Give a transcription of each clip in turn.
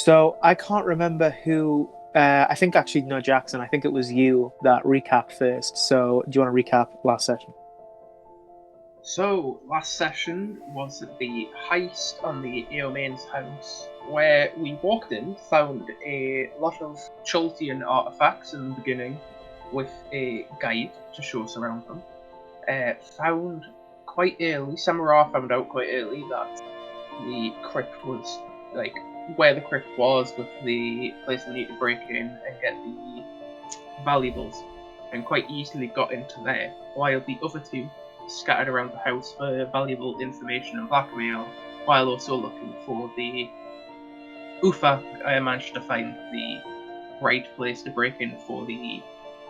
So I can't remember who. I think actually no, Jackson. I think it was you that recapped first. So do you want to recap last session? So, last session was the heist on the Eomain's house, where we walked in, found a lot of Choltian artifacts in the beginning, with a guide to show us around them. Found quite early, Samara found out quite early that the crypt was, like, where the crypt was, with the place we need to break in and get the valuables, and quite easily got into there, while the other two scattered around the house for valuable information and blackmail, while also looking for the Ufa. I managed to find the right place to break in for the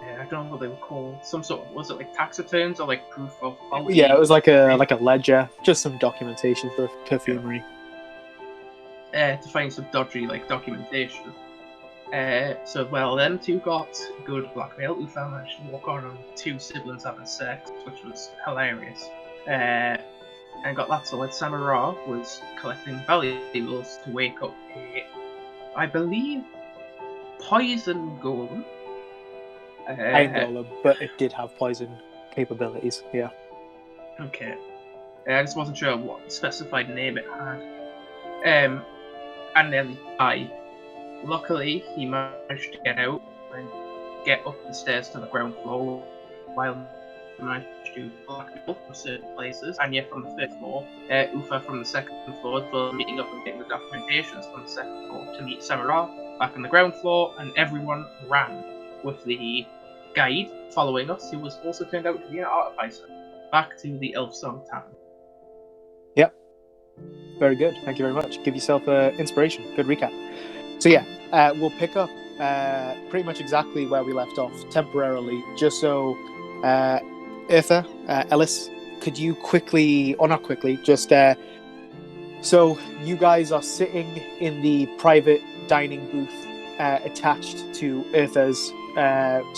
I don't know what they were called. Some sort of, was it like tax returns or like proof of quality? Yeah, it was like a ledger, just some documentation for perfumery. To find some dodgy like documentation. So well, them two got good blackmail. Ufa managed to walk on two siblings having sex, which was hilarious. And got that sorted. Samara was collecting valuables to wake up a, I believe, poison golem. Iron golem, but it did have poison capabilities. Yeah. Okay. I just wasn't sure what specified name it had. And nearly died. Luckily, he managed to get out and get up the stairs to the ground floor, while he managed to blackmail from certain places. And yet, from the third floor, Ufa from the second floor, for meeting up and getting the documentations from the second floor to meet Samara back on the ground floor, and everyone ran with the guide following us, who was also turned out to be an artificer, back to the Elf Song Tavern. Yep. Very good. Thank you very much. Give yourself inspiration. Good recap. So yeah, we'll pick up pretty much exactly where we left off temporarily, just so Eartha, Ellis, could you quickly, or not quickly, just so you guys are sitting in the private dining booth attached to Eartha's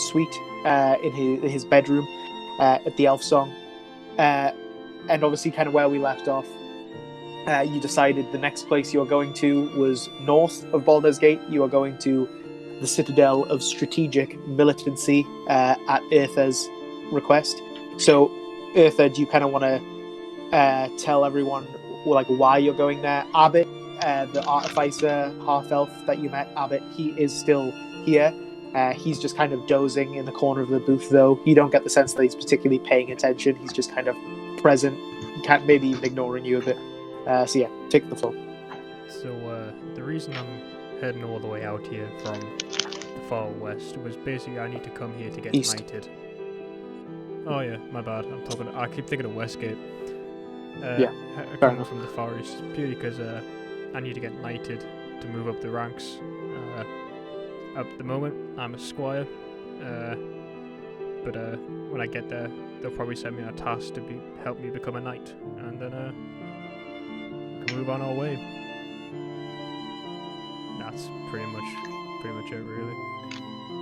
suite in his bedroom at the Elf Song, and obviously kind of where we left off. You decided the next place you were going to was north of Baldur's Gate. You are going to the Citadel of Strategic Militancy at Eartha's request. So, Eartha, do you kind of want to tell everyone like why you're going there? Abbott, the artificer half-elf that you met, Abbott, he is still here. He's just kind of dozing in the corner of the booth, though. You don't get the sense that he's particularly paying attention. He's just kind of present, maybe even ignoring you a bit. So yeah, take the floor. So the reason I'm heading all the way out here from the far west was basically I need to come here to get East. knighted. Oh yeah, my bad. I keep thinking of Westgate. Yeah, coming from the far east purely because I need to get knighted to move up the ranks. At the moment, I'm a squire, but when I get there, they'll probably send me a task to help me become a knight, and then can move on our way. That's pretty much it, really.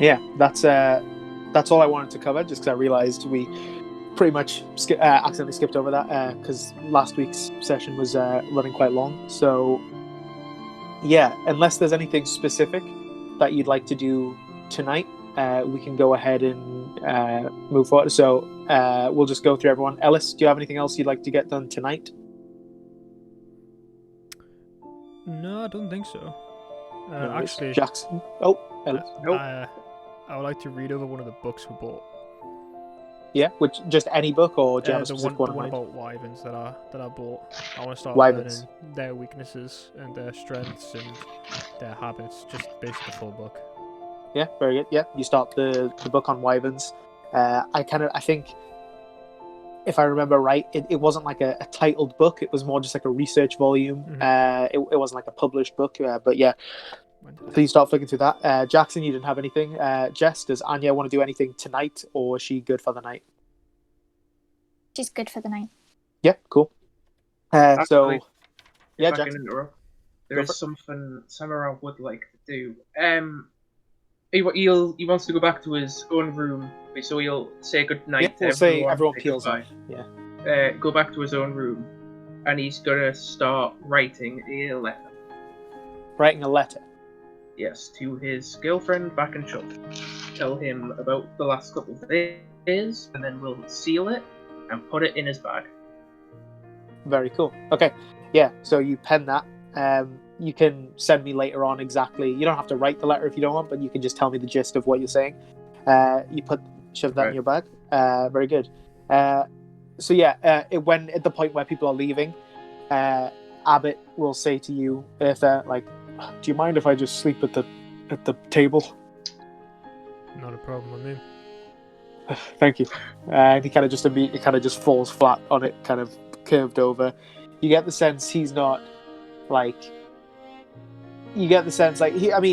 Yeah, that's all I wanted to cover, just because I realised we pretty much accidentally skipped over that because last week's session was running quite long. So yeah, unless there's anything specific that you'd like to do tonight, we can go ahead and move forward. So we'll just go through everyone. Ellis, do you have anything else you'd like to get done tonight? No, I don't think so. No, actually, Jackson. Oh, Ellis. Nope. I would like to read over one of the books we bought. Yeah, which just any book, or do you have a the specific one in mind? about wyverns that I bought. I want to start Wyverns. learning their weaknesses and their strengths and their habits. Just basically the full book. Yeah, very good. Yeah, you start the book on wyverns. I think, if I remember right, it wasn't like a titled book. It was more just like a research volume. Mm-hmm. It wasn't like a published book. But yeah, please start flicking through that. Jackson, you didn't have anything. Jess, does Anya want to do anything tonight, or is she good for the night? She's good for the night. Yeah, cool. Actually, so, if yeah, I can Jackson. interrupt, there Go is for it. something Samara would like to do. He wants to go back to his own room, so he'll say good night Yeah, to we'll everyone. say everyone say peels goodbye. off. Yeah. Go back to his own room, and he's gonna start writing a letter. Writing a letter. yes, to his girlfriend back in Chult. Tell him about the last couple of days, and then we'll seal it and put it in his bag. Very cool. Okay, yeah. So you pen that. You can send me later on exactly. You don't have to write the letter if you don't want, but you can just tell me the gist of what you're saying. You shove that in your bag. Very good. So yeah, when at the point where people are leaving, Abbott will say to you, if like, do you mind if I just sleep at the table? Not a problem with me. Thank you. And he kind of just falls flat on it, kind of curved over. You get the sense he's not like. You get the sense like he kind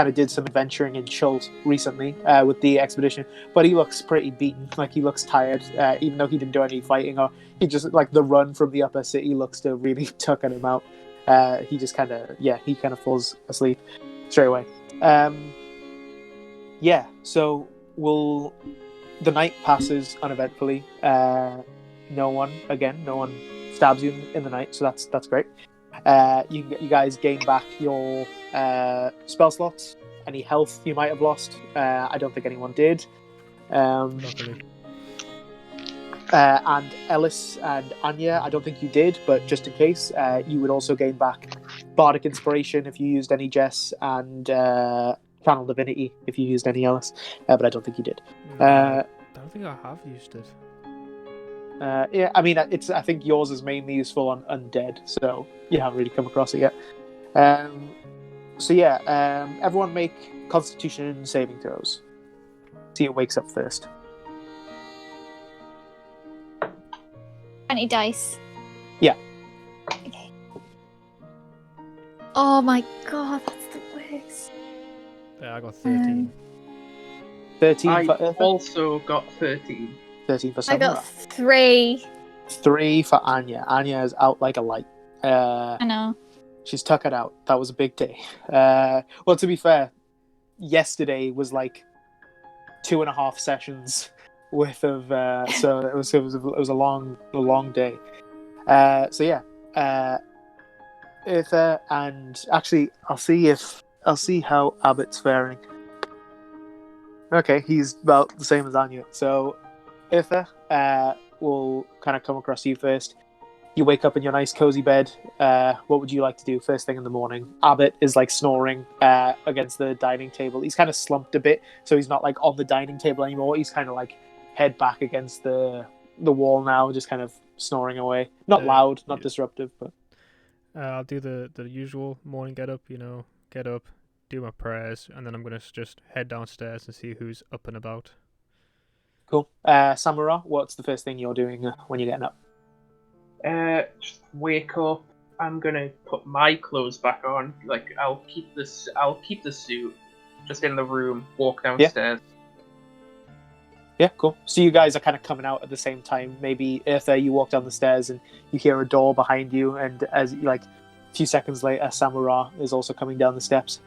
of did some adventuring in Chult recently with the expedition, but he looks pretty beaten. Like he looks tired, even though he didn't do any fighting, or he just like the run from the upper city looks to really tucking him out. He just kind of falls asleep straight away. So the night passes uneventfully. No one stabs you in the night, so that's great. You guys gain back your spell slots, any health you might have lost. I don't think anyone did. Luckily. And Ellis and Anya, I don't think you did, but just in case, you would also gain back Bardic Inspiration if you used any Jess, and Channel Divinity if you used any Ellis, but I don't think you did. I don't think I have used it. Yeah, I mean, I think yours is mainly useful on undead, so you haven't really come across it yet. Everyone make Constitution saving throws. See who wakes up first. 20 dice. Yeah. Okay. Oh my god, that's the worst. Yeah, I got 13. 13 I for Eartha? also got 13. 13 for I Samurai. got 3. 3 for Anya. Anya is out like a light. I know. She's tuckered out. That was a big day. Well, to be fair, yesterday was like 2.5 sessions worth of. So it was a long day. Eartha, and actually, I'll see how Abbott's faring. Okay, he's about the same as Anya. So, Eartha will kind of come across you first. You wake up in your nice cozy bed. What would you like to do first thing in the morning? Abbott is like snoring against the dining table. He's kind of slumped a bit, so he's not like on the dining table anymore. He's kind of like head back against the wall now, just kind of snoring away. Not loud, not disruptive, but I'll do the usual morning get up, do my prayers, and then I'm going to just head downstairs and see who's up and about. Cool. Samura, what's the first thing you're doing when you're getting up? Just wake up. I'm gonna put my clothes back on. Like I'll keep the suit just in the room. Walk downstairs. Yeah, cool. So you guys are kind of coming out at the same time. Maybe Eartha, you walk down the stairs and you hear a door behind you, and as like a few seconds later, Samura is also coming down the steps.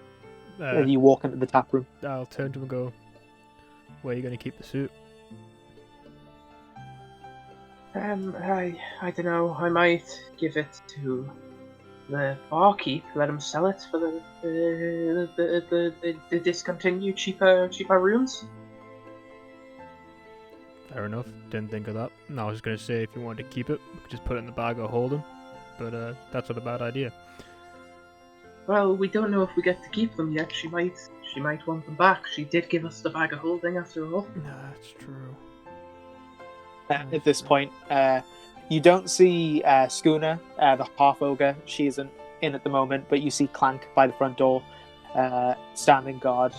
And you walk into the tap room. I'll turn to him and go, "Where are you going to keep the suit?" I don't know. I might give it to the barkeep. Let him sell it for the discontinued cheaper rooms. Fair enough. Didn't think of that. No, I was going to say if you wanted to keep it, we could just put it in the bag or hold them. But that's not a bad idea. Well, we don't know if we get to keep them yet. She might want them back. She did give us the bag of holding after all. That's true. At this point, you don't see Schooner, the half ogre. She isn't in at the moment, but you see Clank by the front door, standing guard.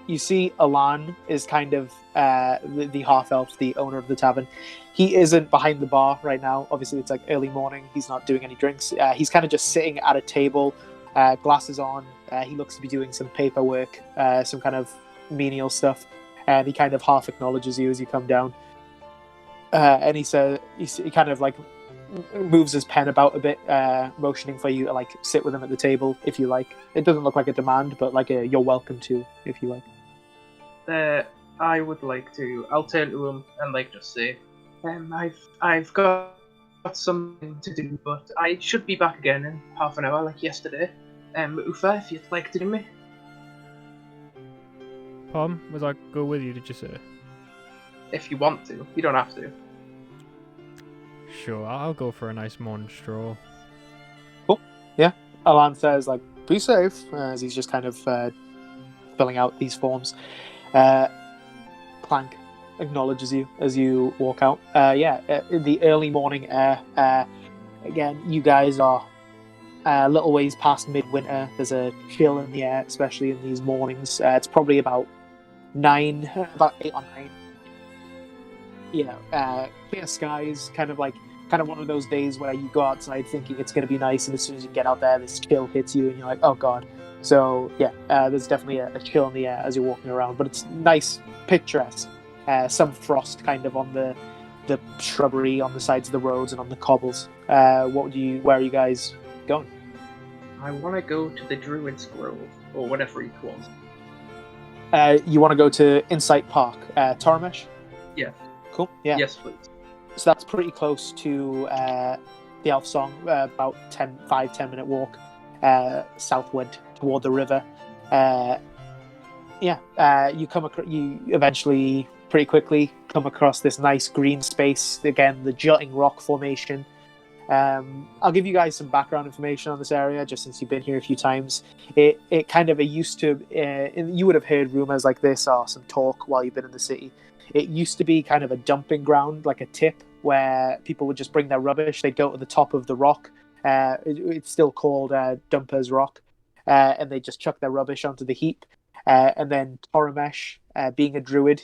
You see Alan is kind of the half elf, the owner of the tavern. He isn't behind the bar right now. Obviously, it's like early morning. He's not doing any drinks. He's kind of just sitting at a table, glasses on. He looks to be doing some paperwork, some kind of menial stuff, and he kind of half acknowledges you as you come down. And he kind of like moves his pen about a bit, motioning for you to like sit with him at the table if you like. It doesn't look like a demand, but like you're welcome to if you like. I would like to. I'll turn to him and like just say, I've got something to do, but I should be back again in half an hour, like yesterday. Ufa, if you'd like to do me. Pom, was I go with you, did you say? If you want to. You don't have to. Sure, I'll go for a nice morning stroll. Alan says, like, be safe, as he's just kind of filling out these forms. Clank acknowledges you as you walk out. In the early morning air, again, you guys are a little ways past midwinter. There's a chill in the air, especially in these mornings. It's probably about 8 or 9. Clear skies, kind of one of those days where you go outside thinking it's going to be nice, and as soon as you get out there, this chill hits you, and you're like, oh god. So there's definitely a chill in the air as you're walking around, but it's nice, picturesque. Some frost kind of on the shrubbery on the sides of the roads and on the cobbles. Where are you guys going? I want to go to the Druid's Grove, or whatever he calls it. You want to go to Insight Park, Tormesh? Yeah. Cool. Yeah. Yes, please. So that's pretty close to the Elf Song, about 5-10 minute walk southward toward the river. You eventually pretty quickly come across this nice green space. Again, the jutting rock formation. I'll give you guys some background information on this area, just since you've been here a few times. It used to, you would have heard rumors like this or some talk while you've been in the city. It used to be kind of a dumping ground, like a tip, where people would just bring their rubbish. They'd go to the top of the rock. It's still called Dumper's Rock. And they just chuck their rubbish onto the heap. And then Tormesh, being a druid,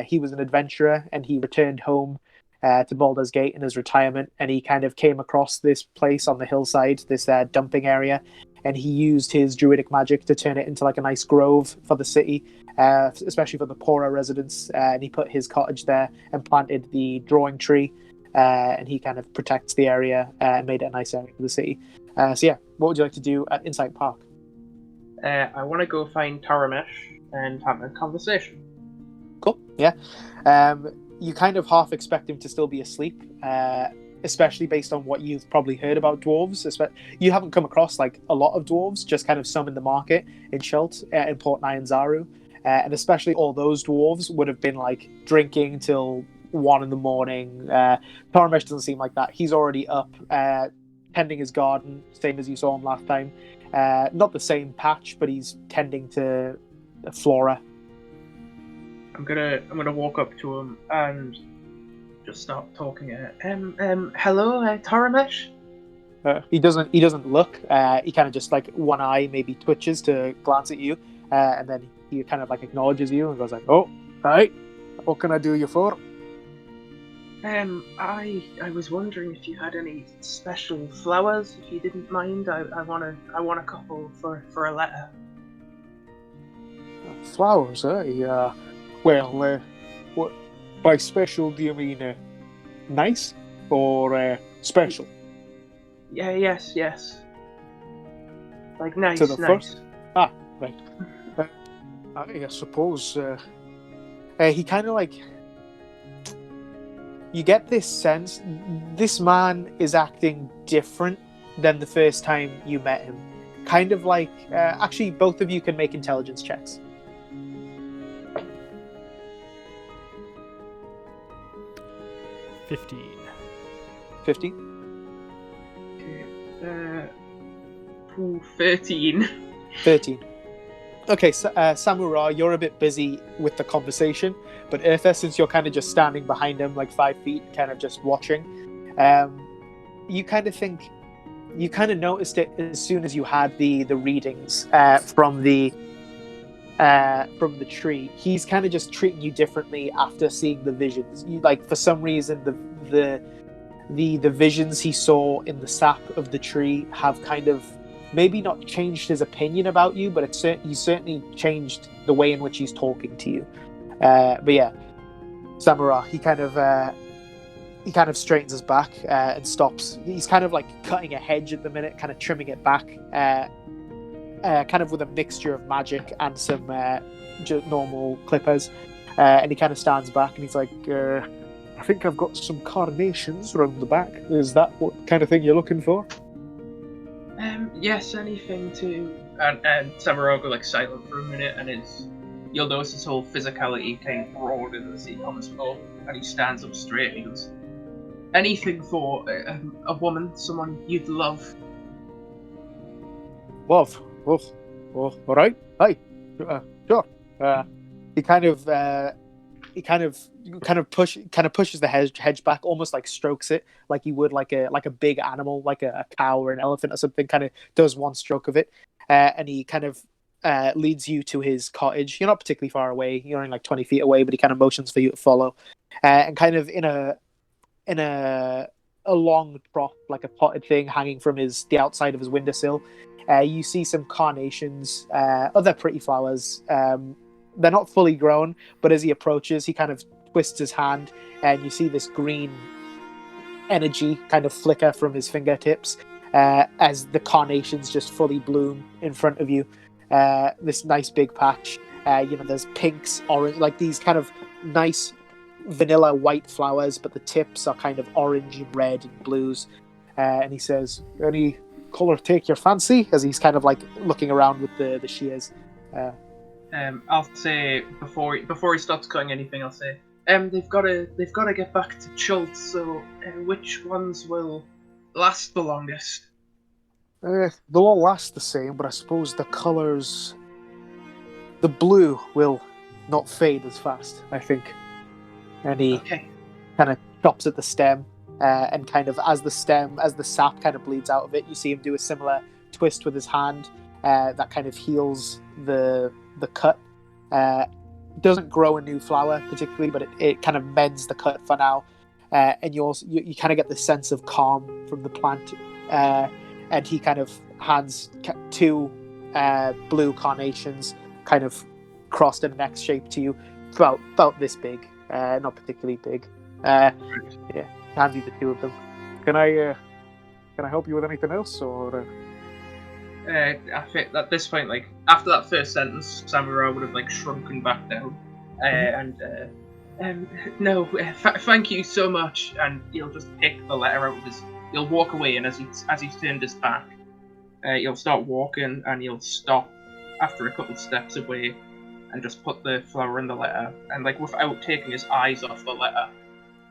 he was an adventurer, and he returned home to Baldur's Gate in his retirement, and he kind of came across this place on the hillside, this dumping area, and he used his druidic magic to turn it into like a nice grove for the city, especially for the poorer residents, and he put his cottage there and planted the drawing tree, and he kind of protects the area and made it a nice area for the city. What would you like to do at Insight Park? I want to go find Taramesh and have a conversation. Cool, yeah. You kind of half expect him to still be asleep, especially based on what you've probably heard about dwarves. You haven't come across like a lot of dwarves, just kind of some in the market in Shult, in Port Nyanzaru, and especially all those dwarves would have been like drinking till 1 in the morning. Taramesh doesn't seem like that. He's already up, tending his garden, same as you saw him last time. Not the same patch, but he's tending to the flora. I'm gonna walk up to him and just start talking. Hello, Taramesh. He doesn't look. He kind of just like one eye maybe twitches to glance at you, and then he kind of like acknowledges you and goes like, "Oh, hi. What can I do you for?" I was wondering if you had any special flowers, if you didn't mind. I want a couple for a letter. Flowers, eh? Well, what by special do you mean nice or special? Yeah, yes. Like nice, To the nice. first? Ah, right. I suppose he kind of like. You get this sense this man is acting different than the first time you met him. Kind of like, actually, both of you can make intelligence checks. 15. 13. 13. Okay, so, Samurai, you're a bit busy with the conversation, but Eartha, since you're kind of just standing behind him, like 5 feet, kind of just watching, you kind of noticed it as soon as you had the readings from the tree. He's kind of just treating you differently after seeing the visions. For some reason, the visions he saw in the sap of the tree have kind of maybe not changed his opinion about you, but he's certainly changed the way in which he's talking to you. But yeah, Samurai, he kind of straightens his back and stops. He's kind of like cutting a hedge at the minute, kind of trimming it back, kind of with a mixture of magic and some normal clippers. And he kind of stands back and he's like, I think I've got some carnations around the back. Is that what kind of thing you're looking for? Yes, anything to... And Samura will go silent for a minute, and you'll notice his whole physicality kind of broaden as he comes up, and he stands up straight and he goes, anything for a woman, someone you'd love. Love. Oh, all right. Hi. Sure. He kind of pushes the hedge back, almost like strokes it, like he would like a big animal, like a cow or an elephant or something. Kind of does one stroke of it, and he kind of leads you to his cottage. You're not particularly far away. You're only like 20 feet away, but he kind of motions for you to follow, and kind of in a long trough, like a potted thing hanging from the outside of his windowsill. You see some carnations, other pretty flowers. They're not fully grown, but as he approaches, he kind of twists his hand, and you see this green energy kind of flicker from his fingertips as the carnations just fully bloom in front of you. This nice big patch. There's pinks, orange, like these kind of nice vanilla white flowers, but the tips are kind of orange and red and blues. And he says, "Any color take your fancy?" As he's kind of like looking around with the shears. I'll say before he starts cutting anything, I'll say, they've got to get back to Chult. So, which ones will last the longest? They'll all last the same, but I suppose the colors, the blue will not fade as fast, I think. And he kind of chops at the stem, and kind of as the sap kind of bleeds out of it, you see him do a similar twist with his hand that kind of heals the cut. Doesn't grow a new flower particularly, but it kind of mends the cut for now. And you kind of get the sense of calm from the plant. And he kind of hands two blue carnations, kind of crossed in an X shape to you, about this big, not particularly big. Hands you the two of them. Can I help you with anything else, or? I think at this point, like after that first sentence, Samurai would have shrunken back down, no, thank you so much, and he'll just pick the letter out of his. He'll walk away, and as he's turned his back, he'll start walking, and he'll stop after a couple steps away, and just put the flower in the letter, and without taking his eyes off the letter,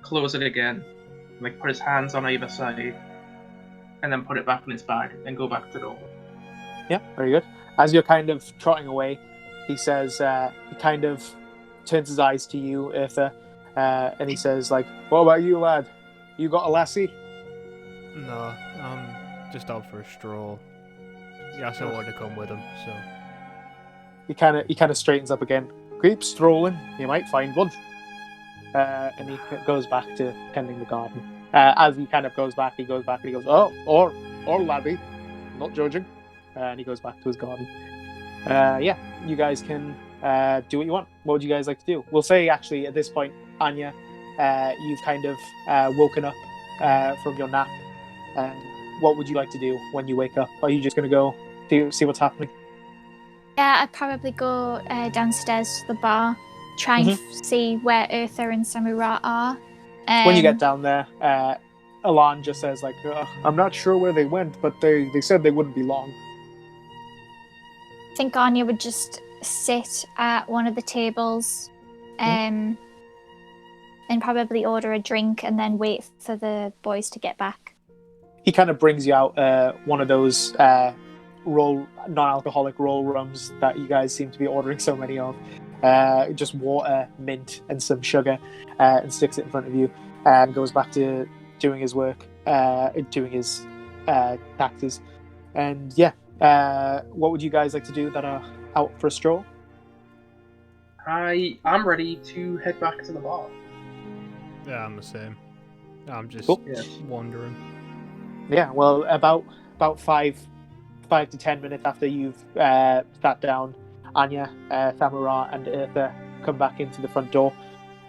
close it again, and, put his hands on either side, and then put it back in his bag, and go back to the door. Yeah, very good. As you're kind of trotting away, he says, he kind of turns his eyes to you, Eartha, and he says, what about you, lad? You got a lassie? No, I'm just out for a stroll. He asked if I wanted to come with him, so... He kind of straightens up again. Keep strolling, you might find one. And he goes back to tending the garden. As he kind of goes back, and he goes, "Oh, or laddie, not judging." And he goes back to his garden. You guys can do what you want. What would you guys like to do? We'll say, actually, at this point, Anya, you've kind of woken up from your nap. What would you like to do when you wake up? Are you just going to go see what's happening? Yeah, I'd probably go downstairs to the bar, try and see where Eartha and Samura are. When you get down there, Alan just says, I'm not sure where they went, but they said they wouldn't be long. I think Anya would just sit at one of the tables and probably order a drink and then wait for the boys to get back. He kind of brings you out one of those non-alcoholic roll rums that you guys seem to be ordering so many of. Just water, mint, and some sugar, and sticks it in front of you, and goes back to doing his work, doing his taxes. And what would you guys like to do that are out for a stroll? I'm ready to head back to the bar. Yeah, I'm the same. I'm just wandering. Yeah, well, about 5 to 10 minutes after you've sat down, Anya, Thamura, and Eartha come back into the front door.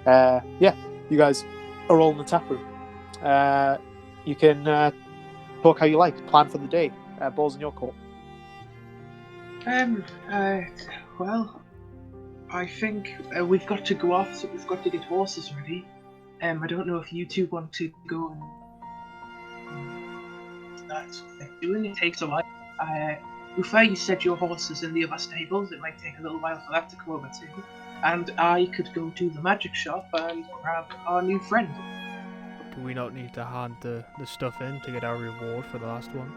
You guys are all in the tap room. You can talk how you like, plan for the day. Ball's in your court. Well, I think we've got to go off, so we've got to get horses ready. I don't know if you two want to go and that's what they're doing. It takes a while. Ufa, you said your horse is in the other stables. It might take a little while for that to come over too. And I could go to the magic shop and grab our new friend. Do we not need to hand the stuff in to get our reward for the last one?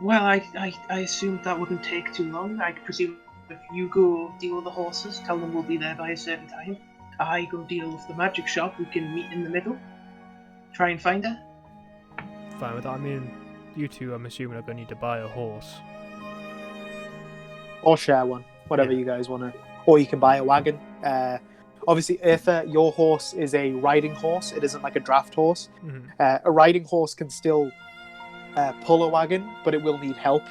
Well, I assumed that wouldn't take too long. I presume if you go deal with the horses, tell them we'll be there by a certain time. I go deal with the magic shop. We can meet in the middle. Try and find her. Fine with that. I mean, you two, I'm assuming, are going to need to buy a horse. Or share one, whatever you guys want to. Or you can buy a wagon. Obviously, if your horse is a riding horse, it isn't like a draft horse. Mm-hmm. A riding horse can still pull a wagon, but it will need help.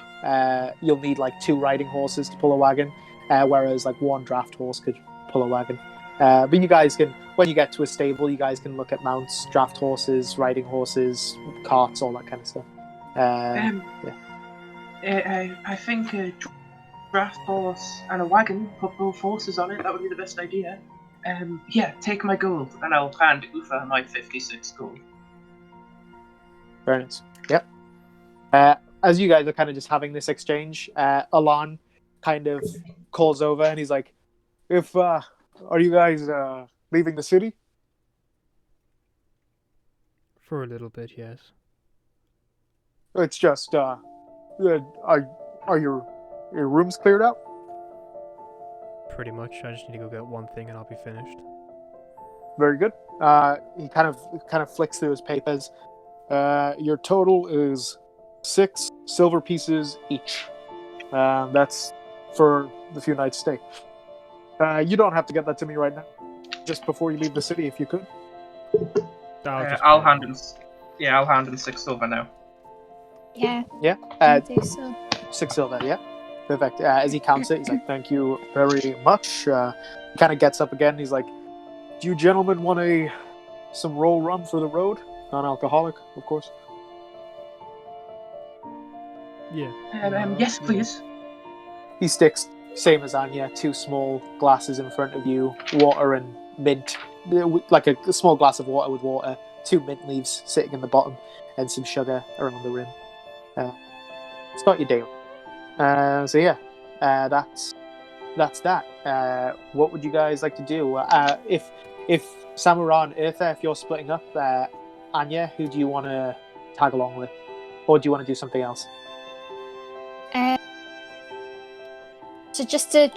You'll need like 2 riding horses to pull a wagon, whereas like 1 draft horse could pull a wagon. But you guys can, when you get to a stable, you guys can look at mounts, draft horses, riding horses, carts, all that kind of stuff. I think a draft horse and a wagon, put both horses on it, that would be the best idea. Take my gold, and I'll hand Ufa my 56 gold. Very nice. Yep. As you guys are kind of just having this exchange, Alan kind of calls over and he's like, are you guys leaving the city? For a little bit, yes. It's just, are your rooms cleared out? Pretty much. I just need to go get one thing and I'll be finished. Very good. He kind of flicks through his papers. Your total is 6 silver pieces each. That's for the few nights stay. You don't have to get that to me right now. Just before you leave the city, if you could. I'll hand him 6 silver now. Yeah. Yeah. I do so. 6 silver. Yeah. Perfect. As he counts it, he's like, "Thank you very much." He kind of gets up again. He's like, "Do you gentlemen want some roll rum for the road? Non-alcoholic, of course." Yeah. Yes, please. He sticks, same as Anya, 2 small glasses in front of you, water and mint, like a small glass of water with water, 2 mint leaves sitting in the bottom, and some sugar around the rim. Start your day. That's that. What would you guys like to do? If Samura and Eartha, if you're splitting up, Anya, who do you want to tag along with, or do you want to do something else? So just to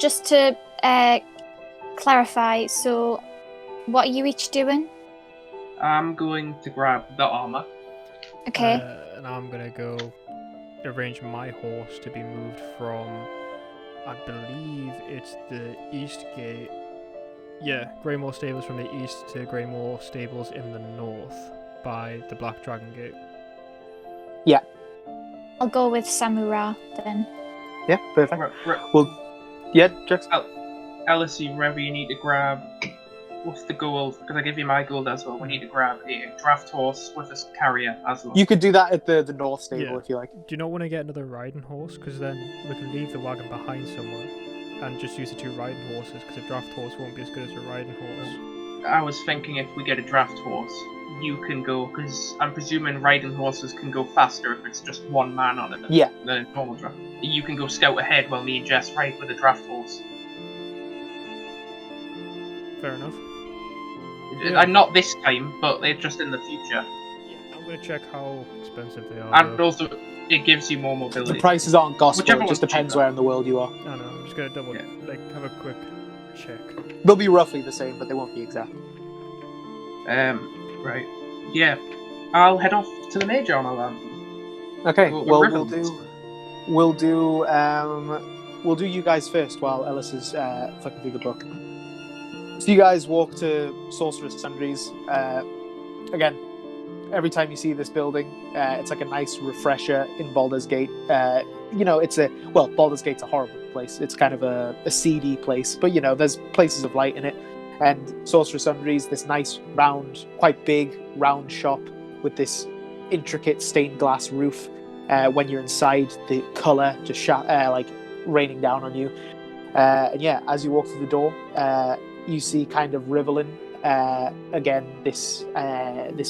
clarify, so what are you each doing? I'm going to grab the armor. Okay. And I'm gonna go arrange my horse to be moved from, I believe it's the east gate. Yeah, Greymore Stables from the east to Greymore Stables in the north by the Black Dragon Gate. Yeah. I'll go with Samura then. Yeah, perfect. Right. Well, yeah, Jax. Alice, wherever you need to grab, what's the gold? Because I give you my gold as well. We need to grab a draft horse with a carrier as well. You could do that at the north stable, Yeah. if you like. Do you not want to get another riding horse? Because then we can leave the wagon behind somewhere and just use the 2 riding horses, because a draft horse won't be as good as a riding horse. I was thinking if we get a draft horse, you can go, because I'm presuming riding horses can go faster if it's just 1 man on it. Yeah. The normal draft. You can go scout ahead while me and Jess ride with a draft horse. Fair enough. Yeah. Not this time, but they're just in the future. Yeah, I'm going to check how expensive they are. And though. also, it gives you more mobility. The prices aren't gospel, Whichever it just one's depends cheaper. where in the world you are. No, I'm just going to have a quick check. They'll be roughly the same, but they won't be exact. Right. Yeah. I'll head off to the major on our land. Okay, Well, we'll do you guys first while Ellis is flicking through the book. So you guys walk to Sorceress Sundries. Again, every time you see this building, it's like a nice refresher in Baldur's Gate. Baldur's Gate's a horrible place. It's kind of a seedy place, but there's places of light in it. And Sorceress Sundries, this nice round, quite big round shop with this intricate stained glass roof. When you're inside, the colour just raining down on you. And yeah, as you walk through the door, you see kind of Rivelin. Again, this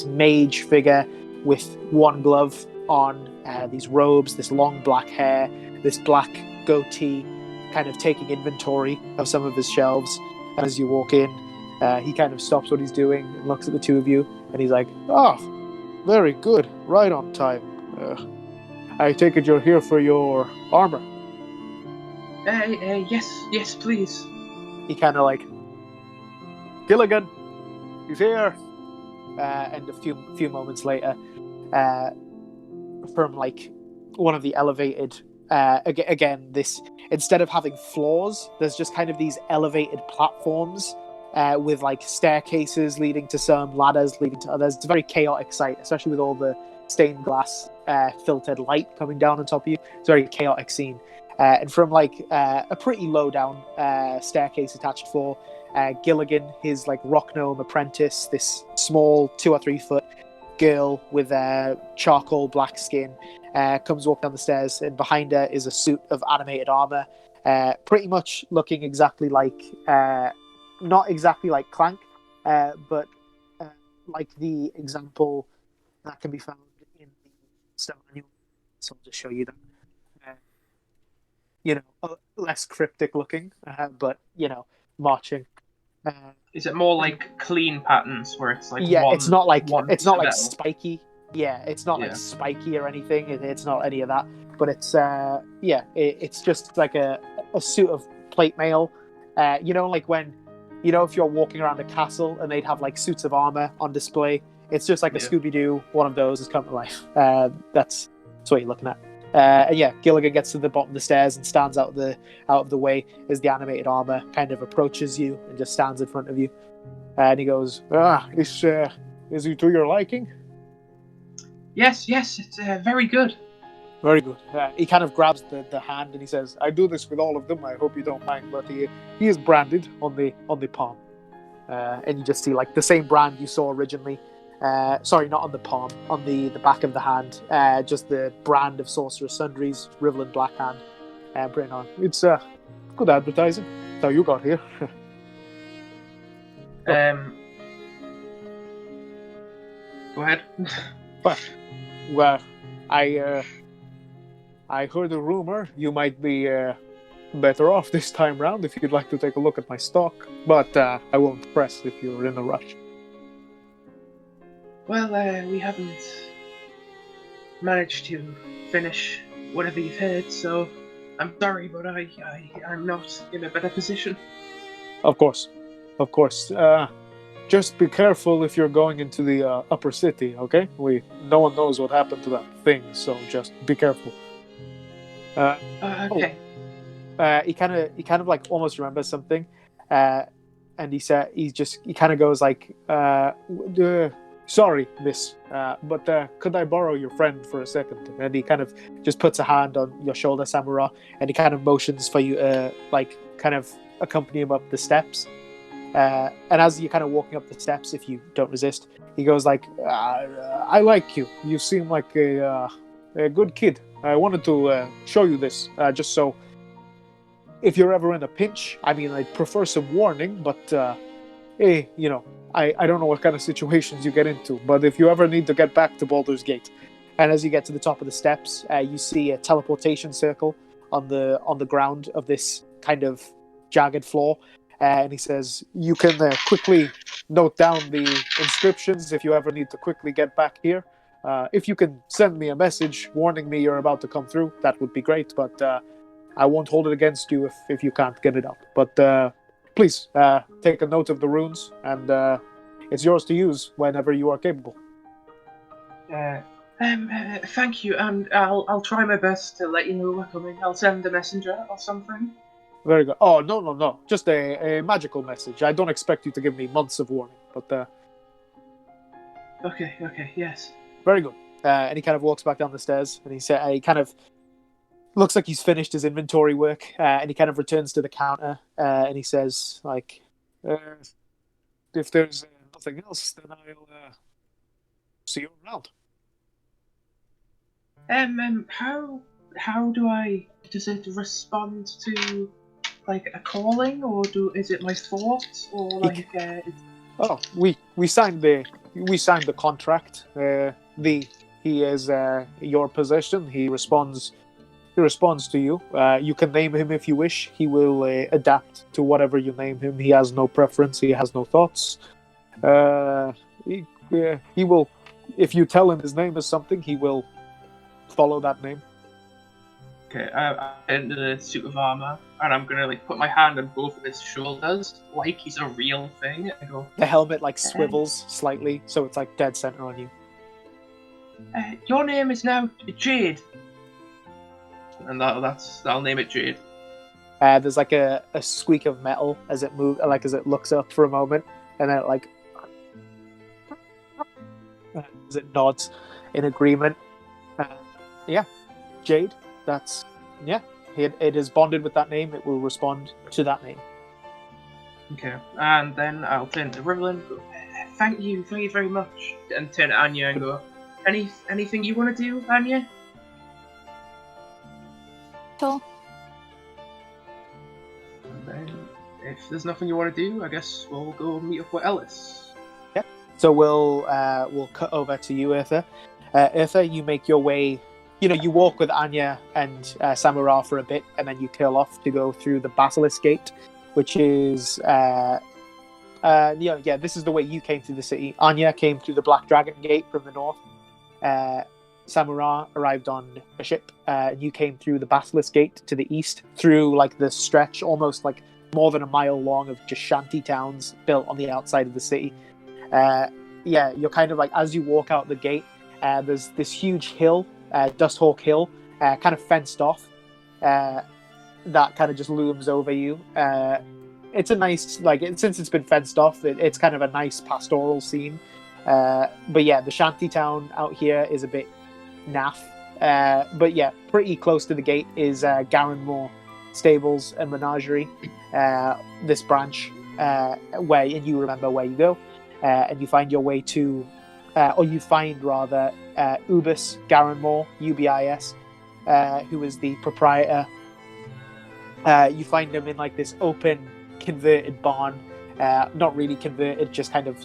mage figure with 1 glove, on these robes, this long black hair, this black goatee, kind of taking inventory of some of his shelves. And as you walk in, he kind of stops what he's doing and looks at the two of you, and he's like, "Oh, very good, right on time. I take it you're here for your armor." Yes, please. He kind of like, "Gilligan, he's here." And a few moments later, from like one of the elevated, again, this, instead of having floors, there's just kind of these elevated platforms with like staircases leading to some, ladders leading to others. It's a very chaotic sight, especially with all the stained glass filtered light coming down on top of you. It's a very chaotic scene. And from like a pretty low down staircase attached floor, Gilligan, his like rock gnome apprentice, this small 2 or 3 foot girl with charcoal black skin, comes walking down the stairs, and behind her is a suit of animated armor, pretty much looking exactly like, not exactly like Clank, but like the example that can be found in the stuff manual. So I'll just show you that. Less cryptic looking, but marching. Is it more like clean patterns where it's like it's not like metal? spiky. Yeah, it's not like spiky or anything. It's not any of that. But it's it's just like a suit of plate mail. Like when if you're walking around a castle and they'd have like suits of armor on display. It's just like a Scooby-Doo. One of those has come to life. That's what you're looking at. And Gilligan gets to the bottom of the stairs and stands out of the way as the animated armor kind of approaches you and just stands in front of you. And he goes, is he to your liking? Yes, it's very good. Very good. He kind of grabs the hand and he says, "I do this with all of them. I hope you don't mind, but he is branded on the palm." And you just see like the same brand you saw originally. Sorry, not on the palm, on the back of the hand. Just the brand of Sorcerer's Sundries, Rivelin Black Hand, printed on. It's good advertising. That's how you got here. Go ahead. Well, I heard a rumor you might be better off this time round if you'd like to take a look at my stock, but I won't press if you're in a rush. Well, we haven't managed to finish whatever you've heard, so I'm sorry, but I'm not in a better position. Of course. Just be careful if you're going into the upper city, okay? No one knows what happened to that thing, so just be careful. Okay. He kind of like almost remembers something, and he kind of goes like, "Sorry, miss, but could I borrow your friend for a second?" And he kind of just puts a hand on your shoulder, Samura, and he kind of motions for you to like kind of accompany him up the steps. And as you're kind of walking up the steps, if you don't resist, he goes like, "I like you. You seem like a good kid. I wanted to show you this, just so if you're ever in a pinch. I mean, I'd prefer some warning, but hey, I don't know what kind of situations you get into, but if you ever need to get back to Baldur's Gate." And as you get to the top of the steps, you see a teleportation circle on the ground of this kind of jagged floor. And he says, "You can quickly note down the inscriptions if you ever need to quickly get back here. If you can send me a message warning me you're about to come through, that would be great, but I won't hold it against you if you can't get it up. But please take a note of the runes, and it's yours to use whenever you are capable." Thank you, and I'll try my best to let you know we're coming. I'll send a messenger or something. Very good. Oh, no. Just a magical message. I don't expect you to give me months of warning, but... Okay, yes. Very good. And he kind of walks back down the stairs, and he kind of looks like he's finished his inventory work, and he kind of returns to the counter, and he says, like, if there's nothing else, then I'll see you around. How does it respond to like a calling, or is it my thoughts, or like? Oh, we signed the contract. He He is your possession. He responds to you. You can name him if you wish. He will adapt to whatever you name him. He has no preference. He has no thoughts. He will, if you tell him his name is something, he will follow that name. Okay, I enter the suit of armor, and I'm gonna like put my hand on both of his shoulders, like he's a real thing. I go, The helmet like swivels slightly, so it's like dead center on you. your name is now Jade, and I'll name it Jade. There's like a squeak of metal as it moves, like as it looks up for a moment, and then it like as it nods in agreement. Yeah, Jade. That's it is bonded with that name. It will respond to that name. Okay, and then I'll turn to Rivelin. Go, thank you very much, and turn to Anya and go, anything you want to do, Anya? Sure. And then, if there's nothing you want to do, I guess we'll go meet up with Ellis. Yeah. So we'll cut over to you, Eartha. Eartha, you make your way. You walk with Anya and Samara for a bit, and then you curl off to go through the Basilisk Gate, which is, this is the way you came through the city. Anya came through the Black Dragon Gate from the north. Samara arrived on a ship. You came through the Basilisk Gate to the east, through like the stretch, almost like more than a mile long of just shanty towns built on the outside of the city. You're kind of like, as you walk out the gate, there's this huge hill, Dusthawk Hill, kind of fenced off, that kind of just looms over you. It's a nice, since it's been fenced off, it's kind of a nice pastoral scene. But yeah, the shanty town out here is a bit naff. But yeah, pretty close to the gate is Garrenmore Stables and Menagerie, this branch, and you remember where you go, and you find your way to, Ubis Garrenmore, UBIS, who is the proprietor. You find him in like this open, converted barn, not really converted, just kind of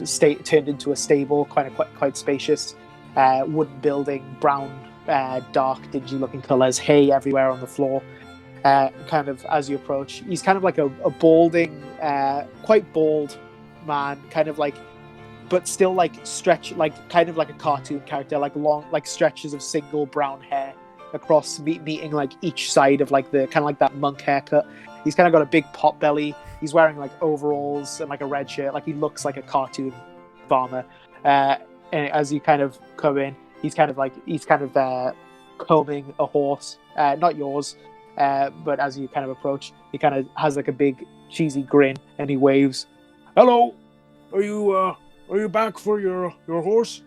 turned into a stable, quite spacious, wooden building, brown, dark, dingy-looking colours, hay everywhere on the floor. Kind of as you approach, he's kind of like a balding, quite bald man, kind of like, but still like stretch, like kind of like a cartoon character, like long, like stretches of single brown hair across, meeting like each side of like the kind of like that monk haircut. He's kind of got a big pot belly. He's wearing like overalls and like a red shirt. Like he looks like a cartoon farmer. And as you kind of come in, he's kind of combing a horse, not yours, but as you kind of approach, he kind of has like a big cheesy grin and he waves. Hello, are you back for your horse?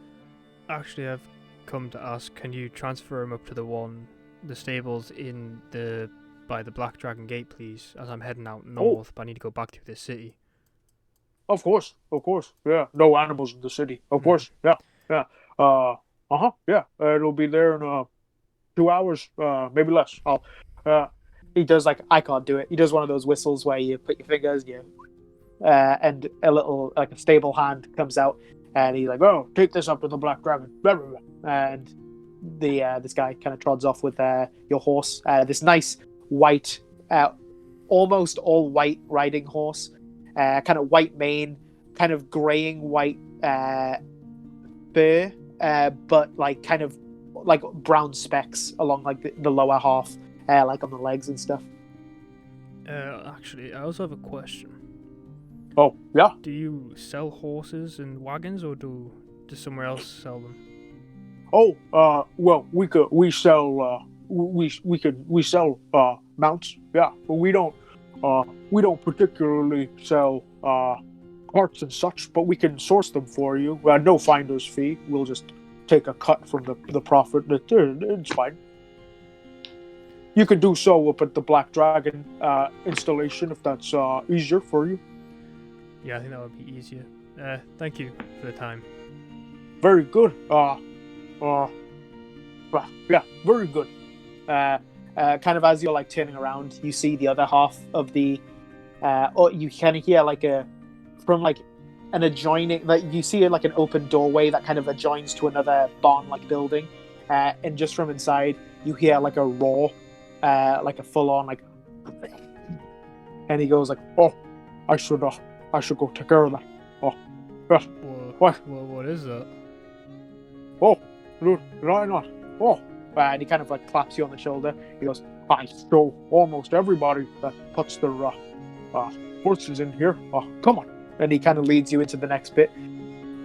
Actually, I've come to ask, can you transfer him up to the stables by the Black Dragon Gate, please, as I'm heading out north, but I need to go back to the city. Of course, yeah. No animals in the city, of course, yeah. It'll be there in 2 hours, maybe less. He does like, I can't do it. He does one of those whistles where you put your fingers, and a little, like a stable hand comes out, and he's like, "Oh, take this up to the Black Dragon." And this guy kind of trods off with your horse, this nice white, almost all white riding horse, kind of white mane, kind of graying white fur, but like kind of like brown specks along like the lower half, like on the legs and stuff. Actually, I also have a question. Oh, yeah? Do you sell horses and wagons, or does somewhere else sell them? Oh, well, we sell mounts, yeah, but we don't particularly sell carts and such, but we can source them for you. No finder's fee. We'll just take a cut from the profit. It's fine. You can do so up at the Black Dragon installation if that's easier for you. Yeah, I think that would be easier. Thank you for the time. Very good. Yeah, very good. Kind of as you're like turning around, you see the other half of the, or you kind of hear like from like an adjoining, like you see like an open doorway that kind of adjoins to another barn-like building, and just from inside you hear like a roar, like a full-on like, and he goes like, "Oh, I should go take care of that. What is that? Oh, dude, right not. Oh," and he kind of like claps you on the shoulder. He goes, "I show almost everybody that puts their horses in here. Come on." And he kind of leads you into the next bit.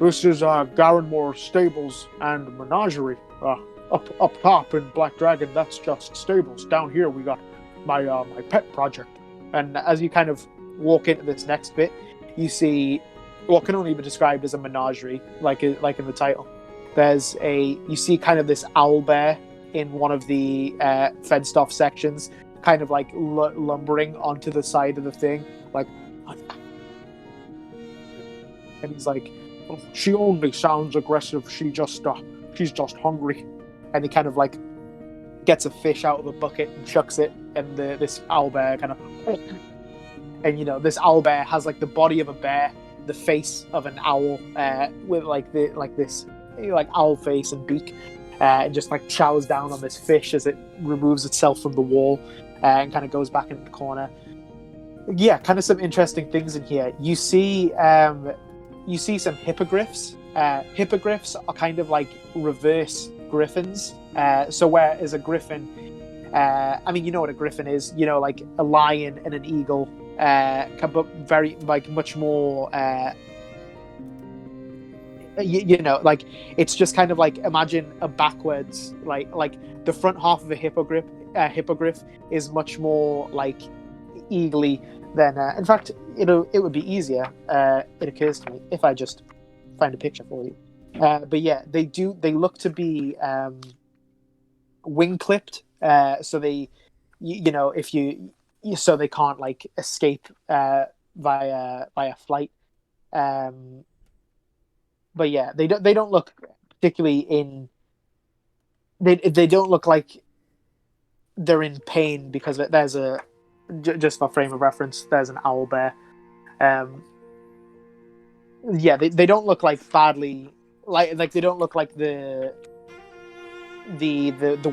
"This is Garenmore Stables and Menagerie. Up top in Black Dragon, that's just stables. Down here we got my pet project." And as you kind of walk into this next bit, you see what can only be described as a menagerie, like in the title. You see kind of this owl bear in one of the fenced off sections, kind of like lumbering onto the side of the thing, like, and he's like, "Oh, she only sounds aggressive. She's just hungry." And he kind of like gets a fish out of a bucket and chucks it, and this owl bear kind of, and this owl bear has like the body of a bear, the face of an owl, with this owl face and beak, and just like chows down on this fish as it removes itself from the wall, and kind of goes back into the corner. Yeah, kind of some interesting things in here. You see some hippogriffs. Hippogriffs are kind of like reverse griffins. So whereas a griffin, I mean, you know what a griffin is, like a lion and an eagle, but very like much more, like it's just kind of like, imagine a backwards, like the front half of a hippogriff is much more like eagly than. In fact, it would be easier. It occurs to me if I just find a picture for you. But yeah, they look to be wing clipped, so they, so they can't like escape via flight. But yeah, they don't look particularly they don't look like they're in pain, because there's just for frame of reference, there's an owl bear. Yeah, they don't look like badly, like they don't look like the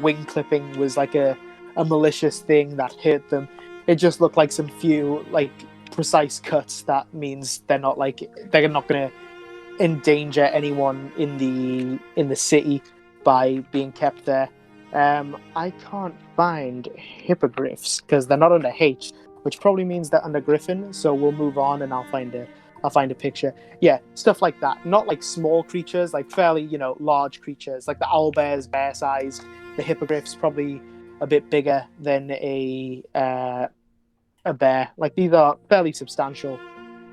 wing clipping was like a malicious thing that hurt them. It just looked like some few like precise cuts. That means they're not going to endanger anyone in the city by being kept there. I can't find hippogriffs because they're not under H, which probably means they're under Griffin. So we'll move on, and I'll find a picture. Yeah, stuff like that. Not like small creatures, like fairly, large creatures. Like the owl bear's bear-sized. The hippogriff's probably a bit bigger than a bear. Like these are fairly substantial.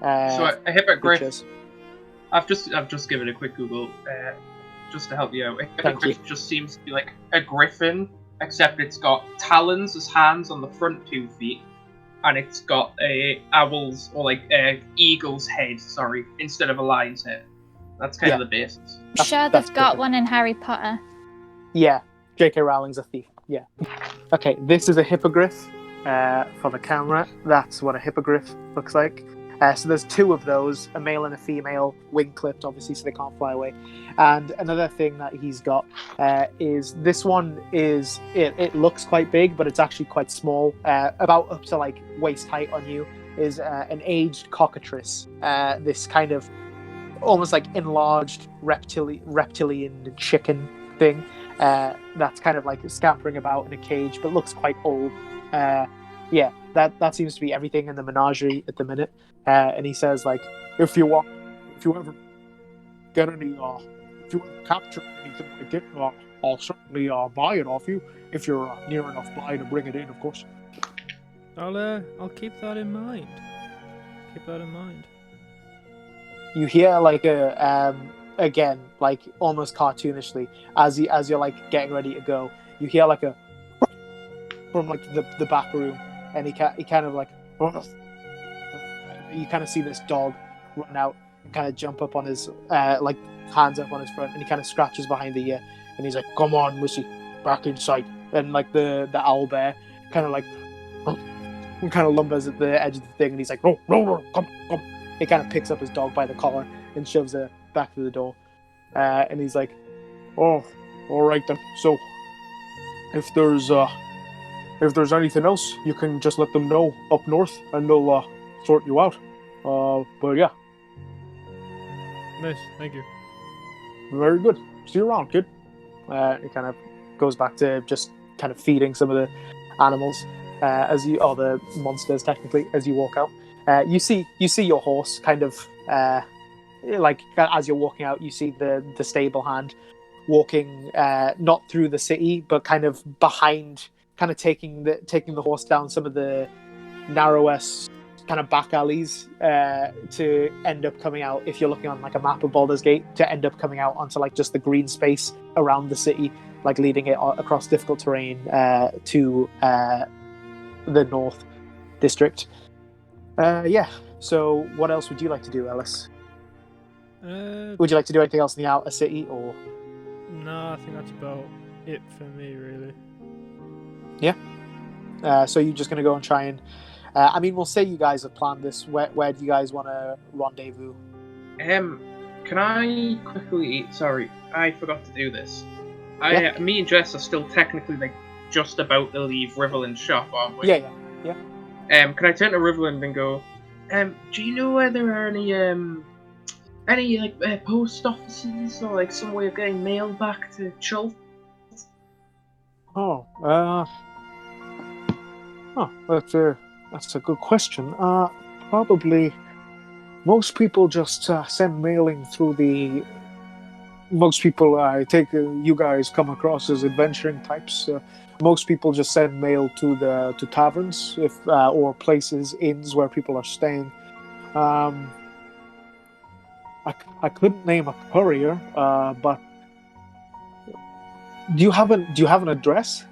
So a hippogriff. Creatures. I've just given a quick Google just to help you out. A hippogriff just seems to be like a griffin, except it's got talons as hands on the front 2 feet. And it's got a owl's or like a eagle's head, instead of a lion's head. That's kind of the basis. I'm sure they've got one in Harry Potter. Yeah, J.K. Rowling's a thief. Yeah. Okay, this is a hippogriff for the camera. That's what a hippogriff looks like. So there's 2 of those, a male and a female, wing clipped, obviously, so they can't fly away. And another thing that he's got is this one is, it looks quite big, but it's actually quite small, about up to like waist height on you, is an aged cockatrice. This kind of almost like enlarged reptilian chicken thing that's kind of like scampering about in a cage, but looks quite old. Yeah, that seems to be everything in the menagerie at the minute. And he says, like, if you ever get any, if you ever capture anything like it, I'll certainly buy it off you if you're near enough by to bring it in, of course. I'll keep that in mind. You hear like again, like almost cartoonishly, as you're like getting ready to go, you hear like a from like the back room, and he kind of like. You kind of see this dog run out and kind of jump up on his like hands up on his front, and he kind of scratches behind the ear, and he's like, "Come on, Missy, back inside." And like the owl bear kind of like kind of lumbers at the edge of the thing, and he's like, "No, come." He kind of picks up his dog by the collar and shoves her back to the door, and he's like, "Oh, All right then. So, if there's anything else, you can just let them know up north, and they'll sort you out. But yeah, Nice, thank you. very good. See you around, kid. It kind of goes back to just kind of feeding some of the animals or the monsters technically, as you walk out. You see your horse kind of like as you're walking out. You see the stable hand walking not through the city, but kind of behind, kind of taking the horse down some of the narrowest kind of back alleys to end up coming out, if you're looking on like a map of Baldur's Gate, to end up coming out onto like just the green space around the city, like leading it across difficult terrain to the North District. Yeah. So what else would you like to do, Ellis? Would you like to do anything else in the outer city, or? No, I think that's about it for me, really. Yeah. So you're just going to go and try and... I mean, we'll say you guys have planned this. Where do you guys want to rendezvous? Can I quickly... Sorry, I forgot to do this. Yeah. Me and Jess are still technically, like, just about to leave Riverland's shop, aren't we? Yeah. Can I turn to Riverland and go, do you know where there are any like, post offices or, like, some way of getting mail back to Chult? That's a good question. Probably most people just send mailing through the... Most people, I take you guys come across as adventuring types. Most people just send mail to taverns, or places, inns where people are staying. I couldn't name a courier, but do you have an address?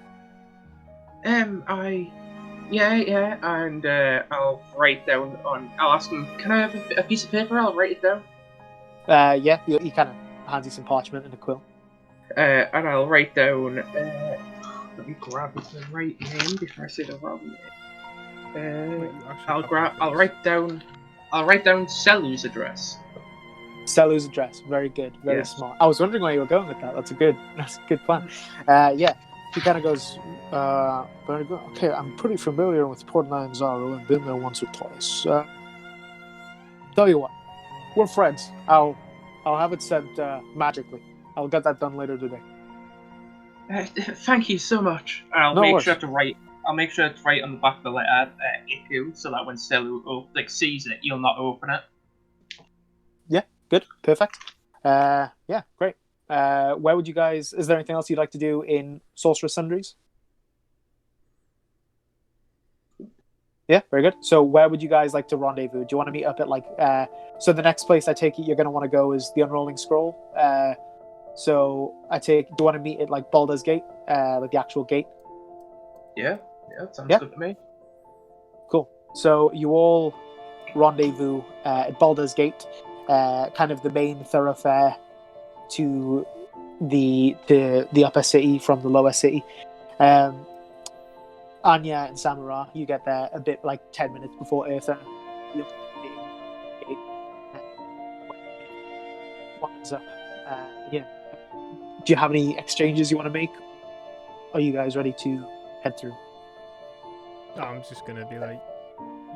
Yeah, and I'll write down I'll ask him, can I have a piece of paper? I'll write it down. Yeah, he kind of hands you some parchment and a quill. And I'll write down, let me grab the right name before I say the wrong name. I'll write down Selu's address. Selu's address, very good, very smart. I was wondering where you were going with that. That's a good plan. Yeah. He kind of goes, very good. Okay, I'm pretty familiar with Port Nyanzaru and been there once or twice. Tell you what, we're friends. I'll have it sent magically. I'll get that done later today. Thank you so much. I'll make sure to write on the back of the letter Iku, so that when Selu sees it, he'll not open it. Yeah, good, perfect. Yeah, great. Where would you guys... Is there anything else you'd like to do in Sorcerer's Sundries? Yeah, very good. So where would you guys like to rendezvous? Do you want to meet up at so the next place I take it you're going to want to go is the Unrolling Scroll. So do you want to meet at like Baldur's Gate, like the actual gate? Yeah, that sounds good to me. Cool. So you all rendezvous at Baldur's Gate, kind of the main thoroughfare to the upper city from the lower city. Anya and Samara, you get there a bit like 10 minutes before Eartha. What's up? Yeah. Do you have any exchanges you want to make? Are you guys ready to head through? I'm just gonna be like,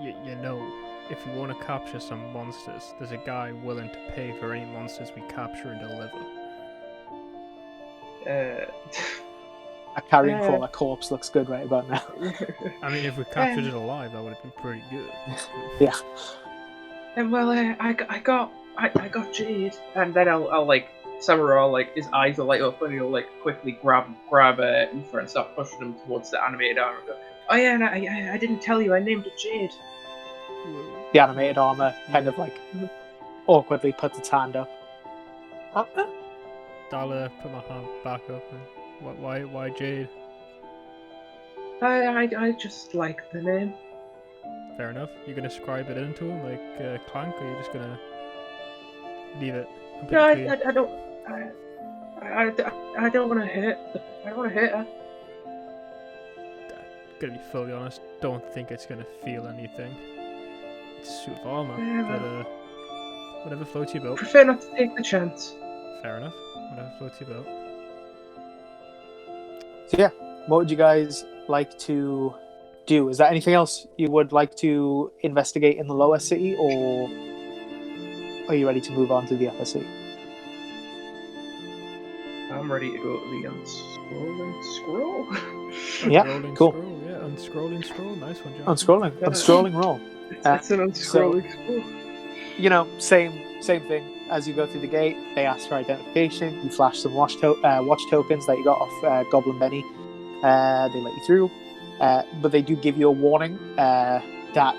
you know, if we want to capture some monsters, there's a guy willing to pay for any monsters we capture and deliver. A carrion crawler corpse looks good right about now. I mean, if we captured it alive, that would have been pretty good. Yeah. Well, I got Jade, and then I'll like Samara, like his eyes will light up, and he'll like quickly grab Uther and start pushing him towards the animated armor. Oh yeah, and I didn't tell you, I named it Jade. The animated armor kind of like awkwardly puts its hand up. I'll put my hand back up. And why Jade? I just like the name. Fair enough. You're gonna scribe it into him like Clank, or you're just gonna leave it? No, I don't. I don't want to hurt. I don't want to hurt her. Gonna be fully honest, don't think it's gonna feel anything. It's a suit of armor, but whatever floats your boat. Prefer not to take the chance. Fair enough. Whatever floats your boat. So yeah, what would you guys like to do? Is there anything else you would like to investigate in the lower city, or are you ready to move on to the upper city? I'm ready to go to the unscrolling scroll. Yeah, Unscrolling cool. scroll, yeah, unscrolling scroll. Nice one, John. Unscrolling roll. It's an unscrolling scroll. You know, same thing. As you go through the gate, they ask for identification. You flash some watch tokens that you got off Goblin Benny. They let you through, but they do give you a warning that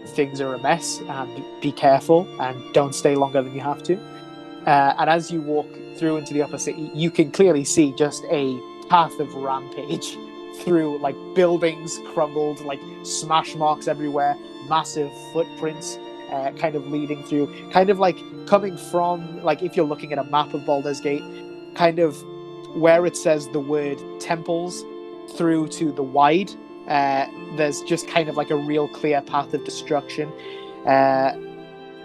things are a mess and be careful and don't stay longer than you have to. And as you walk through into the upper city, you can clearly see just a path of rampage through, like, buildings crumbled, like smash marks everywhere, massive footprints kind of leading through, kind of like coming from, like, if you're looking at a map of Baldur's Gate, kind of where it says the word temples through to the wide, there's just kind of like a real clear path of destruction.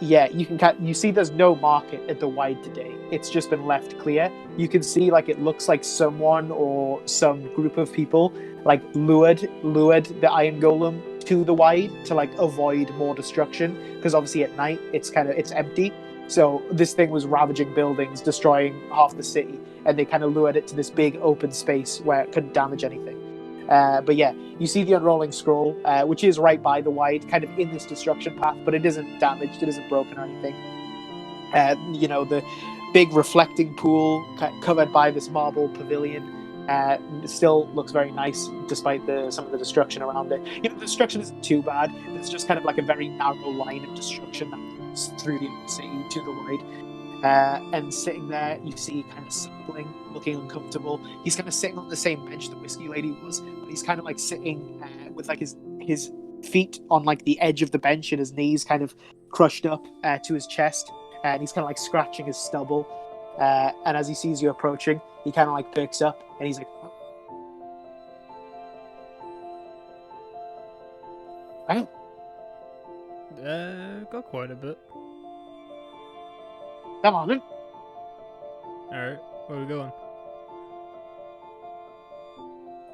Yeah, you see there's no market at the wide today. It's just been left clear. You can see, like, it looks like someone or some group of people like lured the iron golem to the wide to, like, avoid more destruction, because obviously at night it's empty. So this thing was ravaging buildings, destroying half the city, and they kind of lured it to this big open space where it couldn't damage anything. But yeah, you see the unrolling scroll, which is right by the wide, kind of in this destruction path, but it isn't damaged, it isn't broken or anything. You know, the big reflecting pool covered by this marble pavilion still looks very nice despite some of the destruction around it. You know, the destruction isn't too bad. It's just kind of like a very narrow line of destruction that goes through the city to the wide. And sitting there, you see kind of suckling, looking uncomfortable. He's kind of sitting on the same bench the whiskey lady was, but he's kind of like sitting with like his feet on like the edge of the bench and his knees kind of crushed up to his chest, and he's kind of like scratching his stubble. And as he sees you approaching, he kind of like perks up and he's like, "Wow, Got quite a bit. come on then." Alright, where are we going?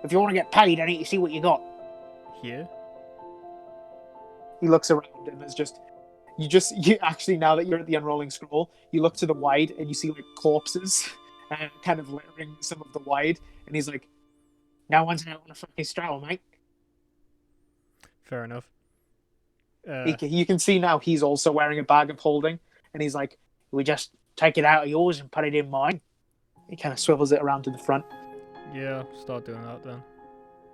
If you want to get paid, I need to see what you got. Here? He looks around and there's you actually, now that you're at the unrolling scroll, you look to the wide and you see like corpses kind of littering some of the wide, and he's like, "No one's out on a fucking stroll, mate." Fair enough. You can see now he's also wearing a bag of holding, and he's like, "We just take it out of yours and put it in mine." He kind of swivels it around to the front. Yeah, start doing that then.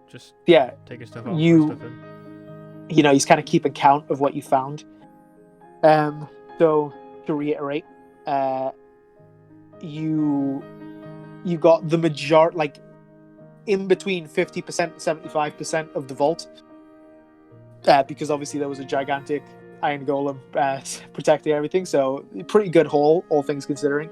Just Yeah, take your stuff out, you- put stuff in. you know, he's kind of keeping count of what you found. So to reiterate, you got the majority, like in between 50% and 75% of the vault, because obviously there was a gigantic iron golem protecting everything. So pretty good haul, all things considering.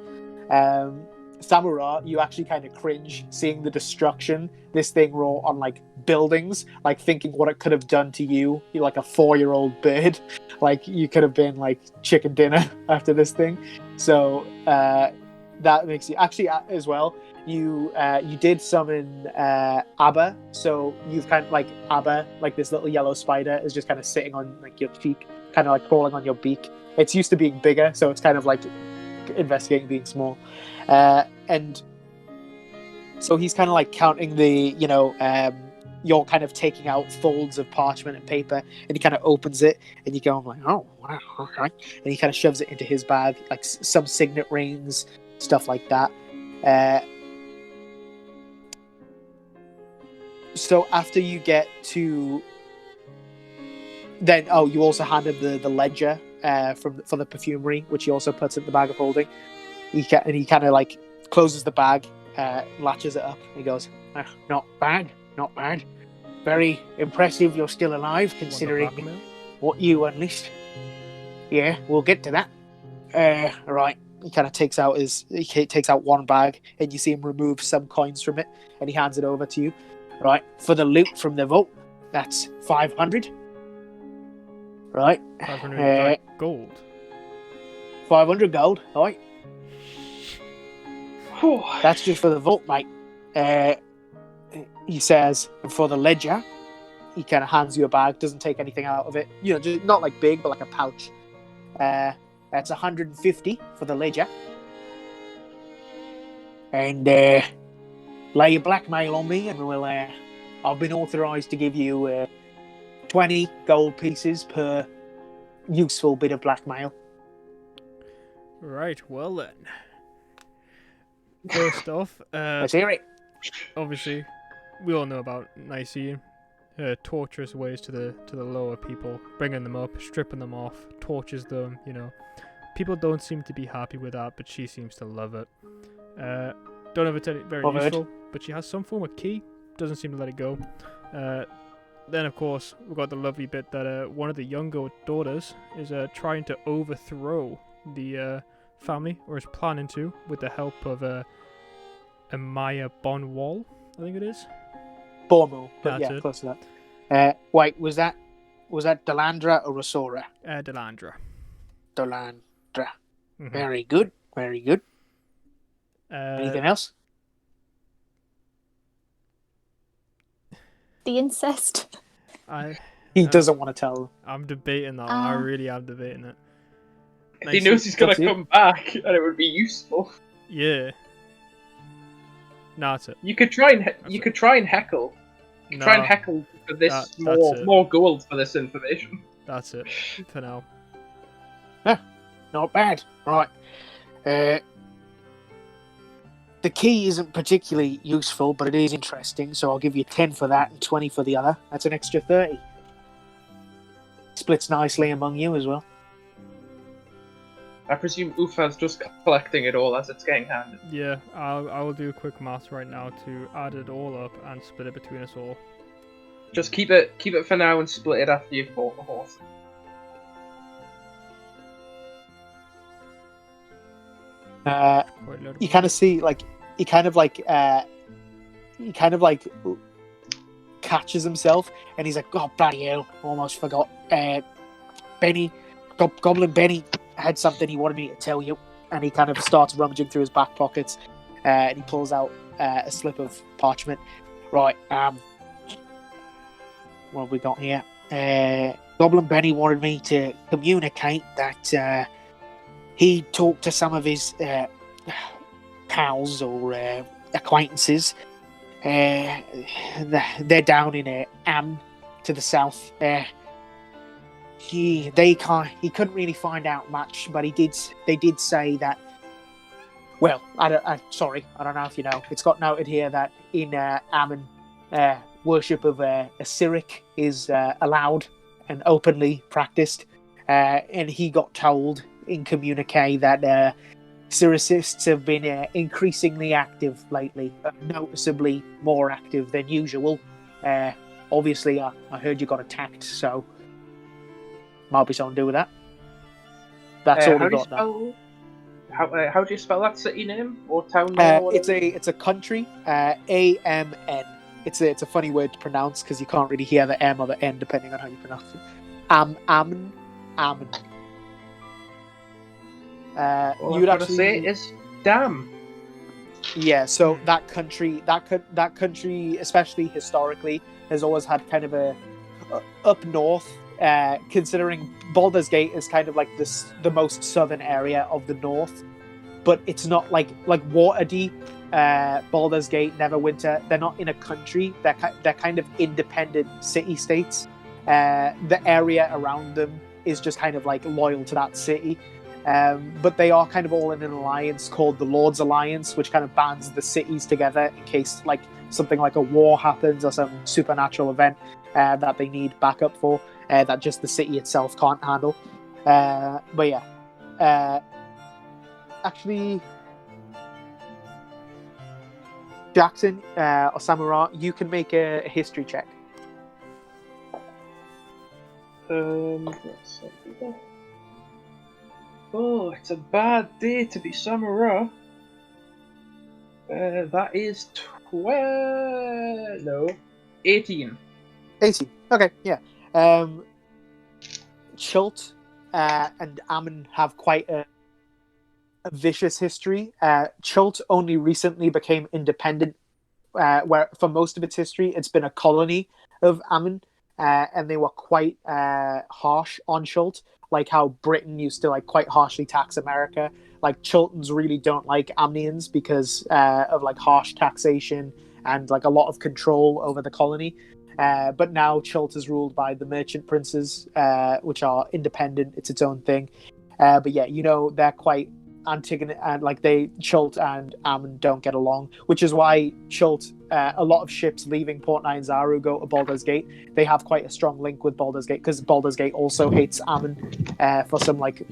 Samura, you actually kind of cringe seeing the destruction this thing wrought on like buildings, like thinking what it could have done to you. You're like a 4-year-old bird, like you could have been like chicken dinner after this thing. So that makes you actually as well. You did summon Abba, so you've kind of like Abba, like this little yellow spider, is just kind of sitting on like your cheek, kind of like crawling on your beak. It's used to being bigger, so it's kind of like investigating being small. And so he's kind of like counting the, you're kind of taking out folds of parchment and paper, and he kind of opens it, and you go, I'm like, "Oh, wow, okay." And he kind of shoves it into his bag, like some signet rings, stuff like that. So after you get to, then you also hand him the ledger for the perfumery, which he also puts in the bag of holding. He kind of like closes the bag, latches it up, and he goes, not bad. Very impressive you're still alive, considering what you unleashed. Yeah, we'll get to that. Right. He kind of takes out one bag, and you see him remove some coins from it, and he hands it over to you. Right, for the loot from the vault, that's 500. Right. 500 gold. 500 gold, right? That's just for the vault, mate. he says, for the ledger, he kind of hands you a bag, doesn't take anything out of it. Just not like big, but like a pouch. That's 150 for the ledger. And lay your blackmail on me, and I've been authorised to give you 20 gold pieces per useful bit of blackmail. Right, well then. First off, Let's hear it. obviously, we all know about Nicene. Torturous ways to the lower people, bringing them up, stripping them off, tortures them, People don't seem to be happy with that, but she seems to love it. Don't know if it's very useful, but she has some form of key, doesn't seem to let it go. Then, of course, we've got the lovely bit that one of the younger daughters is trying to overthrow the family, or is planning to, with the help of Amaya Bonwall, I think it is. Bormo, but That's yeah, it. close to that. Wait, was that Delandra or Rosora? Delandra. Delandra. Mm-hmm. Very good, very good. Anything else? The incest. He doesn't want to tell. I'm debating that one. I really am debating it. If he knows he's gonna come back, and it would be useful. Yeah. No, that's it. You could try and heckle. You could try and heckle for this more gold for this information. That's it for now. Not bad. Right. The key isn't particularly useful, but it is interesting, so I'll give you 10 for that and 20 for the other. That's an extra 30. Splits nicely among you as well. I presume Ufa's just collecting it all as it's getting handed. Yeah, I will do a quick math right now to add it all up and split it between us all. Just keep it for now and split it after you've bought the horse. You kind of see, he kind of catches himself, and he's like, "God, bloody hell! Almost forgot. Goblin Benny had something he wanted me to tell you." And he kind of starts rummaging through his back pockets, and he pulls out a slip of parchment. Right, what have we got here? Goblin Benny wanted me to communicate that he talked to some of his pals or acquaintances. They're down in Am to the south. He couldn't really find out much, but they did say that. Well, I don't know if you know. It's got noted here that in Ammon, worship of a Cyric is allowed and openly practiced, and he got told in communique that Cyricists have been increasingly active lately, noticeably more active than usual. Obviously, I heard you got attacked, so might be something to do with that. That's all we got now. How do you spell that city name or town name? It's a country. AMN. It's a funny word to pronounce because you can't really hear the M or the N depending on how you pronounce it. Ammon. You'd actually say is damn. Yeah, so that country, especially historically, has always had kind of a up north. Considering Baldur's Gate is kind of like the most southern area of the north, but it's not like Waterdeep, Baldur's Gate, Neverwinter. They're not in a country. They're kind of independent city states. The area around them is just kind of like loyal to that city. But they are kind of all in an alliance called the Lord's Alliance, which kind of bands the cities together in case like something like a war happens or some supernatural event that they need backup for, that just the city itself can't handle. But yeah, actually, Jackson or Samara, you can make a history check. Let's see. Oh, it's a bad day to be Samara. That is 18. 18. Okay, yeah. Chult and Ammon have quite a vicious history. Chult only recently became independent where for most of its history it's been a colony of Ammon, and they were quite harsh on Chult, like how Britain used to like quite harshly tax America. Like Chultans really don't like Amnians because of like harsh taxation and like a lot of control over the colony. But now Chult is ruled by the merchant princes, which are independent. It's its own thing. But yeah, they're quite Antigone, and like Chult and Ammon don't get along, which is why Chult, a lot of ships leaving Port Nyanzaru go to Baldur's Gate. They have quite a strong link with Baldur's Gate because Baldur's Gate also hates Ammon for some like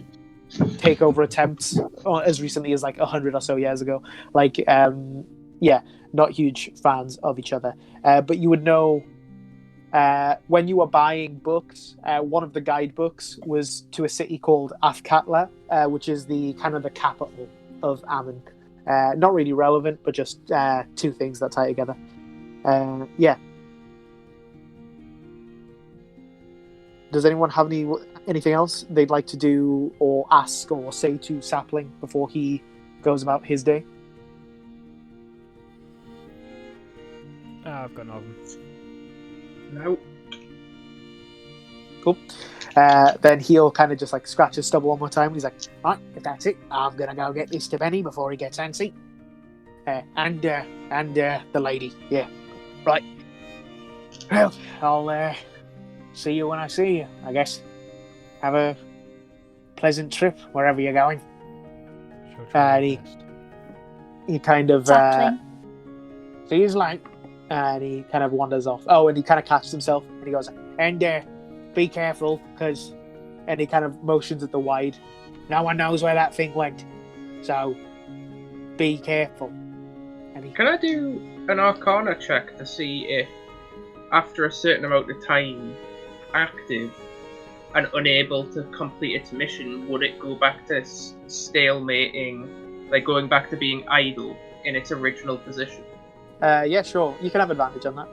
takeover attempts as recently as like 100 or so years ago. Like, yeah, not huge fans of each other. But you would know when you were buying books, one of the guidebooks was to a city called Afkatla, which is the kind of the capital of Ammon. Not really relevant, but just two things that tie together. Yeah. Does anyone have anything else they'd like to do or ask or say to Sapling before he goes about his day? I've got nothing. No. Cool. Then he'll kind of just like scratch his stubble one more time. He's like, right, if that's it, I'm gonna go get this to Benny before he gets antsy. And the lady. Yeah. Right. Well, I'll see you when I see you, I guess. Have a pleasant trip wherever you're going. She'll try her he- best. He kind of Sapling. see you later. And he kind of wanders off. Oh, and he kind of catches himself and he goes, and be careful, because... And he kind of motions at the wide. No one knows where that thing went, so be careful. And he... Can I do an Arcana check to see if, after a certain amount of time active and unable to complete its mission, would it go back to stalemating, like going back to being idle in its original position? Yeah, sure. You can have advantage on that.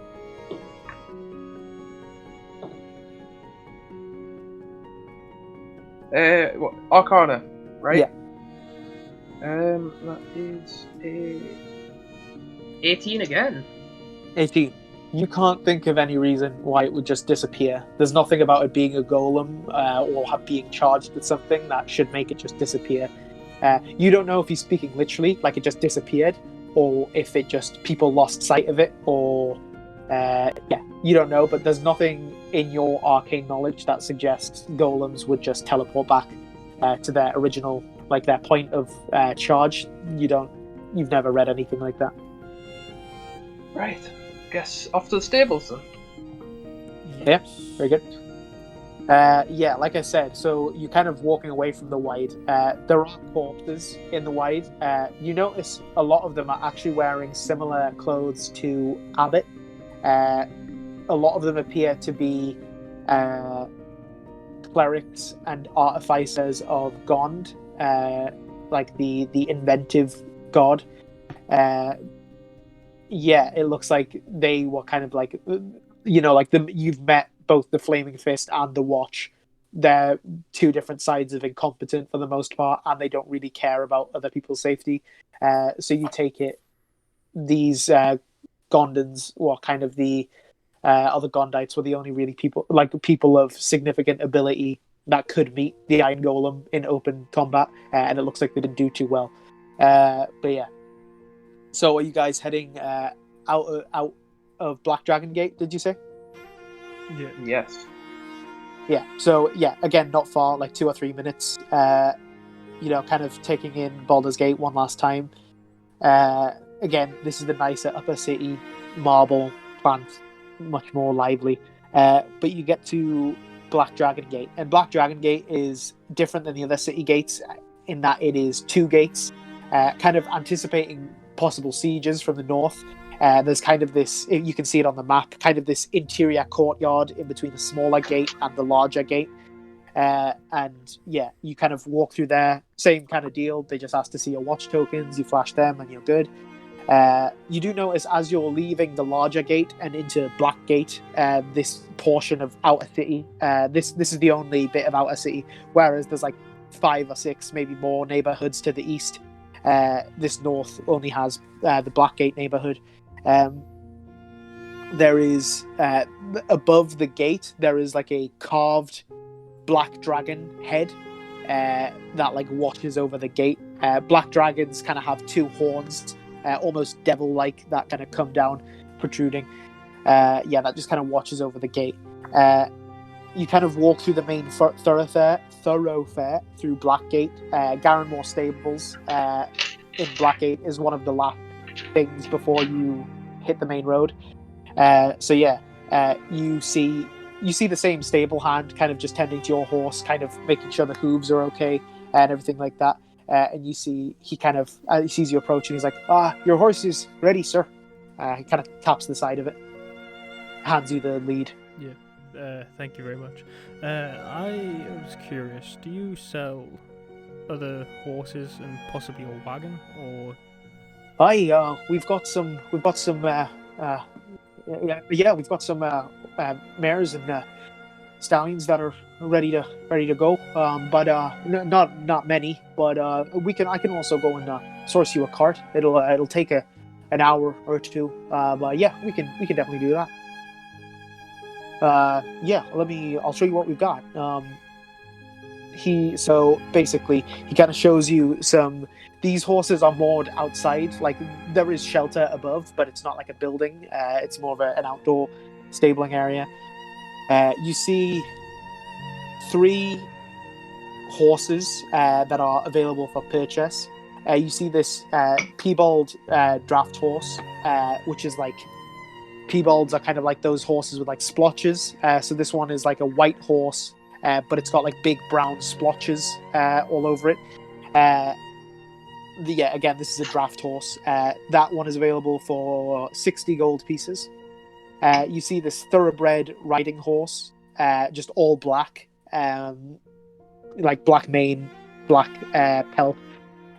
What, Arcana, right? Yeah. That is a 18 again. 18. You can't think of any reason why it would just disappear. There's nothing about it being a golem or being charged with something that should make it just disappear. You don't know if he's speaking literally, like it just disappeared, or if it just people lost sight of it, or you don't know. But there's nothing in your arcane knowledge that suggests golems would just teleport back to their original, like their point of charge. You've never read anything like that. Right. Guess off to the stables then. Yeah, very good. Yeah, like I said, so you're kind of walking away from the wide. There are corpses in the wide. You notice a lot of them are actually wearing similar clothes to Abbott. A lot of them appear to be clerics and artificers of Gond, like the inventive god. Yeah, it looks like they were kind of like, you've met both the Flaming Fist and the Watch. They're two different sides of incompetent for the most part, and they don't really care about other people's safety. So you take it, these Gondans, or kind of the other Gondites, were the only really people of significant ability that could meet the Iron Golem in open combat, and it looks like they didn't do too well. But yeah. So are you guys heading out of Black Dragon Gate, did you say? Yeah. Yes. Yeah. So, yeah, again, not far, like 2 or 3 minutes. Kind of taking in Baldur's Gate one last time. Again, this is the nicer upper city, marble, plants, much more lively. But you get to Black Dragon Gate. And Black Dragon Gate is different than the other city gates in that it is 2 gates, kind of anticipating possible sieges from the north. There's kind of this, you can see it on the map, kind of this interior courtyard in between the smaller gate and the larger gate. And yeah, you kind of walk through there, same kind of deal. They just ask to see your watch tokens, you flash them and you're good. You do notice as you're leaving the larger gate and into Black Gate, this portion of Outer City, this is the only bit of Outer City, whereas there's like 5 or 6, maybe more neighborhoods to the east. This north only has the Black Gate neighborhood. There is above the gate. There is like a carved black dragon head that like watches over the gate. Black dragons kind of have two horns, almost devil-like, that kind of come down, protruding. That just kind of watches over the gate. You kind of walk through the main thoroughfare through Blackgate. Garrenmore Stables in Blackgate is one of the last things before you hit the main road. You see the same stable hand kind of just tending to your horse, kind of making sure the hooves are okay and everything like that. And you see he kind of he sees you approach and he's like, your horse is ready, sir. He kind of taps the side of it, hands you the lead. Yeah, thank you very much. I was curious, do you sell other horses and possibly a wagon, or? We've got some mares and stallions that are ready to go. But not many. But I can also go and source you a cart. It'll take an hour or two. But yeah, we can definitely do that. I'll show you what we've got. He kind of shows you some. These horses are moored outside. Like, there is shelter above, but it's not like a building. It's more of an outdoor stabling area. You see 3 horses that are available for purchase. You see this piebald draft horse, which is like, piebalds are kind of like those horses with like splotches. So this one is like a white horse, but it's got like big brown splotches all over it. Again, this is a draft horse. That one is available for 60 gold pieces. You see this thoroughbred riding horse, just all black, like black mane, black pelt.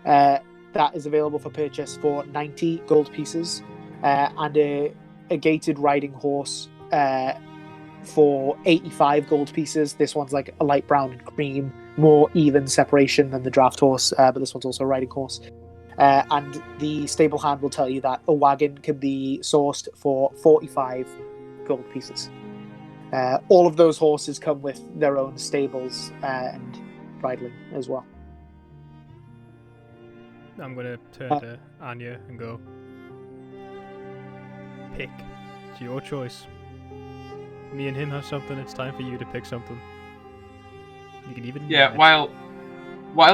That is available for purchase for 90 gold pieces. And a gated riding horse for 85 gold pieces. This one's like a light brown and cream, more even separation than the draft horse, but this one's also a riding horse. And the stable hand will tell you that a wagon can be sourced for 45 gold pieces. All of those horses come with their own stables and bridling as well. I'm going to turn to Anya and go, pick. It's your choice. Me and him have something, it's time for you to pick something. You can even... Yeah, while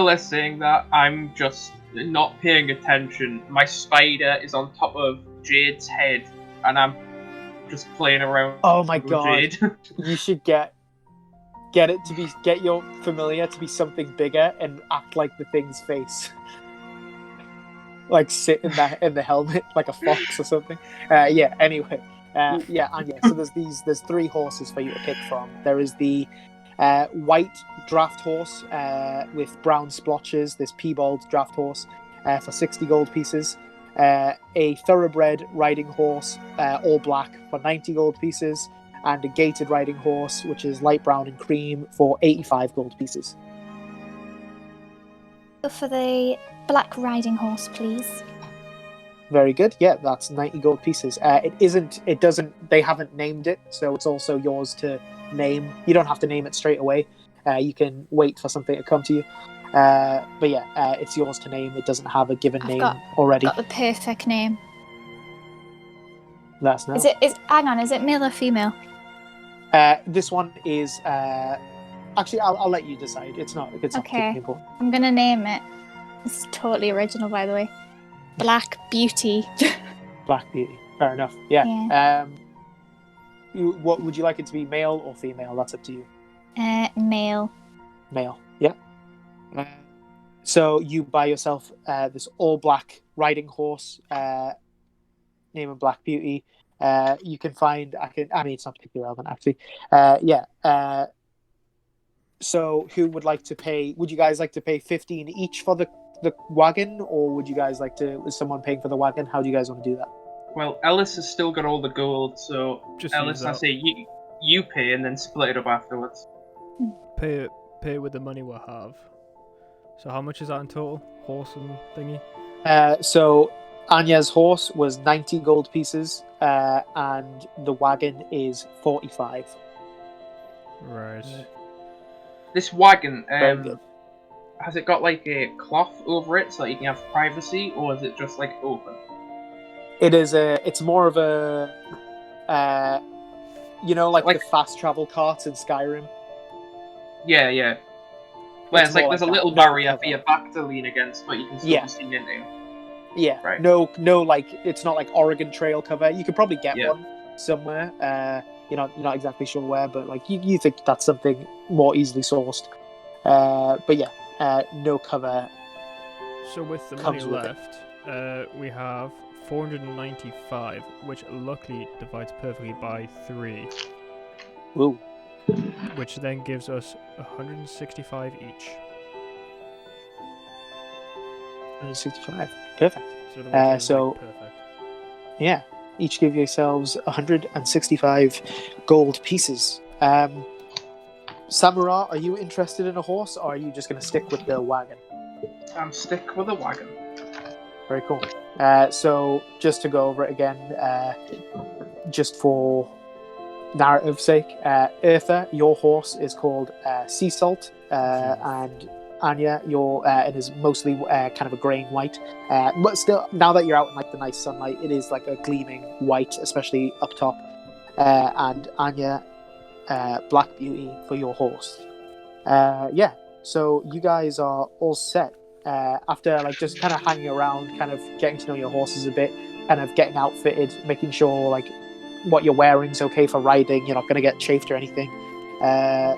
they're saying that, I'm just not paying attention. My spider is on top of Jade's head, and I'm just playing around. Oh my god! Jade. You should get your familiar to be something bigger and act like the thing's face, like sit in the helmet like a fox or something. Anyway, Anya. So there's 3 horses for you to pick from. There is the white draft horse with brown splotches, this piebald draft horse for 60 gold pieces. A thoroughbred riding horse, all black, for 90 gold pieces. And a gated riding horse, which is light brown and cream, for 85 gold pieces. For the black riding horse, please. Very good. Yeah, that's 90 gold pieces. They haven't named it, so it's also yours to name. You don't have to name it straight away. You can wait for something to come to you. It's yours to name. It doesn't have a given name already. Got the perfect name. That's nice. Is it male or female? This one is actually I'll let you decide. It's not Okay. important. I'm gonna name it. It's totally original, by the way. Black Beauty. Black Beauty. Fair enough. Yeah. What would you like it to be, male or female? That's up to you. Male. Male. Yeah. So you buy yourself this all black riding horse, name of Black Beauty. You can find. It's not particularly relevant, actually. So who would like to pay? Would you guys like to pay 15 each for the wagon, or would you guys like to? Is someone paying for the wagon? How do you guys want to do that? Well, Ellis has still got all the gold, so Just Ellis, I say you pay and then split it up afterwards. Pay it with the money we have. So how much is that in total? Horse and thingy? So Anya's horse was 90 gold pieces, and the wagon is 45. Right. This wagon, Very good. has it got like a cloth over it so that you can have privacy, or is it just like open? It's more of a, like the fast travel carts in Skyrim. Yeah, yeah. Where it's like more there's like a that. little No barrier cover. for your back to lean against, but you can still be seen into. Yeah. Right. No, like it's not like Oregon Trail cover. You could probably get one somewhere. You're not exactly sure where, but like you think that's something more easily sourced. But yeah, no cover. So with the money Comes with it. left, we have 495, which luckily divides perfectly by 3, Ooh, which then gives us 165 each. 165. Perfect. So, the water is, so- like, perfect. Yeah, each give yourselves 165 gold pieces. Samura, are you interested in a horse, or are you just going to stick with the wagon? Stick with a wagon. Very cool. So just to go over it again, just for narrative's sake, Eartha, your horse is called Sea Salt, and Anya, it is mostly kind of a grey and white. But still, now that you're out in like the nice sunlight, it is like a gleaming white, especially up top. And Anya, Black Beauty for your horse. Yeah, so you guys are all set. After like just kind of hanging around, kind of getting to know your horses a bit, kind of getting outfitted, making sure like what you're wearing is okay for riding, you're not going to get chafed or anything. A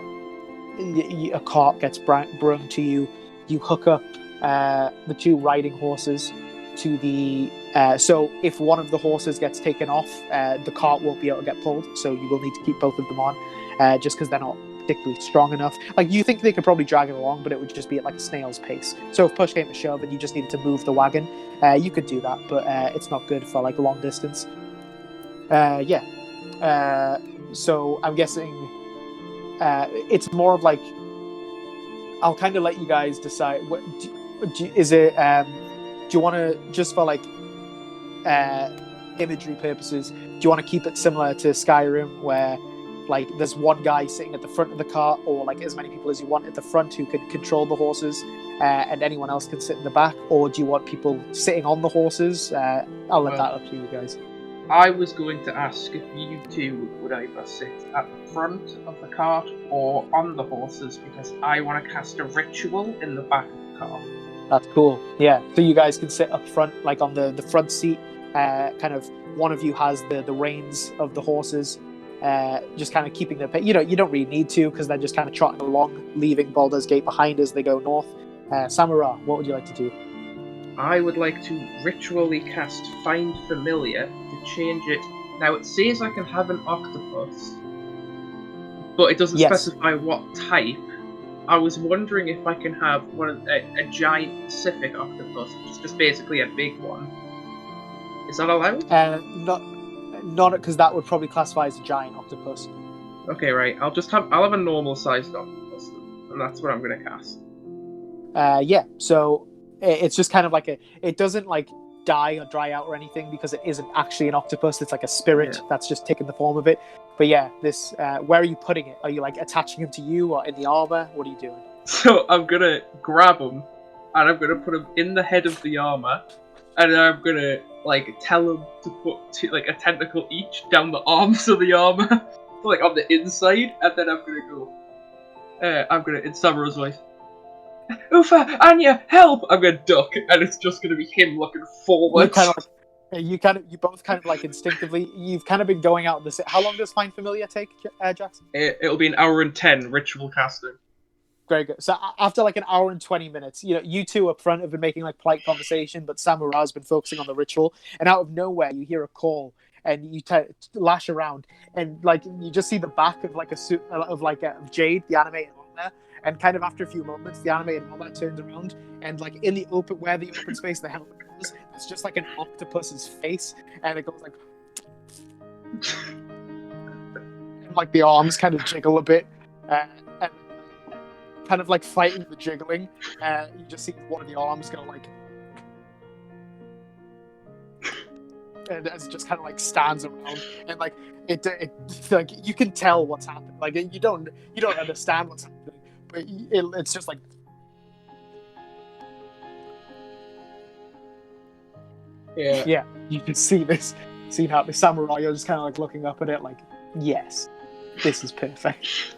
cart gets brung to you. You hook up the 2 riding horses to the. So if one of the horses gets taken off, the cart won't be able to get pulled. So you will need to keep both of them on, just because they're not particularly strong enough. Like you think they could probably drag it along, but it would just be at like a snail's pace. So if push came to shove and you just needed to move the wagon, you could do that, but it's not good for like long distance. So I'm guessing it's more of like I'll kind of let you guys decide. Is it? Do you want to just for like imagery purposes? Do you want to keep it similar to Skyrim, where like there's one guy sitting at the front of the cart, or like as many people as you want at the front who can control the horses, and anyone else can sit in the back? Or do you want people sitting on the horses? I'll let that up to you guys. I was going to ask if you two would either sit at the front of the cart or on the horses, because I want to cast a ritual in the back of the cart. That's cool. Yeah, so you guys can sit up front, like on the front seat. Kind of one of you has the reins of the horses, just kind of keeping the pace. You don't really need to, because they're just kind of trotting along, leaving Baldur's Gate behind as they go north. Samura, what would you like to do? I would like to ritually cast Find Familiar to change it. Now it says I can have an octopus, but it doesn't specify what type. I was wondering if I can have a giant Pacific octopus, which is just basically a big one. Is that allowed? Not because that would probably classify as a giant octopus. Okay, right. I'll have a normal sized octopus, and that's what I'm going to cast. Yeah. So it's just kind of like it doesn't like die or dry out or anything, because it isn't actually an octopus. It's like a spirit that's just taken the form of it. But yeah, this where are you putting it? Are you like attaching him to you or in the armor? What are you doing? So I'm gonna grab him and I'm gonna put him in the head of the armor, and then I'm gonna like tell him to put like a tentacle each down the arms of the armor, like on the inside, and then I'm gonna go. In Samura's voice. Ufa, Anya, help! I'm gonna duck, and it's just gonna be him looking forward. You both kind of like instinctively, you've kind of been going out this. How long does Find Familiar take, Jax? It'll be 1 hour and 10 ritual casting. Very good. So after like 1 hour and 20 minutes, you two up front have been making like polite conversation, but Samura has been focusing on the ritual, and out of nowhere you hear a call, and you lash around, and like you just see the back of like a suit of Jade, the animated armor, and kind of after a few moments, the animated armor turns around, and like in the open space the helmet goes, it's just like an octopus's face, and it goes like, and like the arms kind of jiggle a bit, and kind of like fighting the jiggling. You just see one of the arms go like, and as it just kind of like stands around, and like it like you can tell what's happening. Like you don't understand what's happening, but it's just like. Yeah, you can see this scene happening. Samurai, you're just kind of like looking up at it, like, yes, this is perfect.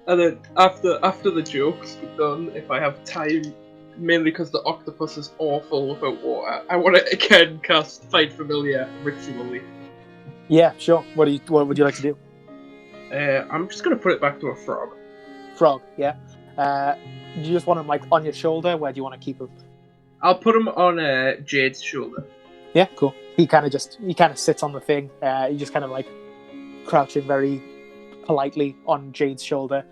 And then after the jokes are done, if I have time, mainly because the octopus is awful without water, I want to again cast Find Familiar ritually. Yeah, sure. What would you like to do? I'm just gonna put it back to a frog. Frog, yeah. Do you just want him like on your shoulder? Where do you want to keep him? I'll put him on Jade's shoulder. Yeah, cool. He kind of sits on the thing. He just kind of like crouching very politely on Jade's shoulder.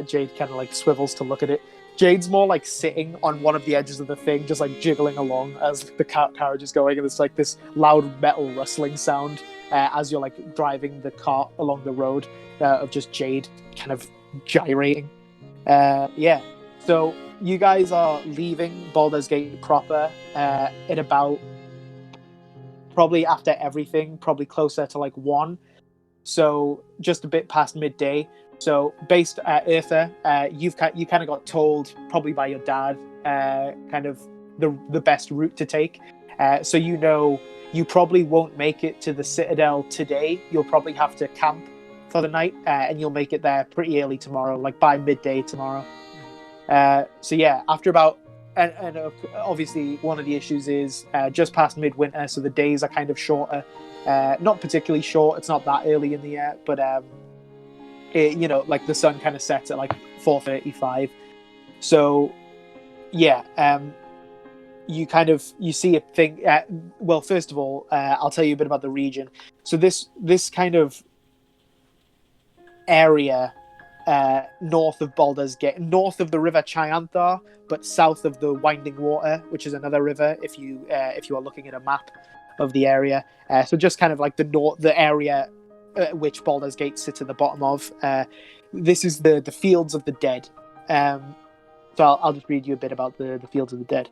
Jade kind of like swivels to look at it. Jade's more like sitting on one of the edges of the thing, just like jiggling along as the carriage is going, and it's like this loud metal rustling sound as you're like driving the cart along the road of just Jade kind of gyrating. Yeah. So you guys are leaving Baldur's Gate proper at about probably after everything, probably closer to like 1. So just a bit past midday. So based at Eartha, you kind of got told probably by your dad kind of the best route to take. So you probably won't make it to the Citadel today. You'll probably have to camp for the night, and you'll make it there pretty early tomorrow, like by midday tomorrow. So yeah, after about and obviously one of the issues is just past midwinter, so the days are kind of shorter. Not particularly short. It's not that early in the year, but like the sun kind of sets at like 4:35. So yeah, you see a thing. Well, first of all, I'll tell you a bit about the region. So this kind of area north of Baldur's Gate, north of the river Chianthar, but south of the Winding Water, which is another river. If you are looking at a map of the area, so just kind of like the area which Baldur's Gate sits at the bottom of. This is the Fields of the Dead. So I'll just read you a bit about the Fields of the Dead.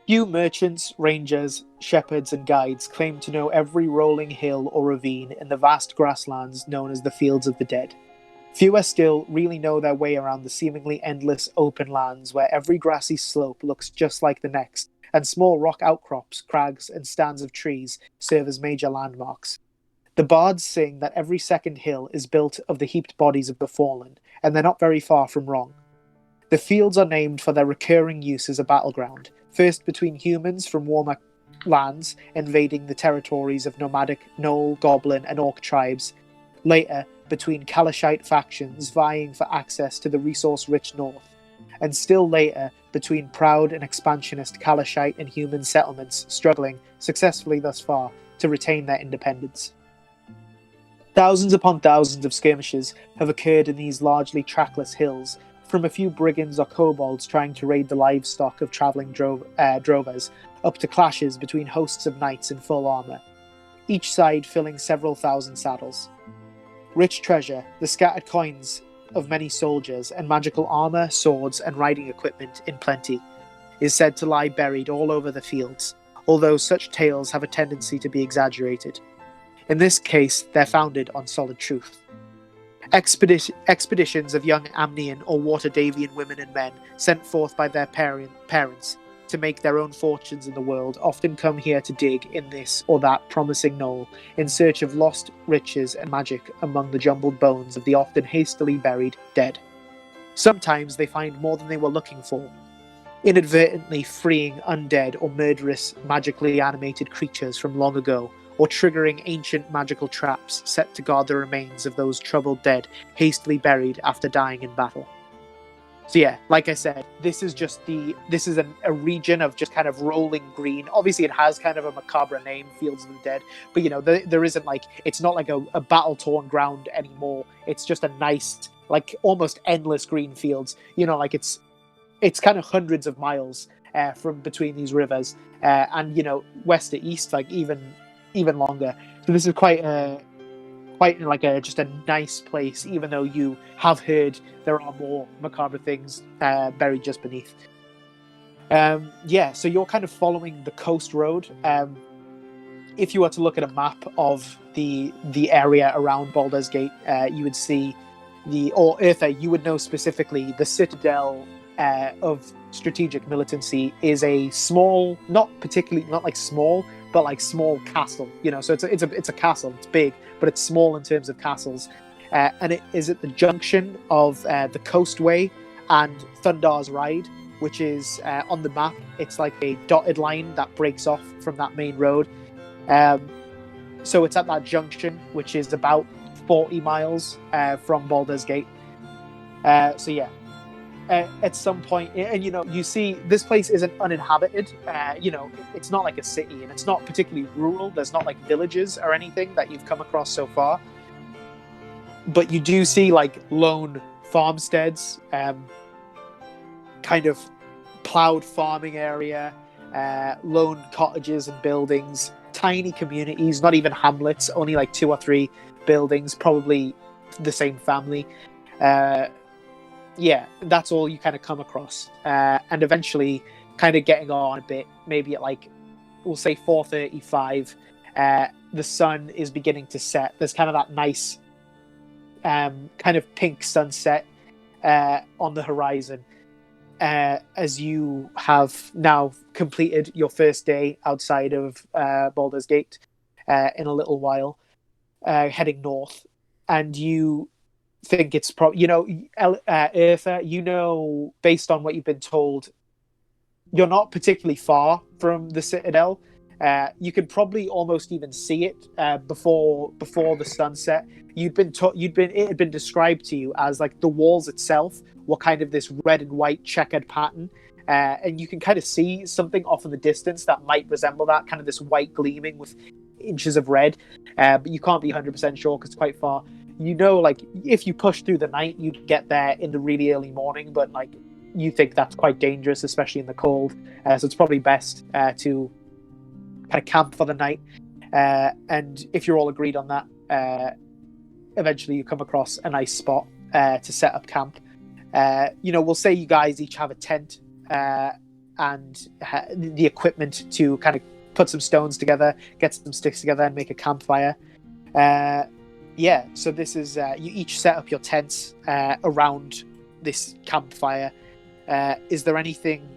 Few merchants, rangers, shepherds, and guides claim to know every rolling hill or ravine in the vast grasslands known as the Fields of the Dead. Fewer still really know their way around the seemingly endless open lands where every grassy slope looks just like the next, and small rock outcrops, crags, and stands of trees serve as major landmarks. The bards sing that every second hill is built of the heaped bodies of the fallen, and they're not very far from wrong. The fields are named for their recurring use as a battleground, first between humans from warmer lands invading the territories of nomadic gnoll, goblin, and orc tribes, later between Kalashite factions vying for access to the resource-rich north, and still later between proud and expansionist Kalashite and human settlements struggling, successfully thus far, to retain their independence. Thousands upon thousands of skirmishes have occurred in these largely trackless hills, from a few brigands or kobolds trying to raid the livestock of travelling drovers, up to clashes between hosts of knights in full armour, each side filling several thousand saddles. Rich treasure, the scattered coins of many soldiers, and magical armour, swords, and riding equipment in plenty, is said to lie buried all over the fields, although such tales have a tendency to be exaggerated. In this case, they're founded on solid truth. Expeditions of young Amnian or Waterdavian women and men sent forth by their parents to make their own fortunes in the world often come here to dig in this or that promising knoll in search of lost riches and magic among the jumbled bones of the often hastily buried dead. Sometimes they find more than they were looking for, inadvertently freeing undead or murderous magically animated creatures from long ago, or triggering ancient magical traps set to guard the remains of those troubled dead hastily buried after dying in battle. So yeah, like I said, this is a region of just kind of rolling green. Obviously it has kind of a macabre name, Fields of the Dead, but there isn't like, it's not like a battle-torn ground anymore. It's just a nice, like almost endless green fields. Like it's kind of hundreds of miles from between these rivers, and west to east, like even longer. So this is quite just a nice place, even though you have heard there are more macabre things buried just beneath. So you're kind of following the coast road. If you were to look at a map of the area around Baldur's Gate, you would see or Eartha, you would know specifically the citadel of strategic militancy is a small, not like small, but like small castle. So it's a castle. It's big, but it's small in terms of castles, and it is at the junction of the Coastway and Thundar's Ride, which is on the map. It's like a dotted line that breaks off from that main road. So it's at that junction, which is about 40 miles from Baldur's Gate. At some point, and you see this place isn't uninhabited. It's not like a city, and it's not particularly rural. There's not like villages or anything that you've come across so far. But you do see like lone farmsteads, kind of plowed farming area, lone cottages and buildings, tiny communities, not even hamlets, only like 2 or 3 buildings, probably the same family. That's all you kind of come across. And eventually kind of getting on a bit, maybe at like, we'll say 4:35, the sun is beginning to set. There's kind of that nice kind of pink sunset on the horizon. As you have now completed your first day outside of Baldur's Gate in a little while, heading north, and you think it's probably, Eartha, based on what you've been told, you're not particularly far from the citadel. You could probably almost even see it before the sunset. It had been described to you as like the walls itself were kind of this red and white checkered pattern, and you can kind of see something off in the distance that might resemble that, kind of this white gleaming with inches of red, but you can't be 100% sure because it's quite far. Like if you push through the night, you'd get there in the really early morning, but like you think that's quite dangerous, especially in the cold. So it's probably best to kind of camp for the night. And if you're all agreed on that, eventually you come across a nice spot to set up camp. We'll say you guys each have a tent and the equipment to kind of put some stones together, get some sticks together, and make a campfire. So this is you each set up your tents around this campfire. Is there anything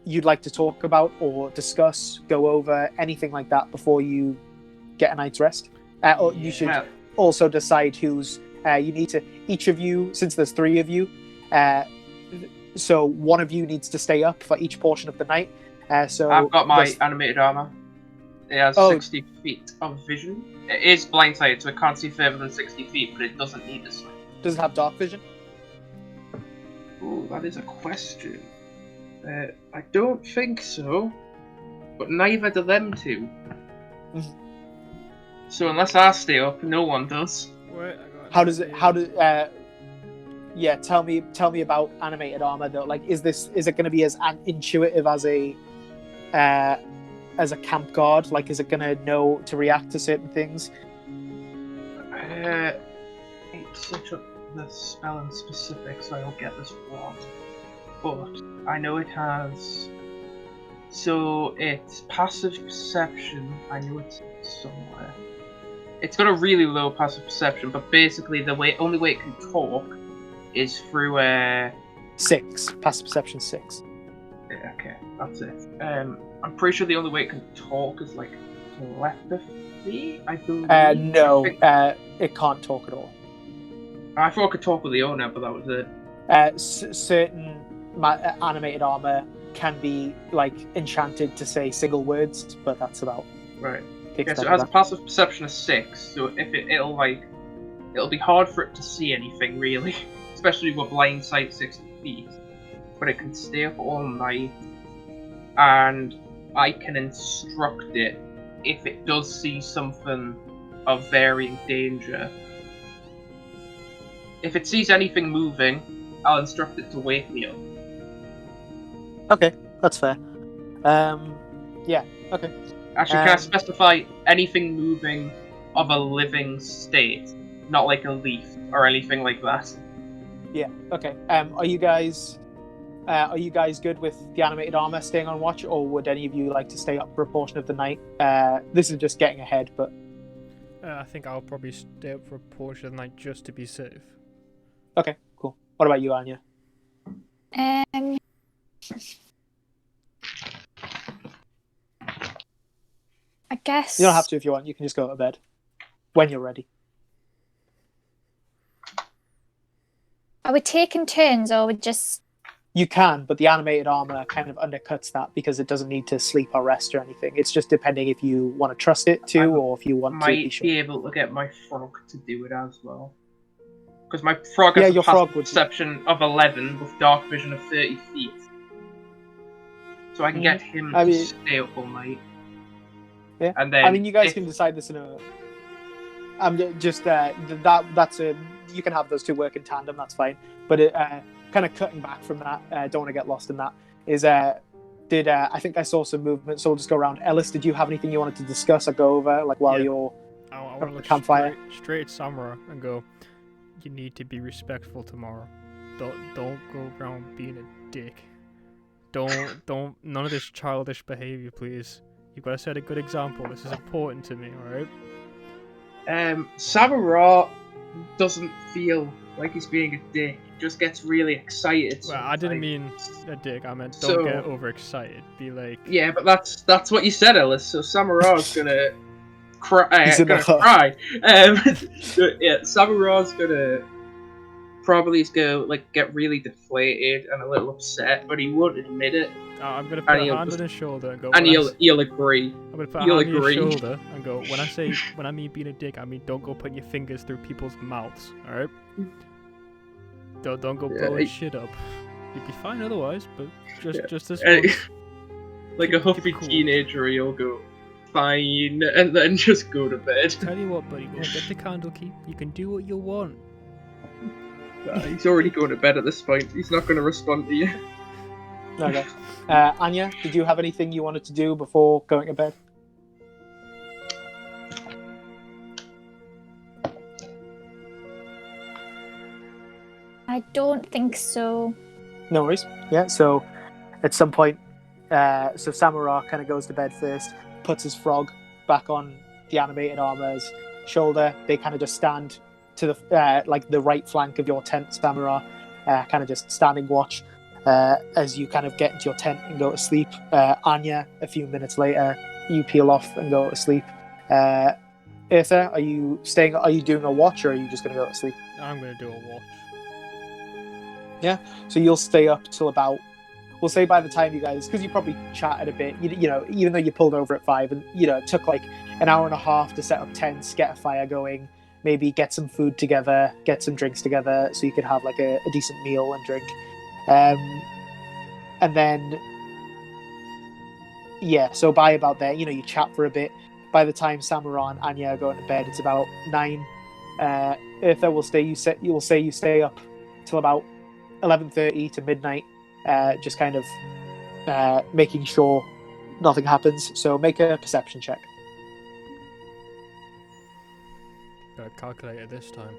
you'd like to talk about or discuss, go over, anything like that before you get a night's rest? Or you should also decide who's you need to, each of you, since there's 3 of you, so one of you needs to stay up for each portion of the night. So I've got my animated armor. It has 60 feet of vision. It is blindsided, so it can't see further than 60 feet, but it doesn't need to sight. Does it have dark vision? Oh, that is a question. I don't think so, but neither do them two. So unless I stay up, no one does. Wait, tell me about animated armor though. Like, is it going to be as intuitive as a camp guard? Like, is it going to know to react to certain things? It's such a the spell in specific, so I'll get this wrong. But I know it has. So it's passive perception. I know it's somewhere. It's got a really low passive perception, but basically the only way it can talk is through 6. Passive perception 6. Yeah, okay, that's it. I'm pretty sure the only way it can talk is like telepathy, I believe. No, it can't talk at all. I thought it could talk with the owner, but that was it. Certain animated armor can be like enchanted to say single words, but that's about right. Yeah, so it has a passive perception of 6, so if it'll be hard for it to see anything really, especially with blind sight 60 feet. But it can stay up all night, and I can instruct it if it does see something of varying danger. If it sees anything moving, I'll instruct it to wake me up. Okay, that's fair. Yeah, okay. Actually, can I specify anything moving of a living state? Not like a leaf or anything like that. Yeah, okay. Are you guys are you guys good with the animated armor staying on watch, or would any of you like to stay up for a portion of the night? This is just getting ahead, but I think I'll probably stay up for a portion of the night just to be safe. okay, cool. What about you, Anya? Um, I guess You don't have to if you want. You can just go to bed when you're ready. Are we taking turns, or we just? You can, but the animated armor kind of undercuts that because it doesn't need to sleep or rest or anything. It's just depending if you want to trust it to, or if you want to be Might sure. be able to get my frog to do it as well. Because my frog Yeah, has a your passive frog would- perception of 11 with dark vision of 30 feet. So I can get him I to mean- stay up all night. Yeah. And then I mean, you guys if- can decide this in a. I'm just that's a. You can have those two work in tandem. That's fine. But it, kind of cutting back from that. Don't want to get lost in that. Is I think I saw some movement, so we'll just go around. Ellis, did you have anything you wanted to discuss or go over, like while Yeah. you're? I want From to the look campfire. straight at Samara and go, you need to be respectful tomorrow. Don't go around being a dick. Don't none of this childish behavior, please. You've got to set a good example. This is important to me, alright? Samara doesn't feel like he's being a dick. He just gets really excited. Well, I didn't sometimes. mean a dick. I meant So- don't get overexcited. Be like, Yeah, but that's what you said, Ellis. So Samara's gonna cry. He's in Gonna a hut. cry. Yeah, Samara's gonna probably go like get really deflated and a little upset, but he won't admit it, I'm gonna put And a he'll hand just- on his shoulder and go. and "When I he'll agree. I'm gonna put a you'll hand on your agree." shoulder and go. When I mean being a dick, I mean don't go putting your fingers through people's mouths. All right. Don't go Yeah, blowing shit up. You'd be fine otherwise, but just this And- once. Like a Keep it huffy cool. teenager, he'll go fine, and then just go to bed. Tell you what, buddy, go get the candle key. You can do what you want. He's already going to bed at this point. He's not going to respond to you. Okay. Anya, did you have anything you wanted to do before going to bed? I don't think so. No worries. Yeah. So, at some point, so Samara kind of goes to bed first, puts his frog back on the animated armor's shoulder. They kind of just stand to the like the right flank of your tent, Samara, kind of just standing watch as you kind of get into your tent and go to sleep. Anya, a few minutes later, you peel off and go to sleep. Eartha, are you staying? Are you doing a watch, or are you just going to go to sleep? I'm gonna do a watch. So you'll stay up till about, we'll say by the time you guys, because you probably chatted a bit, you know, even though you pulled over at 5 and, you know, it took like an hour and a half to set up tents, get a fire going, maybe get some food together, get some drinks together so you could have like a decent meal and drink. And then, yeah, so by about there, you know, you chat for a bit. By the time Samara and Anya are going to bed, it's about 9. Eartha will stay, you will say you stay up till about 11:30 to midnight, just kind of making sure nothing happens. So make a perception check. Got a calculator this time.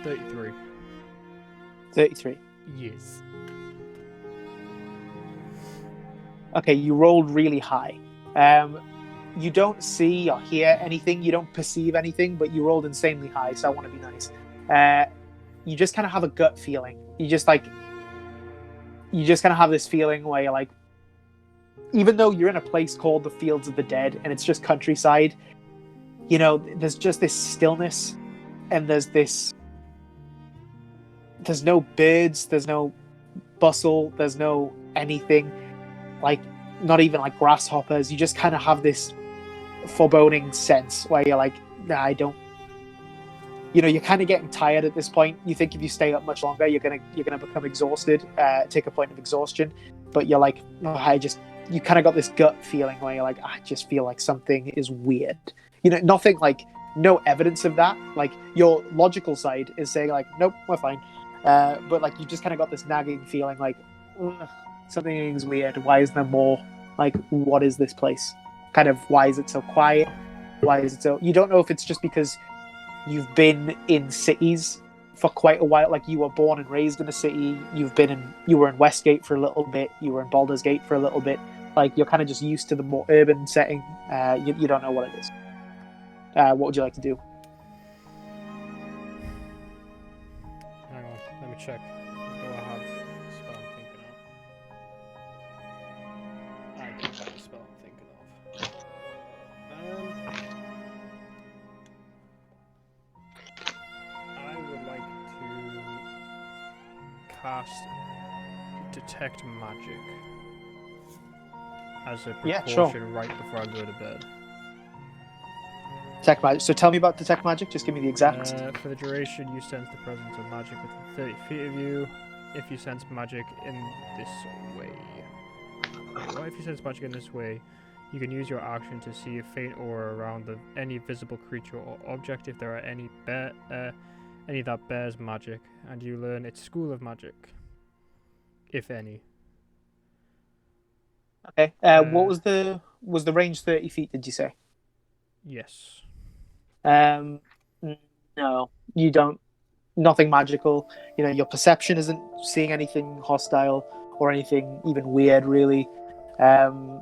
$33. 33. Yes. Okay, you rolled really high. You don't see or hear anything, you don't perceive anything, but you rolled insanely high, so I want to be nice. You just kind of have a gut feeling. You just kind of have this feeling where you're like, even though you're in a place called the Fields of the Dead and it's just countryside, you know, there's just this stillness, and there's no birds, there's no bustle, there's no anything, like not even like grasshoppers. You just kind of have this foreboding sense where you're like, nah, I don't, you know, you're kind of getting tired at this point. You think if you stay up much longer, you're gonna become exhausted, take a point of exhaustion, but you're like, oh, you kind of got this gut feeling where you're like, I just feel like something is weird. You know, nothing, like no evidence of that. Like your logical side is saying like, nope, we're fine. But like you just kind of got this nagging feeling like, something's weird. Why is there more? Like, what is this place? Kind of, why is it so quiet? Why is it so? You don't know if it's just because you've been in cities for quite a while. Like you were born and raised in a city. You were in Westgate for a little bit. You were in Baldur's Gate for a little bit. Like you're kind of just used to the more urban setting. You don't know what it is. What would you like to do? Hang on, let me check. Do I have the spell I'm thinking of? I do have the spell I'm thinking of. I would like to cast Detect Magic as a precaution right before I go to bed. Detect magic. So tell me about detect magic. Just give me the exact. For the duration, you sense the presence of magic within 30 feet of you. If you sense magic in this way. Well, if you sense magic in this way, you can use your action to see a faint aura around any visible creature or object if there are any that bears magic, and you learn its school of magic, if any. Okay. What was the range? 30 feet? Did you say? Yes. No, you don't. Nothing magical. You know, your perception isn't seeing anything hostile or anything even weird, really. You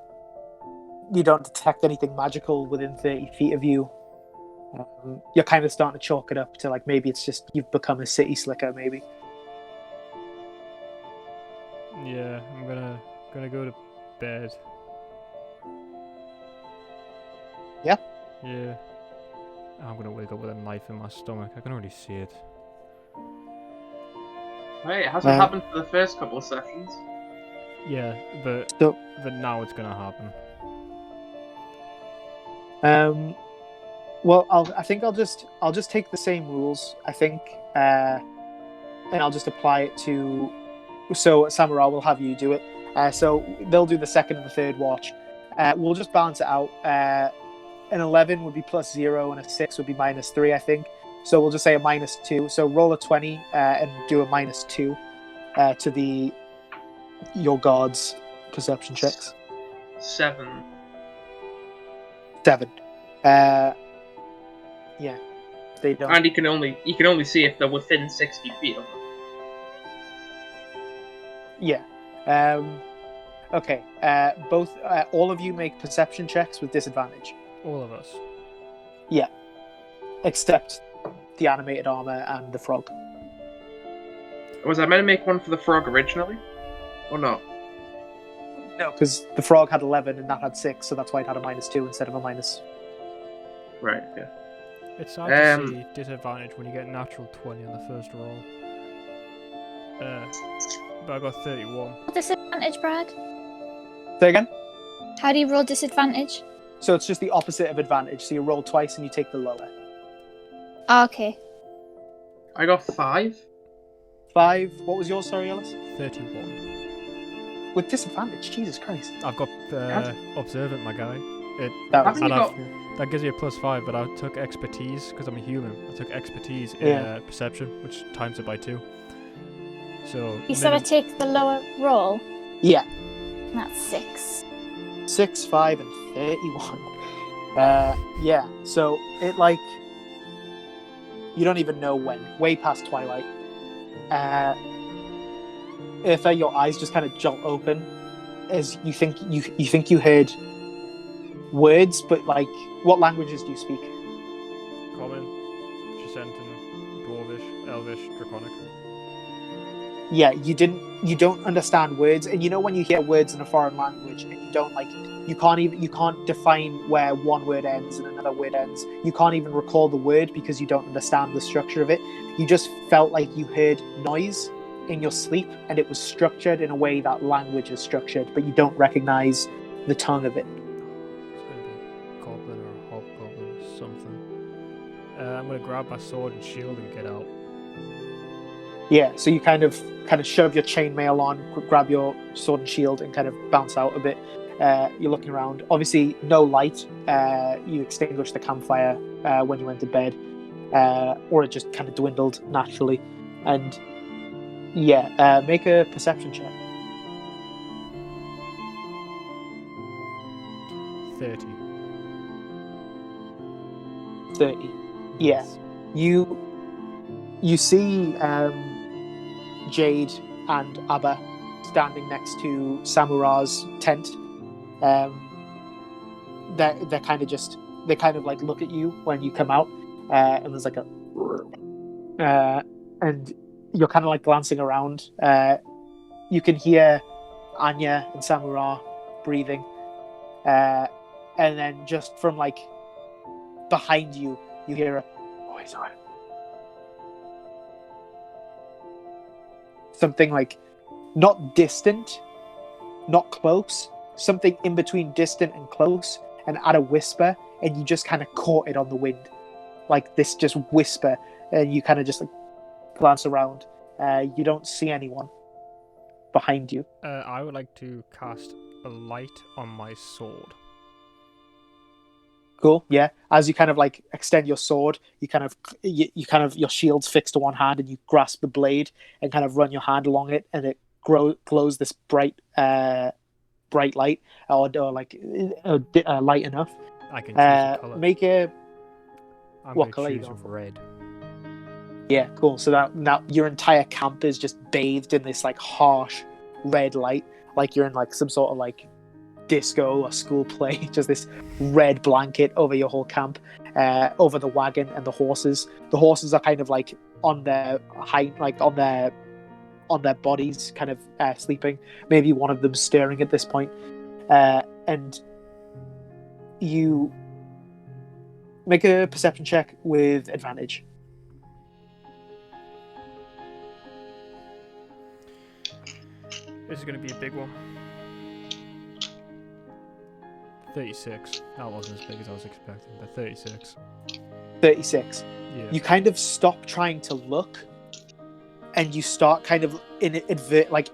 don't detect anything magical within 30 feet of you. You're kind of starting to chalk it up to like maybe it's just you've become a city slicker, maybe. Yeah, I'm gonna go to bed. Yeah? Yeah. I'm gonna wake up with a knife in my stomach. I can already see it. Right, it hasn't happened for the first couple of sessions. Yeah, but now it's gonna happen. Well, I think I'll just take the same rules. I think, and I'll just apply it to. So Samurai will have you do it. So they'll do the second and the third watch. We'll just balance it out. An 11 would be +0, and a 6 would be -3, I think. So we'll just say a -2. So roll a 20 and do a -2 to your guards' perception checks. 7. 7. Yeah, they don't. And you can only see if they're within 60 feet of them. Yeah. Okay. All of you make perception checks with disadvantage. All of us. Yeah. Except the animated armor and the frog. Was I meant to make one for the frog originally? Or not? No, because the frog had 11 and that had 6, so that's why it had a -2 instead of a minus. Right, yeah. It's hard to see disadvantage when you get natural 20 on the first roll. But I got 31. Disadvantage, Brad? Say again? How do you roll disadvantage? So it's just the opposite of advantage. So you roll twice and you take the lower. Oh, okay. I got 5. 5. What was yours, sorry, Ellis? 31. With disadvantage, Jesus Christ. I've got observant, my guy. That gives you a +5, but I took expertise because I'm a human. I took expertise in perception, which times it by 2. So you said I take the lower roll? Yeah. That's 6. 6, 5, and 31. Yeah. So it you don't even know when. Way past twilight. If your eyes just kind of jolt open, as you think you heard words, but what languages do you speak? Common, Tricentan, Dwarvish, Elvish, Draconic. Yeah, you don't understand words, and when you hear words in a foreign language and you can't define where one word ends and another word ends. You can't even recall the word because you don't understand the structure of it. You just felt like you heard noise in your sleep, and it was structured in a way that language is structured, but you don't recognize the tongue of it. It's gonna be goblin or a hobgoblin or something. I'm gonna grab my sword and shield and get out. Yeah, so you kind of shove your chainmail on, grab your sword and shield, and kind of bounce out a bit. You're looking around. Obviously, no light. You extinguished the campfire when you went to bed, or it just kind of dwindled naturally. And yeah, make a perception check. 30. 30. Yeah. You see Jade and Abba standing next to Samura's tent. They're kind of like look at you when you come out, and there's like a and you're kind of like glancing around. You can hear Anya and Samura breathing, and then just from like behind you, you hear a something like not distant, not close, something in between distant and close, and at a whisper, and you just kind of caught it on the wind, like this just whisper, and you kind of just like glance around. You don't see anyone behind you. I would like to cast a light on my sword. Cool. Yeah. As you kind of like extend your sword, you kind of your shield's fixed to one hand, and you grasp the blade and kind of run your hand along it, and it glows this bright light, or like light enough. I can choose a color. Make a. I'm what gonna color you choose going for? red. Yeah, cool. So now your entire camp is just bathed in this like harsh red light, like you're in like some sort of like disco or school play. Just this red blanket over your whole camp, over the wagon and the horses. The horses are kind of like on their on their bodies, kind of sleeping. Maybe one of them stirring at this point, and you make a perception check with advantage. This is going to be a big one. 36. That wasn't as big as I was expecting, but 36. 36. Yeah. You kind of stop trying to look, and you start kind of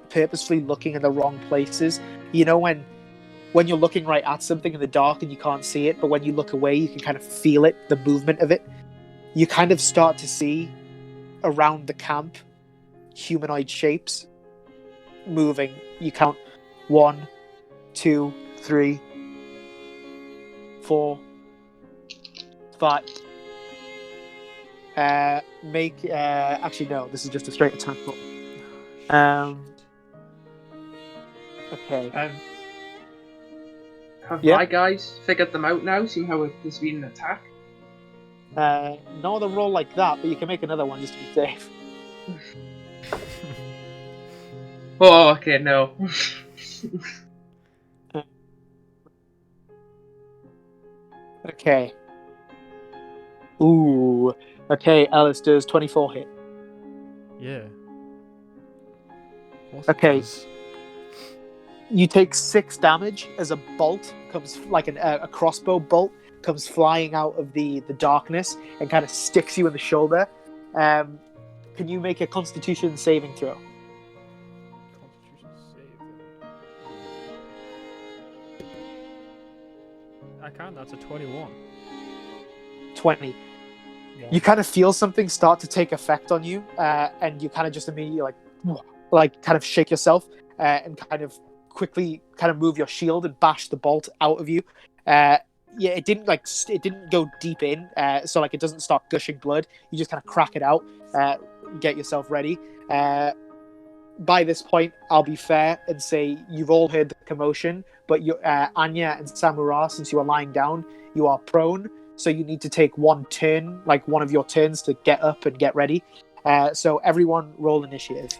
purposefully looking in the wrong places. You know when you're looking right at something in the dark and you can't see it, but when you look away, you can kind of feel it, the movement of it. You kind of start to see around the camp humanoid shapes moving. You count 1, 2, 3, 4, 5. Actually no, this is just a straight attack roll. Okay. Have my guys figured them out now? See how there's been an attack? Not a roll like that, but you can make another one just to be safe. Oh, okay, no. Okay. Ooh. Okay, Alice, does 24 hit? Yeah. Okay. You take 6 damage as a bolt comes, like a crossbow bolt comes flying out of the darkness and kind of sticks you in the shoulder. Can you make a Constitution saving throw? I can. That's a 21. 20. You kind of feel something start to take effect on you, and you kind of just immediately like kind of shake yourself and kind of quickly kind of move your shield and bash the bolt out of you. It didn't go deep in, so like it doesn't start gushing blood. You just kind of crack it out, get yourself ready. By this point, I'll be fair and say you've all heard the commotion, but Anya and Samura, since you are lying down, you are prone, so you need to take one turn, like one of your turns, to get up and get ready. So everyone roll initiative.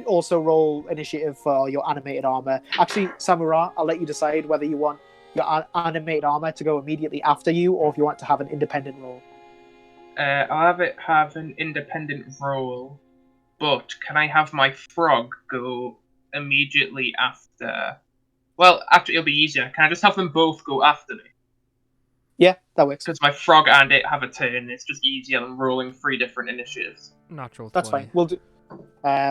Also roll initiative for your animated armor. Actually, Samura, I'll let you decide whether you want your animated armor to go immediately after you, or if you want to have an independent roll. I'll have it have an independent roll, but can I have my frog go immediately after? Well, after it'll be easier. Can I just have them both go after me? Yeah, that works. Because my frog and it have a turn, it's just easier than rolling 3 different initiatives. Natural 20. That's fine. We'll do.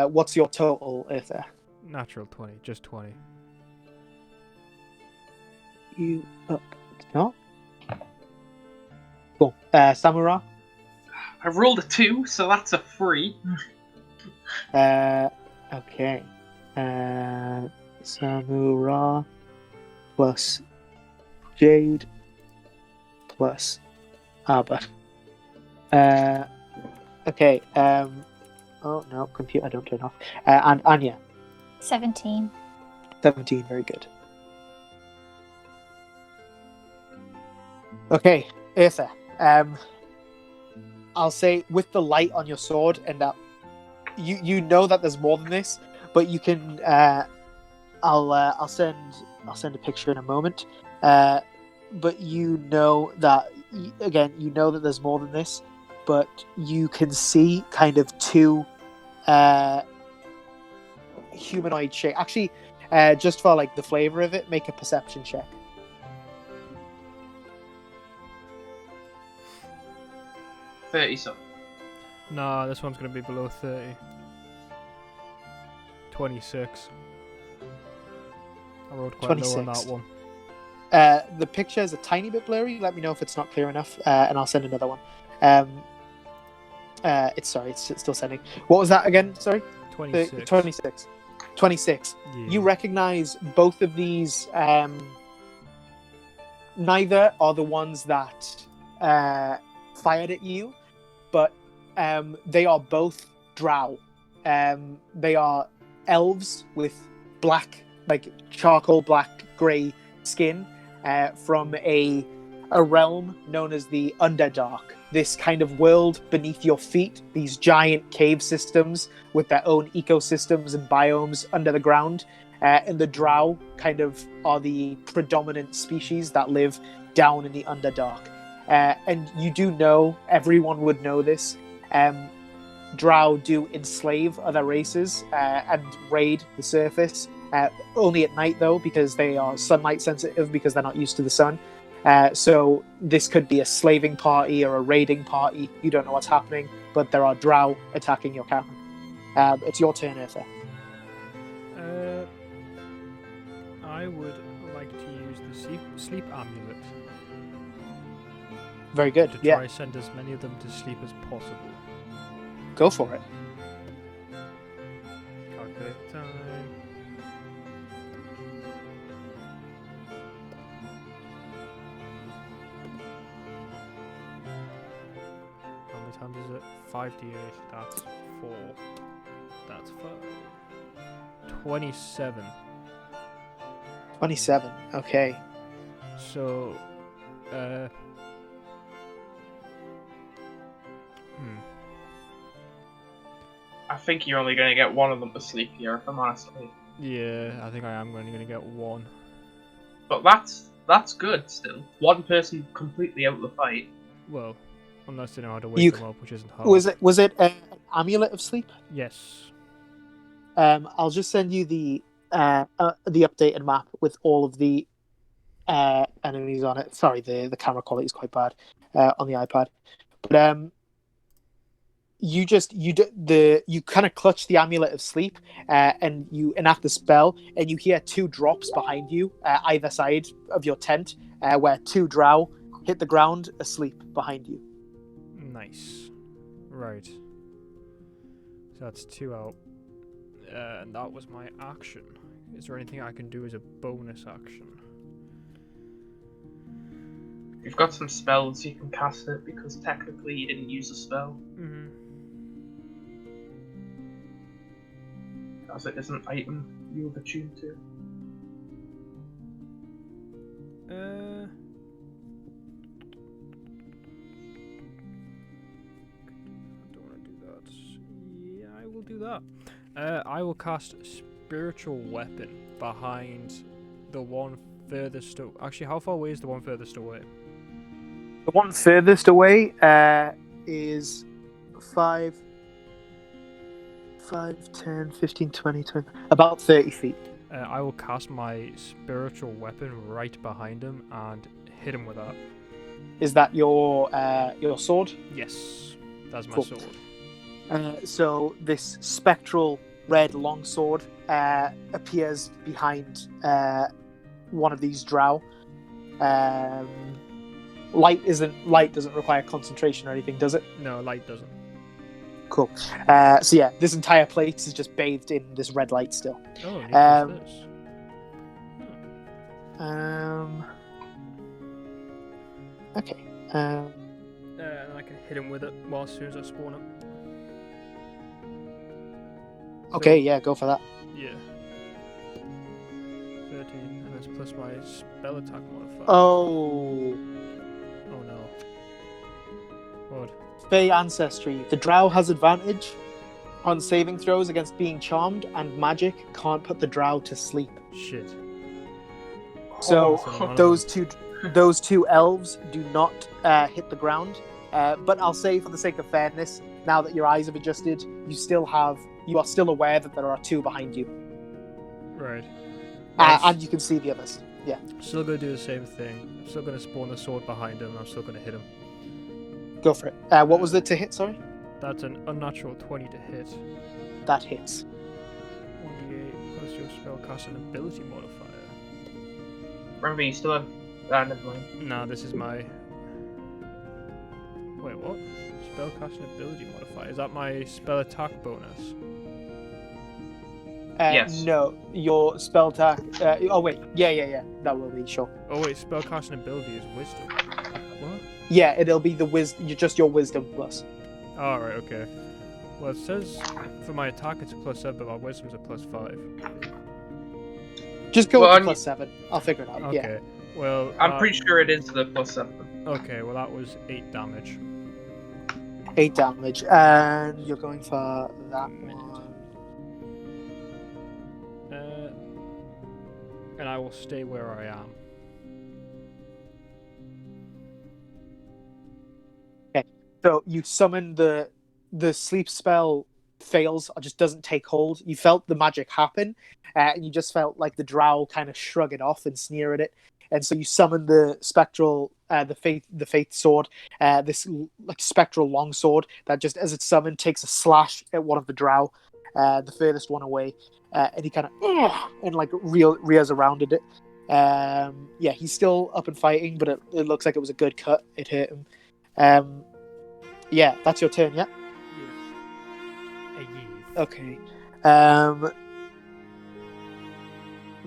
What's your total, Ither? Natural 20, just 20. You up? No. Cool. Samura. I rolled a 2, so that's a 3. Okay. Samura plus Jade plus Arbor. Okay. Oh no, computer, don't turn off. And Anya, 17. 17. Very good. Okay, Eartha. I'll say with the light on your sword, and that you know that there's more than this, but you can. I'll send a picture in a moment. But you know that again, you know that there's more than this, but you can see kind of two humanoid shape. Actually, just for like the flavor of it, make a perception check. 30 something. Nah, this one's going to be below 30. 26. I rolled quite low on 26. that one. The picture is a tiny bit blurry. Let me know if it's not clear enough, and I'll send another one. It's still sending. What was that again? Sorry. 26. 26. 26. Yeah. You recognize both of these. Neither are the ones that fired at you, but they are both drow. They are elves with black, like charcoal black grey skin from a realm known as the Underdark. This kind of world beneath your feet, these giant cave systems with their own ecosystems and biomes under the ground. And the drow kind of are the predominant species that live down in the Underdark. And you do know, everyone would know this, drow do enslave other races and raid the surface. Only at night, though, because they are sunlight sensitive, because they're not used to the sun. So this could be a slaving party or a raiding party. You don't know what's happening, but there are drow attacking your camp. It's your turn, Eartha. I would like to use the sleep amulet. Very good. To Yeah, try send as many of them to sleep as possible. go for it. Calculate time. How many times is it? 5d8. That's 4. That's 5. 27. 27. Okay. So, I think you're only going to get one of them to sleep here, if I'm honest with you. yeah, I think I am only going to get one. But that's good still. One person completely out of the fight. Well, unless they know how to wake them up, which isn't hard. Was it an amulet of sleep? Yes. I'll just send you the updated map with all of the enemies on it. Sorry, the camera quality is quite bad on the iPad. But you kind of clutch the amulet of sleep and you enact the spell, and you hear two drops behind you, either side of your tent, where two drow hit the ground asleep behind you. Nice. Right. So that's 2 out. And that was my action. Is there anything I can do as a bonus action? You've got some spells you can cast it, because technically you didn't use a spell. Mm-hmm. As it is an item you have attuned to. I don't want to do that. Yeah, I will do that. I will cast Spiritual Weapon behind the one furthest away. Actually, how far away is the one furthest away? The one furthest away is 5, 10, 15, 20, about 30 feet. I will cast my Spiritual Weapon right behind him and hit him with that. Is that your sword? Yes, that's my Cool. sword. So this spectral red longsword appears behind one of these drow. Light doesn't require concentration or anything, does it? No, light doesn't. Cool. So yeah, this entire place is just bathed in this red light still. Oh, neat, what's this? Okay. and I can hit him with it as soon as I spawn him. Okay, yeah, go for that. Yeah. 13, and that's plus my spell attack modifier. Oh, Oh no. What? Fey Ancestry. The Drow has advantage on saving throws against being charmed, and magic can't put the Drow to sleep. Shit. So Oh. those two elves do not hit the ground. But I'll say, for the sake of fairness, now that your eyes have adjusted, you are still aware that there are two behind you, Right. and you can see the others. Yeah, Still gonna do the same thing. I'm still gonna spawn the sword behind him. I'm still gonna hit him. go for it. What was it to hit? Sorry, That's an unnatural 20 to hit. that hits. 1d8 plus your spellcasting ability modifier. Remember, you still have never mind. Nah, this is my. Wait, what? Spellcasting ability modifier. Is that my spell attack bonus? Yes. No, your spell attack. Oh wait, yeah. That will be sure. Oh wait, spellcasting ability is wisdom. What? Yeah, it'll be just your wisdom plus. Oh, right, okay. Well, it says for my attack it's a +7, but my wisdom's a +5. Just go Well, with on the +7. I'll figure it out. Okay. Yeah. Well, I'm pretty sure it is the +7. Okay, well that was 8 damage. 8 damage, and you're going for that one. And I will stay where I am. So you summon the sleep spell fails or just doesn't take hold. You felt the magic happen, and you just felt like the drow kind of shrug it off and sneer at it. And so you summon the spectral, the faith sword, this like spectral long sword that just as it's summoned takes a slash at one of the drow, the furthest one away, and he kind of and like rears around at it. Yeah, he's still up and fighting, but it looks like it was a good cut. It hit him. Yeah, that's your turn, yeah? Yes. Okay.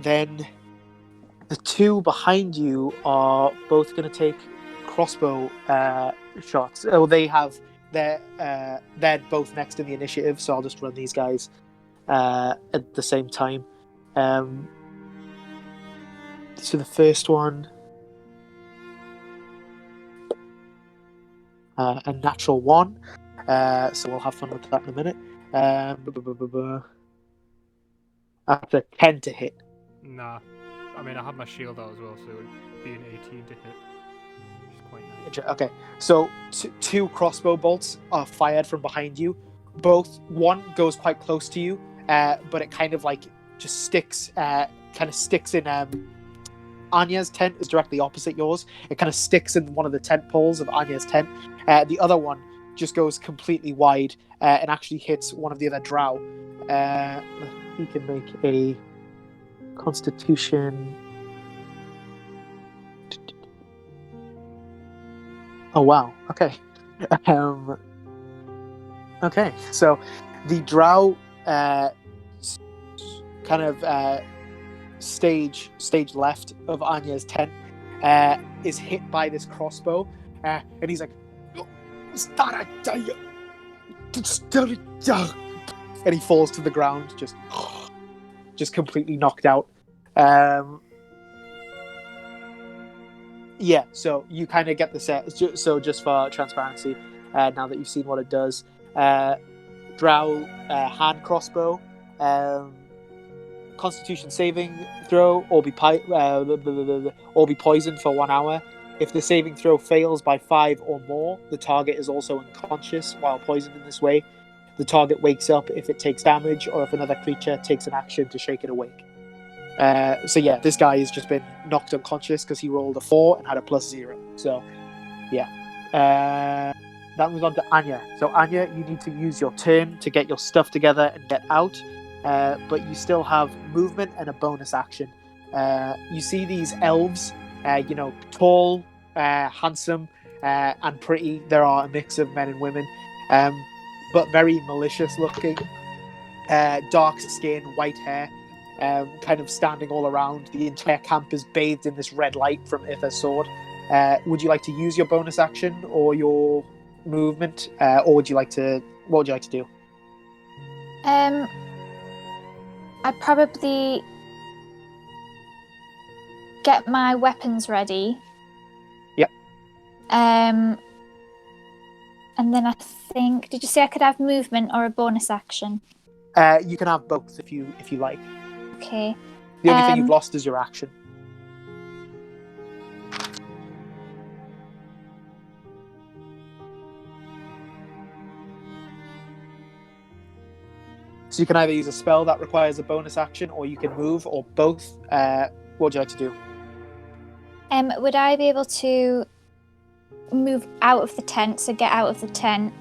Then the two behind you are both going to take crossbow shots. Oh, they're both next in the initiative, so I'll just run these guys at the same time. So the first one, a natural 1. So we'll have fun with that in a minute. That's a 10 to hit. Nah. I mean, I have my shield out as well, so it would be an 18 to hit. Which is quite nice. Okay, so two crossbow bolts are fired from behind you. One goes quite close to you, but it kind of like just sticks in. Anya's tent is directly opposite yours. It kind of sticks in one of the tent poles of Anya's tent. The other one just goes completely wide and actually hits one of the other drow. He can make a Constitution. Oh wow! Okay. Okay, so the drow kind of stage left of Anya's tent is hit by this crossbow, and he's like, and he falls to the ground, just completely knocked out. Yeah, so you kind of get the set. So just for transparency, now that you've seen what it does, drow hand crossbow. Constitution saving throw or be poisoned for 1 hour. If the saving throw fails by 5 or more, the target is also unconscious while poisoned in this way. The target wakes up if it takes damage or if another creature takes an action to shake it awake. So yeah, this guy has just been knocked unconscious because he rolled a 4 and had a +0. So yeah. That moves on to Anya. So Anya, you need to use your turn to get your stuff together and get out. But you still have movement and a bonus action. You see these elves, tall, handsome, and pretty. There are a mix of men and women, but very malicious looking. Dark skin, white hair, kind of standing all around. The entire camp is bathed in this red light from Itha's sword. Would you like to use your bonus action or your movement, or would you like to? What would you like to do? I'd probably get my weapons ready. Yep. And then I think, did you say I could have movement or a bonus action? You can have both if you like. Okay. The only thing you've lost is your action. So you can either use a spell that requires a bonus action, or you can move, or both. What would you like to do? Would I be able to move out of the tent, so get out of the tent?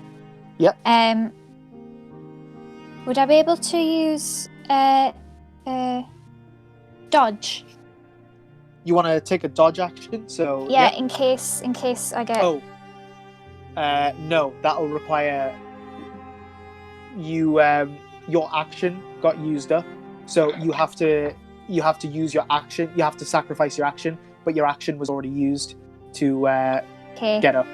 Yep. Would I be able to use dodge? You want to take a dodge action? So Yeah, in case I get. Oh. No, that'll require you. Your action got used up, so you have to use your action. You have to sacrifice your action, but your action was already used to get up.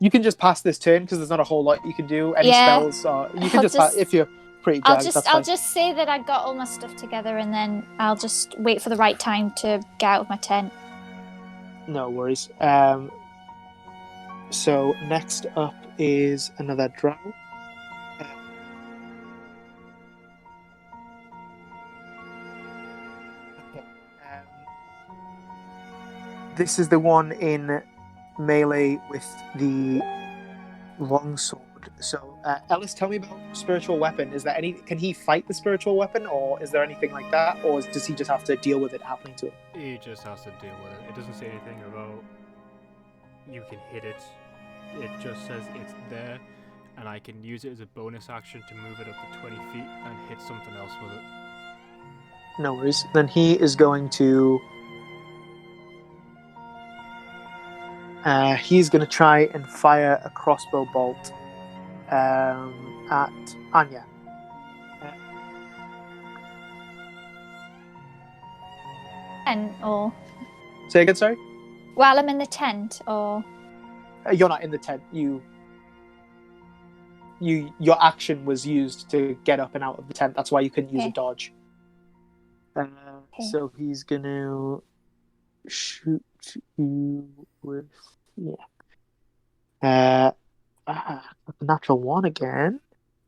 You can just pass this turn because there's not a whole lot you can do. Any spells, or you can just if you're pretty jagged. I'll just say that I got all my stuff together, and then I'll just wait for the right time to get out of my tent. No worries. So next up is another drow. This is the one in melee with the longsword. So, Ellis, tell me about spiritual weapon. Is there any? Can he fight the spiritual weapon, or is there anything like that, or does he just have to deal with it happening to him? He just has to deal with it. It doesn't say anything about you can hit it. It just says it's there, and I can use it as a bonus action to move it up to 20 feet and hit something else with it. No worries. Then he is going to. He's going to try and fire a crossbow bolt at Anya. Or Say again, sorry? while I'm in the tent, or You're not in the tent. Your action was used to get up and out of the tent. That's why you couldn't use a dodge. So he's going to shoot you with a natural one again.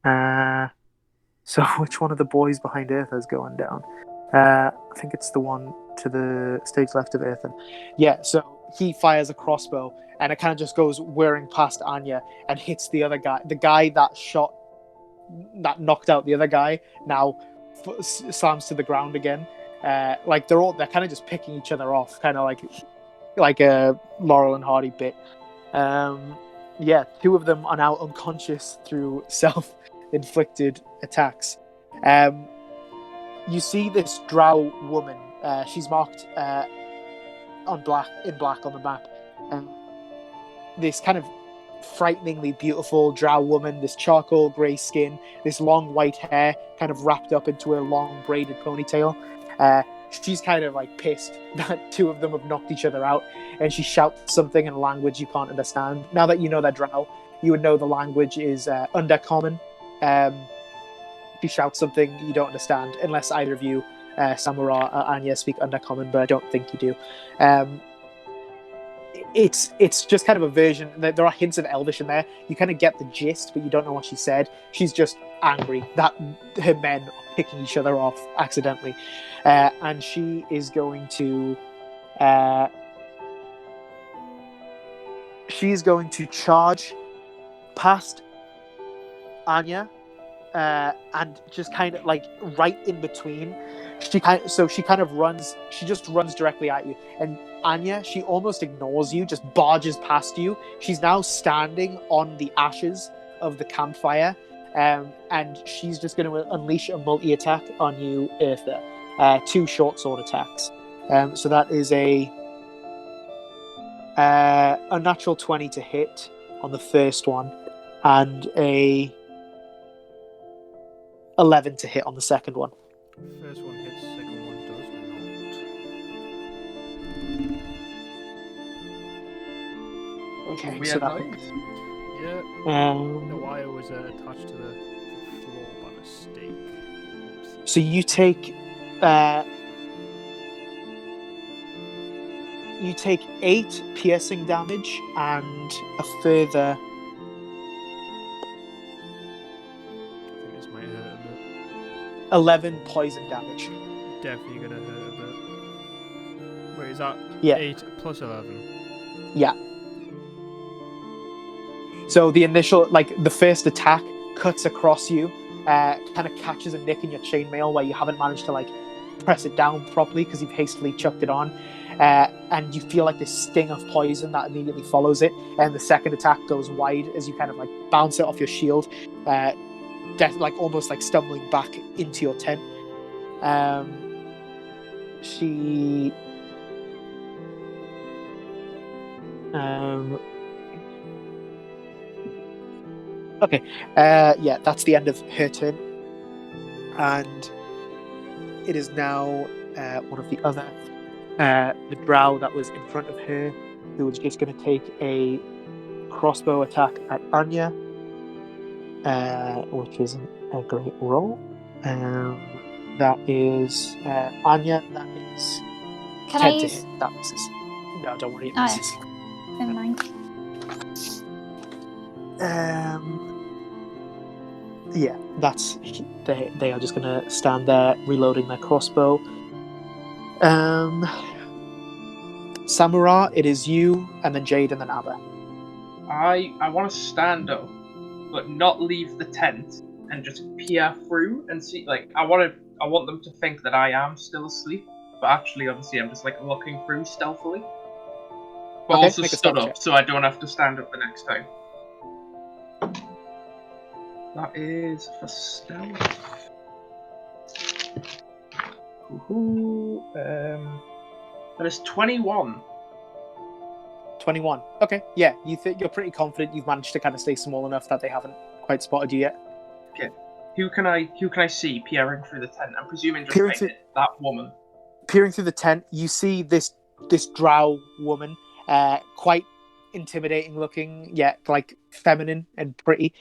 So which one of the boys behind Eartha is going down? I think it's the one to the stage left of Eartha. Yeah, so he fires a crossbow and it kind of just goes whirring past Anya and hits the other guy. The guy that knocked out the other guy now slams to the ground again. Like they're kind of just picking each other off, kind of like a Laurel and Hardy bit. Two of them are now unconscious through self-inflicted attacks. You see this drow woman. She's marked in black on the map. This kind of frighteningly beautiful drow woman, this charcoal grey skin, this long white hair kind of wrapped up into a long braided ponytail. She's kind of like pissed that two of them have knocked each other out, and she shouts something in a language you can't understand. Now that you know they're drow, you would know the language is Undercommon. She shouts something you don't understand, unless either of you, Samura or Anya, speak Undercommon, but I don't think you do. It's just kind of a version. There are hints of Elvish in there. You kind of get the gist, but you don't know what she said. She's just angry that her men are picking each other off accidentally. And she is going to charge past Anya and just kind of like right in between. She just runs directly at you, and Anya, she almost ignores you, just barges past you. She's now standing on the ashes of the campfire, and she's just going to unleash a multi-attack on you, Eartha. 2 short sword attacks. So that is a natural 20 to hit on the first one, and a 11 to hit on the second one. First one hits, second one does Okay, Weird so that noise. Yeah, the um, wire was attached to the floor by mistake. Oopsie. so you take 8 piercing damage and a further I think this might hurt a bit. 11 poison damage. Definitely gonna hurt a bit. Wait, is that Yeah. 8 plus 11? Yeah. So the initial, the first attack cuts across you, kind of catches a nick in your chainmail where you haven't managed to press it down properly because you've hastily chucked it on, and you feel this sting of poison that immediately follows it. And the second attack goes wide as you kind of bounce it off your shield, almost stumbling back into your tent. She. Okay, yeah, that's the end of her turn, and it is now one of the other, the drow that was in front of her, who was just going to take a crossbow attack at Anya, which isn't a great roll. That is Anya. That is Can 10 I to use? hit. That misses. No, don't worry, it Oh, misses. never mind. Yeah, that's they are just gonna stand there reloading their crossbow. Samura, it is you, and then Jade, and then Abba. I want to stand up, but not leave the tent, and just peer through and see. I want them to think that I am still asleep, but actually, obviously, I'm just looking through stealthily. But Okay, also make a stood stealth up, check. so I don't have to stand up the next time. That is for stealth. Ooh, that is 21. 21. Okay, yeah, you're pretty confident you've managed to kind of stay small enough that they haven't quite spotted you yet. Okay. Who can I see peering through the tent? I'm presuming just Peering through- that woman. Peering through the tent, you see this drow woman, quite intimidating looking, yet feminine and pretty.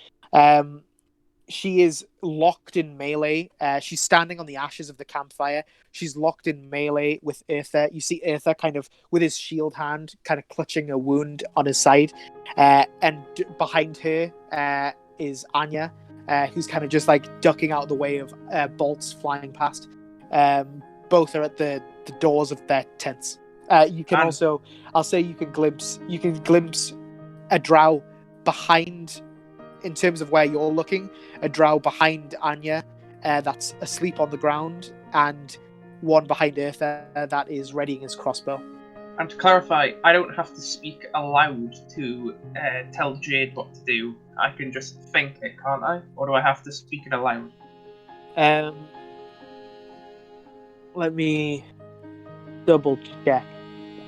She is locked in melee. She's standing on the ashes of the campfire. She's locked in melee with Eartha. You see Eartha kind of with his shield hand, kind of clutching a wound on his side. And behind her is Anya, who's kind of just ducking out of the way of bolts flying past. Both are at the doors of their tents. You can also, I'll say, you can glimpse a drow behind. In terms of where you're looking, a drow behind Anya that's asleep on the ground, and one behind Eartha that is readying his crossbow. And to clarify, I don't have to speak aloud to tell Jade what to do. I can just think it, can't I? Or do I have to speak it aloud? Let me double check.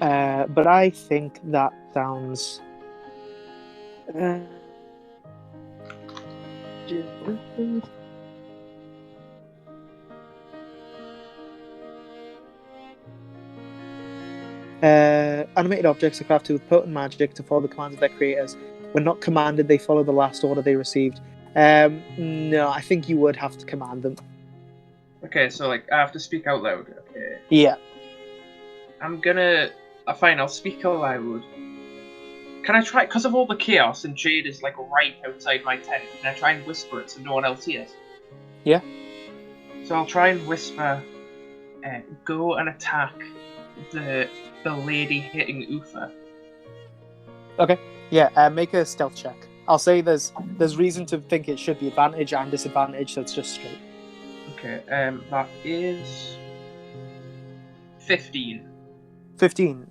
But I think that sounds... animated objects are crafted with potent magic to follow the commands of their creators. When not commanded, they follow the last order they received. No, I think you would have to command them. Okay, so I have to speak out loud. Okay. Yeah. I'm gonna... fine, I'll speak aloud. Can I try... Because of all the chaos and Jade is right outside my tent, can I try and whisper it so no one else hears? Yeah. So I'll try and whisper, go and attack the lady hitting Ufa. Okay. Yeah, make a stealth check. I'll say there's reason to think it should be advantage and disadvantage, so it's just straight. Okay, that is 15. 15.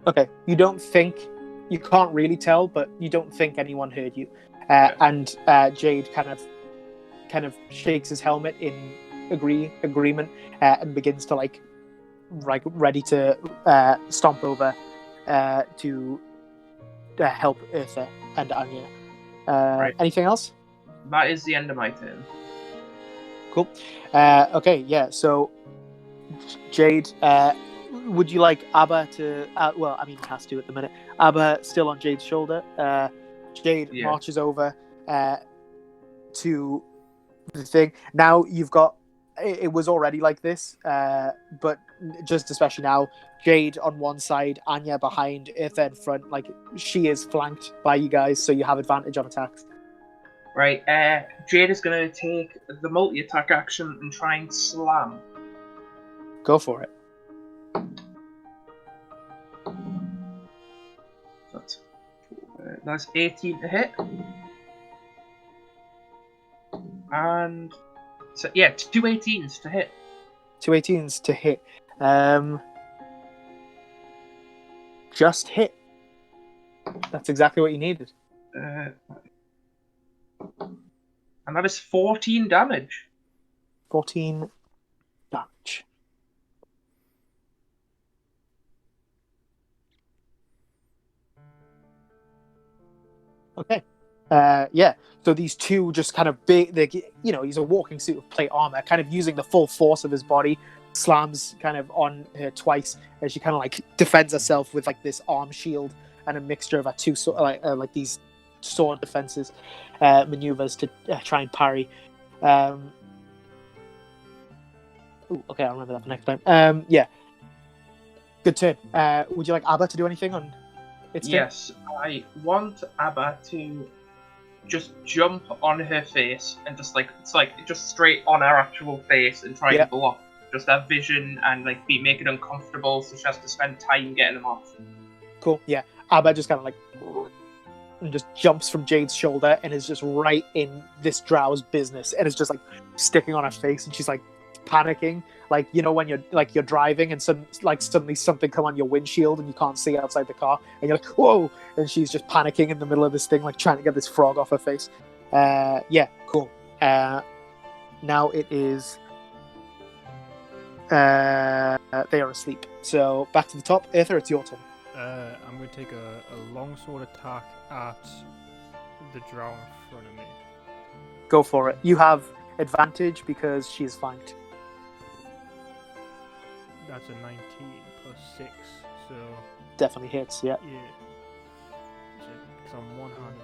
Okay, you can't really tell, but you don't think anyone heard you. Okay. And Jade kind of shakes his helmet in agreement and begins to ready to stomp over to help Eartha and Anya. Right. Anything else? That is the end of my turn. Cool. Okay, yeah, so Jade, would you like Abba to... well, I mean, he has to at the minute. Abba still on Jade's shoulder. Jade marches over to the thing. Now you've got... It was already like this, but just especially now, Jade on one side, Anya behind, Eartha in front. Like, she is flanked by you guys, so you have advantage on attacks. Right, Jade is going to take the multi-attack action and try and slam. Go for it. That's 18 to hit. And... So, yeah, 2 18s to hit. 2 18s to hit. Just hit. That's exactly what you needed. And that is 14 damage. 14 damage. Okay. Yeah. So these two just kind of big, he's a walking suit of plate armor, kind of using the full force of his body, slams kind of on her twice as she kind of like defends herself with like this arm shield and a mixture of two like these sword defenses, maneuvers to try and parry. Okay, I'll remember that for next time. Yeah. Good turn. Would you like Abba to do anything on its turn? Yes, I want Abba to just jump on her face and just just straight on her actual face and try and block just her vision and like make it uncomfortable, so she has to spend time getting them off. Cool. Yeah. Abba just kind of like and just jumps from Jade's shoulder and is just right in this drow's business and is just like sticking on her face, and she's like panicking, like when you're driving and suddenly something come on your windshield and you can't see outside the car and you're like, whoa, and she's just panicking in the middle of this thing, like trying to get this frog off her face. Yeah, cool. Now it is they are asleep, so back to the top. Eartha, it's your turn. I'm going to take a longsword attack at the drow in front of me. Go for it. You have advantage because she's flanked. That's a 19 plus 6, so... Definitely hits, yeah. Yeah. Because I'm one-handed.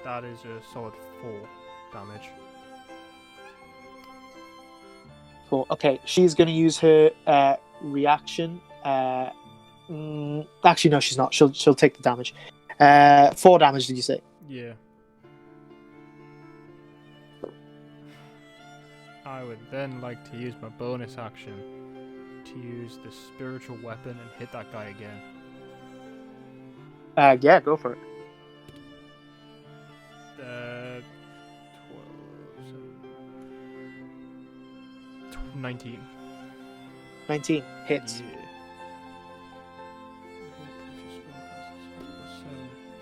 That is a solid 4 damage. Cool. Okay, she's going to use her reaction. Actually, no, she's not. She'll take the damage. 4 damage, did you say? Yeah. I would then like to use my bonus action to use the spiritual weapon and hit that guy again. Yeah, go for it. 19. 19 hits. Yeah.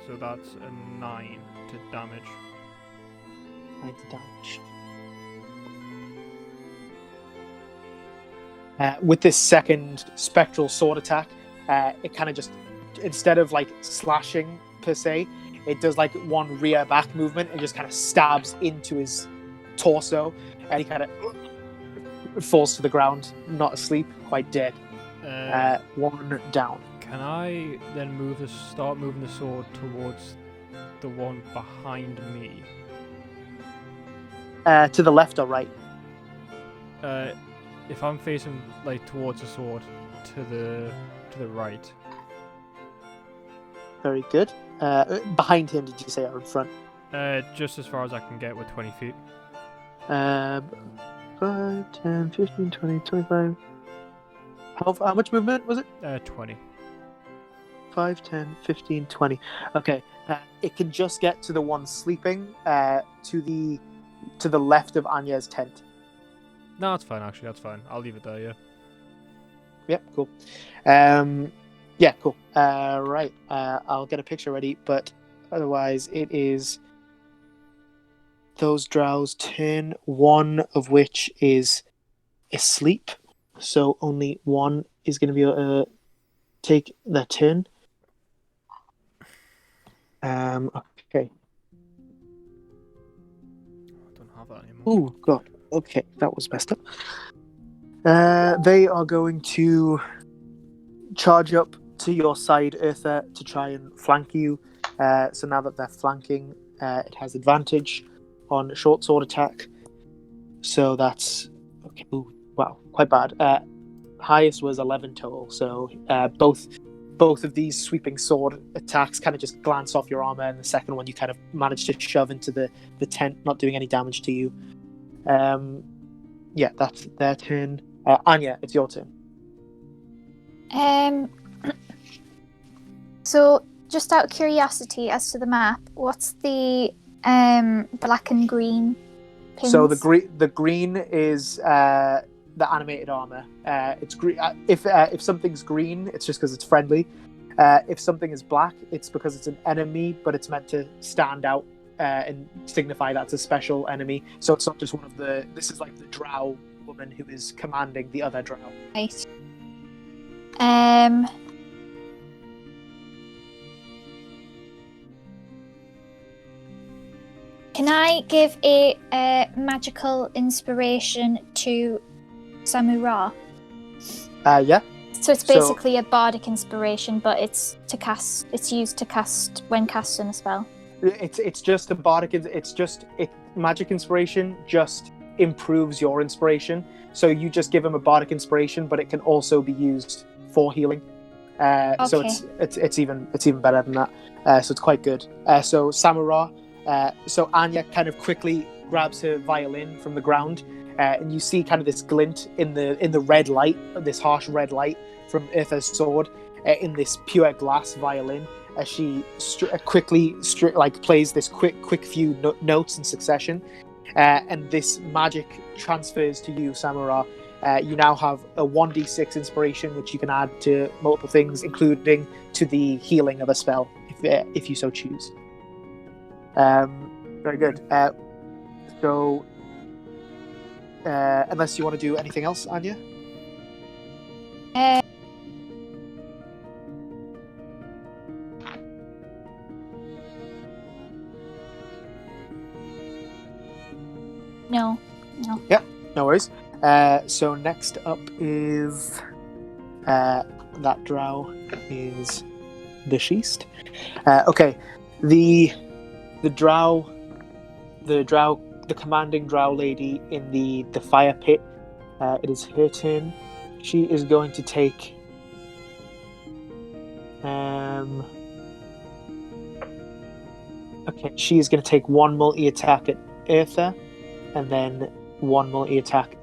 So that's a 9 to damage. 9 to damage. With this second spectral sword attack, it kind of just, instead of like slashing per se, it does like one rear back movement and just kind of stabs into his torso, and he kind of falls to the ground, not asleep, quite dead. 1 down. Can I then start moving the sword towards the one behind me? To the left or right? If I'm facing like towards the sword, to the right. Very good. Behind him, did you say, or in front? Just as far as I can get with 20 feet. 5, 10, 15, 20, 25. How much movement was it? 20. 5, 10, 15, 20. Okay. It can just get to the one sleeping to the left of Anya's tent. No, that's fine, actually. That's fine. I'll leave it there, yeah. Yep, cool. Yeah, cool. Right. I'll get a picture ready, but otherwise it is those drows turn, one of which is asleep. So only one is going to be able to take their turn. Okay. I don't have that anymore. Oh, God. Okay, that was messed up. They are going to charge up to your side, Eartha, to try and flank you. So now that they're flanking, it has advantage on short sword attack. So that's okay. Ooh, wow, quite bad. Highest was 11 total. So both of these sweeping sword attacks kind of just glance off your armor, and the second one you kind of manage to shove into the tent, not doing any damage to you. Yeah, that's their turn. Anya, it's your turn. So just out of curiosity as to the map, what's the black and green pins? So the green is the animated armor. It's green. If something's green, it's just because it's friendly. If something is black, it's because it's an enemy, but it's meant to stand out and signify that's a special enemy. So it's not just one of the. This is like the drow woman who is commanding the other drow. Right. Can I give a magical inspiration to Samura? Yeah. So it's basically a bardic inspiration, but it's used to cast when casting a spell. It's just a bardic. Magic inspiration just improves your inspiration. So you just give him a bardic inspiration, but it can also be used for healing. So it's even better than that. So it's quite good. So Samura. So Anya kind of quickly grabs her violin from the ground, and you see kind of this glint in the red light, this harsh red light from Eartha's sword, in this pure glass violin, as she quickly plays this quick few notes in succession, and this magic transfers to you, Samura. You now have a 1d6 inspiration, which you can add to multiple things, including to the healing of a spell, if you so choose. Very good. So, unless you want to do anything else, Anya? No. Yeah, no worries. So next up is that drow is the Sheast. Okay, the commanding drow lady in the fire pit. It is her turn. She is going to take. Okay, she is going to take one multi attack at Eartha, and then one multi attack.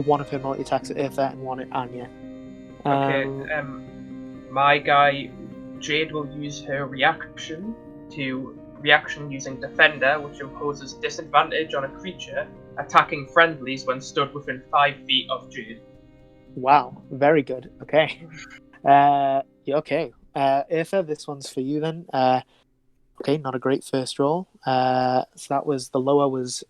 One of her multi attacks at Eartha and one at Anya. Okay. My guy Jade will use her reaction using Defender, which imposes disadvantage on a creature attacking friendlies when stood within 5 feet of Jade. Wow, very good. Okay. Okay. Eartha, this one's for you then. Okay, not a great first roll. So that was, the lower was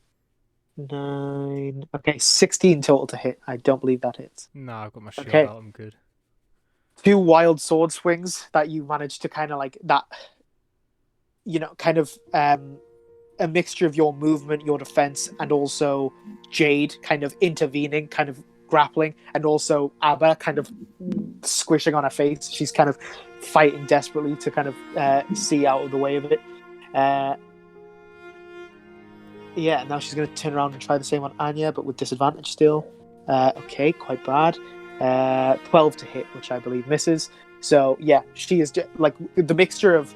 9. Okay, 16 total to hit. I don't believe that hits. No, I've got my shield Okay. out. I'm good. 2 wild sword swings that you managed to kind of like that. Kind of a mixture of your movement, your defense, and also Jade kind of intervening, kind of grappling, and also Abba kind of squishing on her face. She's kind of fighting desperately to kind of see out of the way of it. Yeah, now she's going to turn around and try the same on Anya, but with disadvantage still. Okay, quite bad. 12 to hit, which I believe misses. So yeah, she is like the mixture of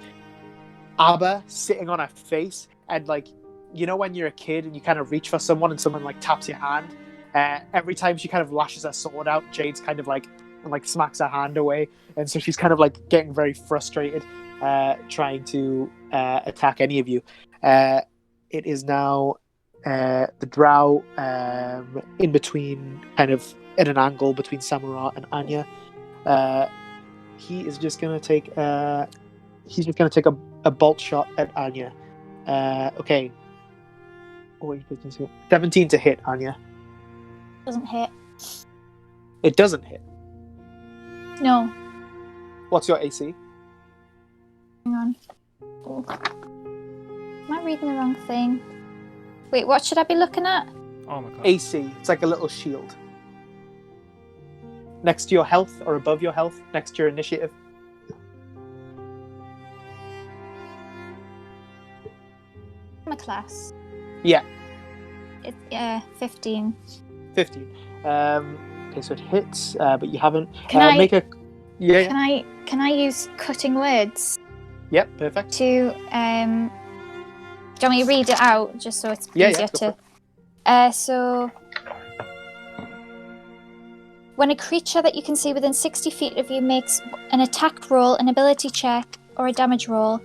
Abba sitting on her face, and like, when you're a kid and you kind of reach for someone and someone like taps your hand, every time she kind of lashes her sword out, Jade's kind of like smacks her hand away, and so she's kind of like getting very frustrated, trying to attack any of you. It is now the drow in between, kind of at an angle between Samura and Anya. He is just going to take a bolt shot at Anya. Okay. 17 to hit, Anya. Doesn't hit. It doesn't hit. No. What's your AC? Hang on. Oh. Am I reading the wrong thing? Wait, what should I be looking at? Oh my god. AC. It's like a little shield. next to your health or above your health, next to your initiative. My class. Yeah. It's 15. 15. Okay, so it hits, but you haven't. Can I make a? Yeah. Can I use cutting words Yep. Perfect. to do you want me to read it out just so it's easier go for to so when a creature that you can see within 60 feet of you makes an attack roll, an ability check, or a damage roll,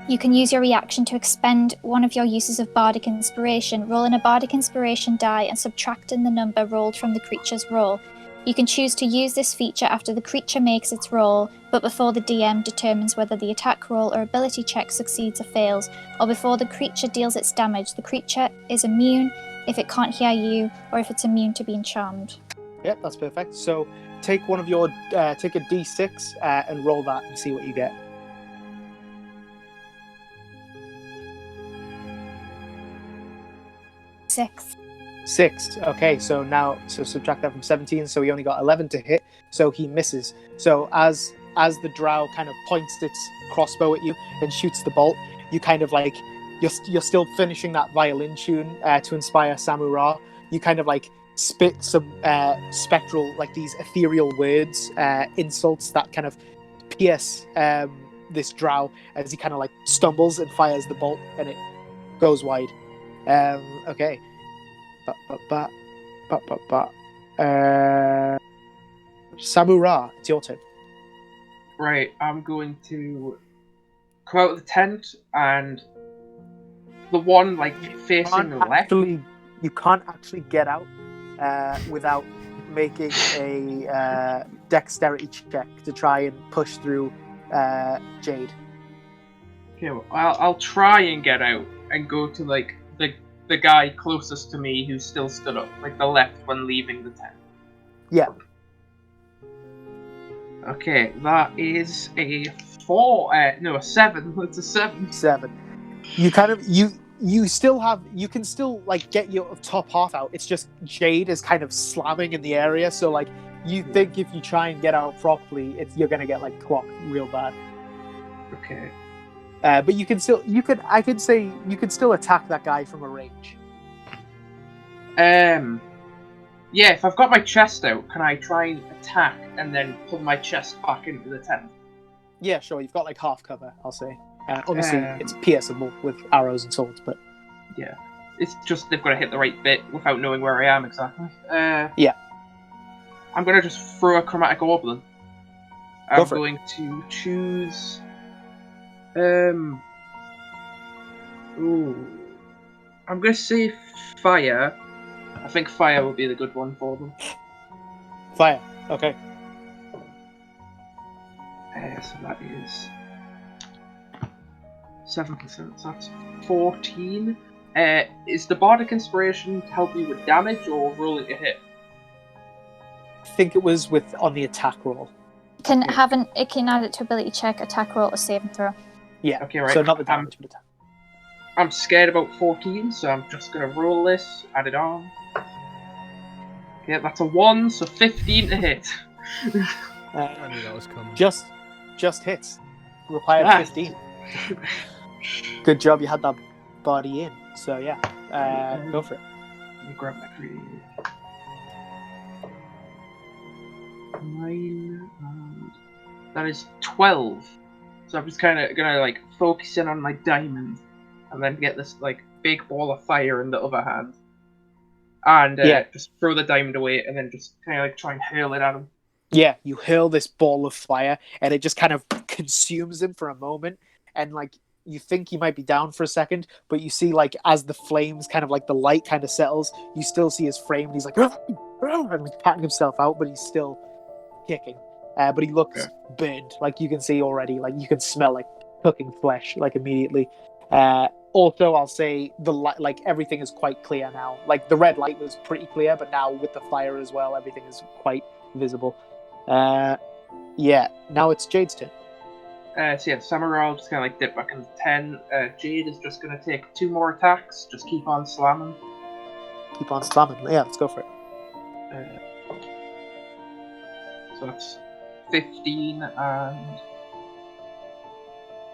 you can use your reaction to expend one of your uses of Bardic Inspiration. Rolling a Bardic Inspiration die and subtracting the number rolled from the creature's roll. You can choose to use this feature after the creature makes its roll, but before the DM determines whether the attack roll or ability check succeeds or fails, or before the creature deals its damage. The creature is immune if it can't hear you, or if it's immune to being charmed. Yep, that's perfect. So take one of your, take a d6 and roll that and see what you get. Six. Okay, so subtract that from 17. So he only got 11 to hit. So he misses. So as the drow kind of points its crossbow at you and shoots the bolt, you kind of like you're still finishing that violin tune to inspire Samura. You kind of like spit some spectral, like these ethereal words, insults that kind of pierce this drow as he kind of like stumbles and fires the bolt, and it goes wide. Okay. Samura, it's your turn. Right, I'm going to come out of the tent, and the one like facing the left. You can't actually get out without making a dexterity check to try and push through Jade. Okay, well, I'll try and get out and go to like the guy closest to me who's still stood up, like the left one leaving the tent. Yeah. Okay, that is a 4. No, a 7. It's a 7. 7. You kind of you still have, you can still like get your top half out. It's just Jade is kind of slamming in the area, so like you think if you try and get out properly, you're gonna get like clocked real bad. Okay. But you can still attack that guy from a range. Yeah, if I've got my chest out, can I try and attack and then pull my chest back into the tent? Yeah, sure. You've got like half cover, I'll say. Obviously, it's pierceable with arrows and swords, but yeah, it's just they've got to hit the right bit without knowing where I am exactly. Yeah. I'm gonna just throw a chromatic goblin. I'm going to choose. I'm gonna say fire. I think fire would be the good one for them. Fire. Okay. So that is 7%. So that's 14. Is the Bardic Inspiration to help you with damage or rolling a hit? I think it was on the attack roll. It can add it to ability check, attack roll, or saving throw. Yeah. Okay, right. So not the damage, but attack. I'm scared about 14, so I'm just gonna roll this, add it on. Okay, that's a 1, so 15 to hit. I knew that was coming. Just hits. Required 15. Good job you had that body in. So yeah, go for it. Let me grab my 3. 9, and that is 12. So I'm just kind of gonna like focus in on my diamond, and then get this like big ball of fire in the other hand, and just throw the diamond away, and then just kind of like try and hurl it at him. Yeah, you hurl this ball of fire, and it just kind of consumes him for a moment, and like you think he might be down for a second, but you see like as the flames kind of like the light kind of settles, you still see his frame, and he's like, and like patting himself out, but he's still kicking. But he looks burned, like you can see already, like you can smell like cooking flesh, like immediately. Also, I'll say the light, like everything is quite clear now. Like the red light was pretty clear, but now with the fire as well, everything is quite visible. Yeah, now it's Jade's turn. So yeah, Samurai will just kind of like dip back into 10. Jade is just going to take 2 more attacks. Just keep on slamming. Keep on slamming. Yeah, let's go for it. So that's 15, and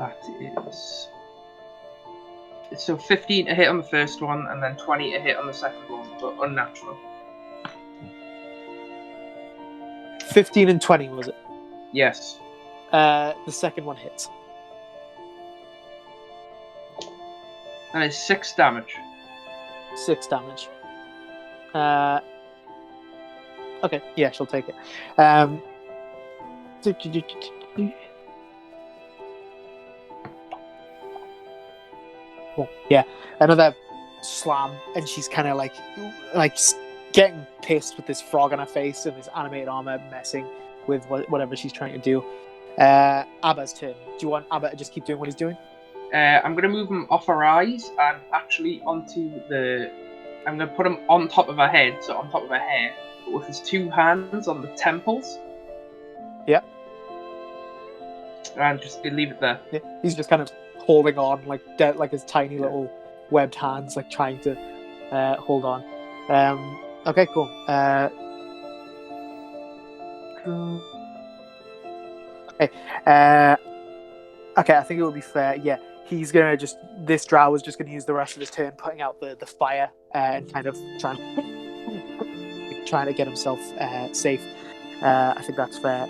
that is... So 15 to hit on the first one, and then 20 to hit on the second one, but unnatural. 15 and 20, was it? Yes. The second one hits. That is 6 damage. 6 damage. Okay, yeah, she'll take it. Yeah, another slam, and she's kind of like getting pissed with this frog on her face and this animated armor messing with whatever she's trying to do. Abba's turn. Do you want Abba to just keep doing what he's doing? I'm going to move him off her eyes and actually onto the... I'm going to put him on top of her head, so on top of her hair, but with his 2 hands on the temples. Yeah. And just leave it there. Yeah, he's just kind of holding on, like his tiny little webbed hands, like trying to hold on. Okay, cool. Okay, I think it would be fair. Yeah, he's gonna this drow is just gonna use the rest of his turn putting out the fire and kind of trying to get himself safe. I think that's fair.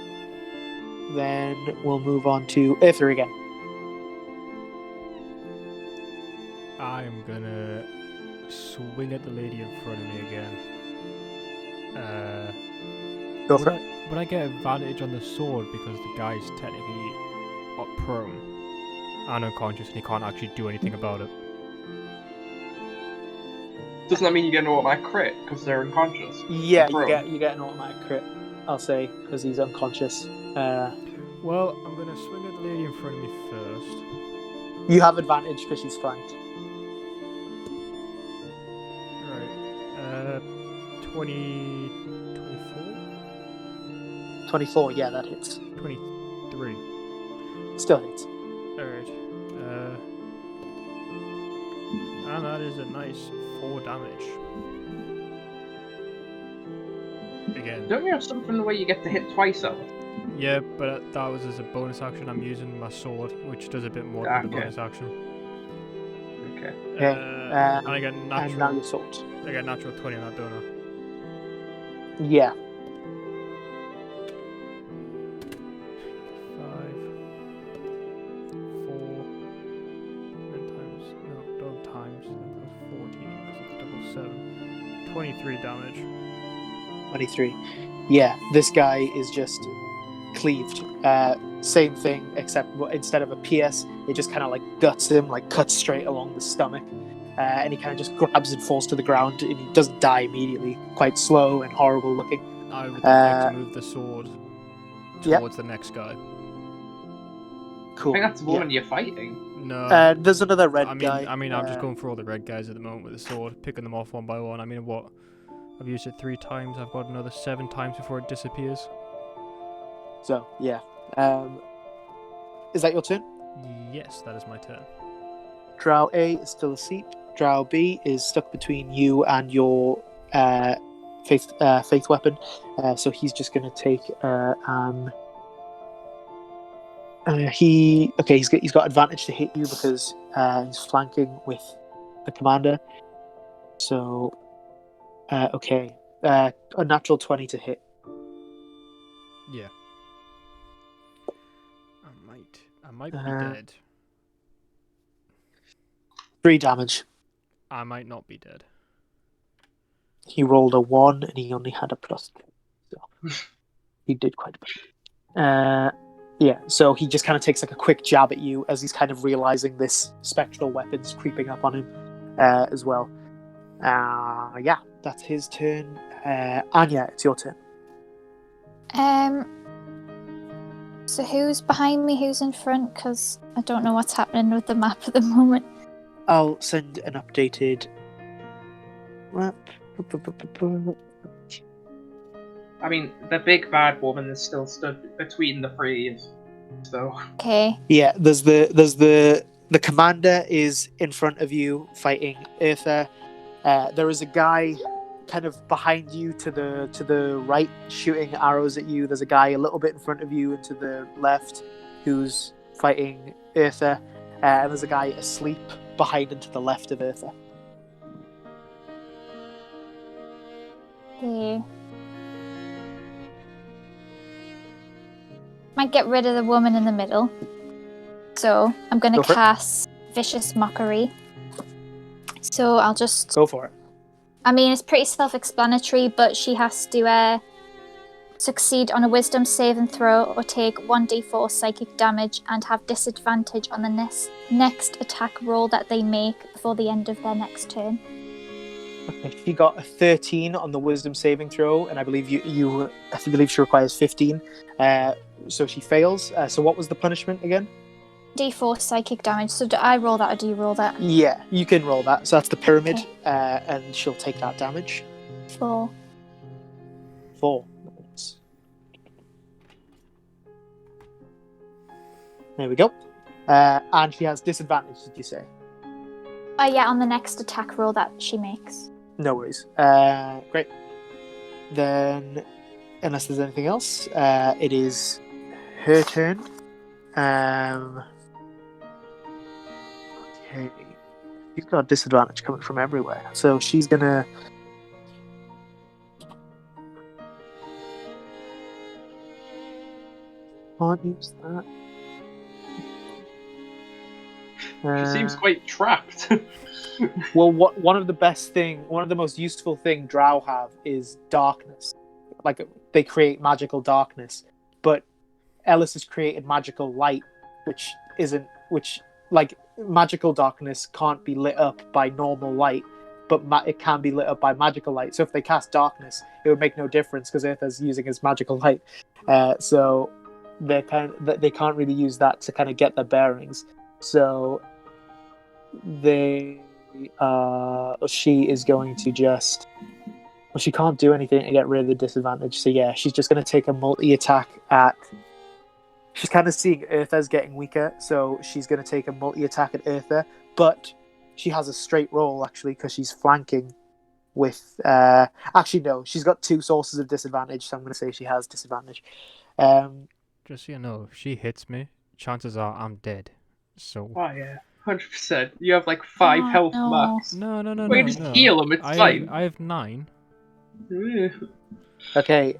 Then we'll move on to Aether again. I'm gonna swing at the lady in front of me again. Go for it. Would I get advantage on the sword because the guy's technically prone and unconscious and he can't actually do anything about it? Doesn't that mean you get an automatic crit because they're unconscious? Yeah, you get an automatic crit, I'll say, because he's unconscious. Well, I'm gonna swing at the lady in front of me first. You have advantage because she's flanked. Right. 24? 24, yeah, that hits. 23. Still hits. Alright. And that is a nice 4 damage. Again. Don't you have something where you get to hit twice out? Yeah, but that was as a bonus action. I'm using my sword, which does a bit more than the bonus action. Okay. Yeah. And I get And now natural. your sword. I get natural 20 on that, don't I? Yeah. 5, 4, and times, no, don't times, that was 14, because it's double 7. 23 damage. 23. Yeah, this guy is just cleaved. Same thing, except instead of a pierce, it just kind of like guts him, like cuts straight along the stomach. And he kind of just grabs and falls to the ground, and he doesn't die immediately. Quite slow and horrible looking. I would like to move the sword Yep. towards the next guy. Cool. I think that's the woman you're fighting. No. There's another red I mean, guy. I'm just going for all the red guys at the moment with the sword, picking them off one by one. I mean, what? I've used it 3 times. I've got another 7 times before it disappears. So, yeah. Is that your turn? Yes, that is my turn. Drow A is still asleep. Drow B is stuck between you and your faith weapon. So he's just going to take he's got advantage to hit you because he's flanking with the commander. So a natural 20 to hit. Yeah. I might be dead. 3 damage. I might not be dead. He rolled a 1 and he only had a +2. So he did quite a bit. So he just kind of takes like a quick jab at you as he's kind of realizing this spectral weapon's creeping up on him as well. That's his turn. Anya, it's your turn. So who's behind me? Who's in front? Because I don't know what's happening with the map at the moment. I'll send an updated map. I mean, the big bad woman is still stood between the three, so... Okay. Yeah, there's the commander is in front of you fighting Aether. There is a guy kind of behind you to the right, shooting arrows at you. There's a guy a little bit in front of you and to the left who's fighting Eartha, and there's a guy asleep behind and to the left of Eartha. Okay. Might get rid of the woman in the middle. So I'm going to cast Vicious Mockery. So I'll just... Go for it. I mean, it's pretty self-explanatory, but she has to succeed on a Wisdom saving throw or take 1d4 psychic damage and have disadvantage on the next attack roll that they make before the end of their next turn. Okay, she got a 13 on the Wisdom saving throw, and I believe I believe she requires 15. So she fails. So what was the punishment again? D4 psychic damage. So do I roll that or do you roll that? Yeah, you can roll that. So that's the pyramid, and she'll take that damage. 4. 4. There we go. And she has disadvantage, did you say? Yeah, on the next attack roll that she makes. No worries. Great. Then, unless there's anything else, it is her turn. Okay. She's got disadvantage coming from everywhere. So she's gonna... Can't use that. She seems quite trapped. Well, one of the most useful thing Drow have is darkness. Like, they create magical darkness, but Ellis has created magical light, which magical darkness can't be lit up by normal light, but it can be lit up by magical light. So if they cast darkness, it would make no difference because Eartha's using his magical light. So they can't really use that to kind of get their bearings. So she is going to just... Well, she can't do anything to get rid of the disadvantage. So yeah, she's just going to take a multi-attack at... She's kind of seeing Eartha's getting weaker, so she's going to take a multi-attack at Eartha. But she has a straight roll, actually, because she's flanking with... Actually, no. She's got 2 sources of disadvantage, so I'm going to say she has disadvantage. Just so you know, if she hits me, chances are I'm dead. So... Oh, yeah. 100%. You have like 5 health max. No. Well, you just heal them, it's fine. I have 9. Okay,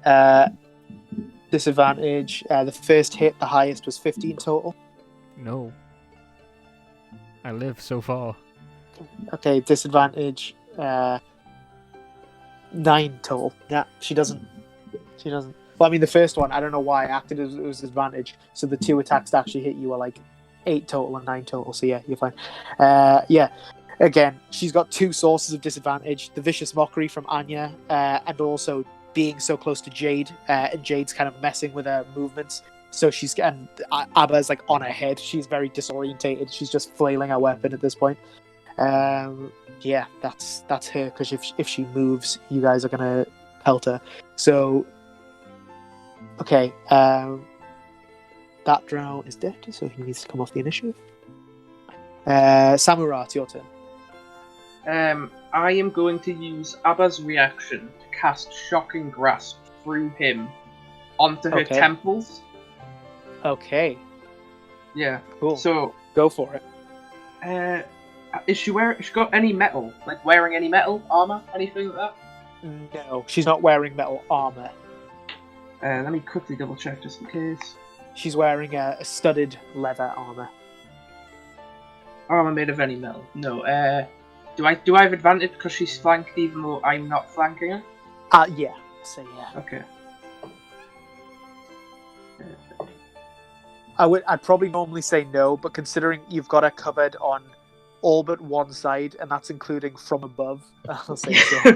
disadvantage. The first hit, the highest was 15 total. No. I live so far. Okay, disadvantage. 9 total. Yeah, she doesn't. Well, I mean, the first one, I don't know why I acted as it was advantage. So the 2 attacks that actually hit you are like 8 total and 9 total. So yeah, you're fine. Yeah. Again, she's got 2 sources of disadvantage: the Vicious Mockery from Anya, and also being so close to Jade, and Jade's kind of messing with her movements. So and Abba's like on her head. She's very disorientated. She's just flailing her weapon at this point. Yeah, that's her, because if she moves, you guys are gonna pelt her. So, okay, that drow is dead, so he needs to come off the initiative. Samura, it's your turn. I am going to use Abba's reaction to cast Shocking Grasp through him onto her temples. Okay. Yeah. Cool. So go for it. Is she got any metal? Like wearing any metal armor, anything like that? No, she's not wearing metal armor. Let me quickly double check just in case. She's wearing a studded leather armor. Armor made of any metal? No. Do I have advantage because she's flanked even though I'm not flanking her? Yeah. So yeah. Okay. I'd probably normally say no, but considering you've got her covered on all but one side, and that's including from above, I'll say so.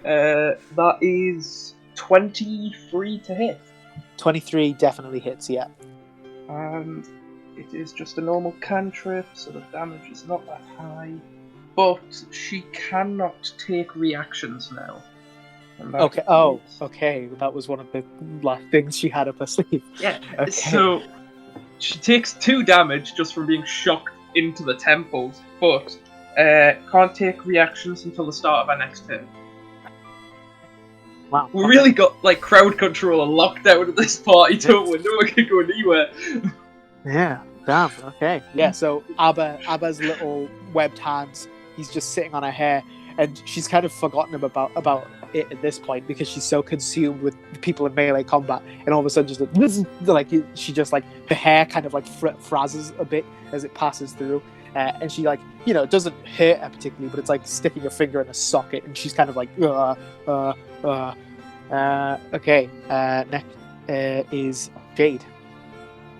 That is 23 to hit. 23 definitely hits, yeah. It is just a normal cantrip, so the damage is not that high. But she cannot take reactions now. Okay. Oh, okay. That was one of the last things she had up her sleeve. Yeah. Okay. So she takes 2 damage just from being shocked into the temples, but can't take reactions until the start of her next turn. Wow. We really got like crowd control and lockdown at this party, don't we? No one can go anywhere. Yeah. Damn. Okay. Yeah. So Abba's little webbed hands. He's just sitting on her hair, and she's kind of forgotten about it at this point because she's so consumed with people in melee combat, and all of a sudden just like she just like her hair kind of like frazzles a bit as it passes through, and she like it doesn't hurt her particularly, but it's like sticking a finger in a socket, and she's kind of like okay. Next is Jade.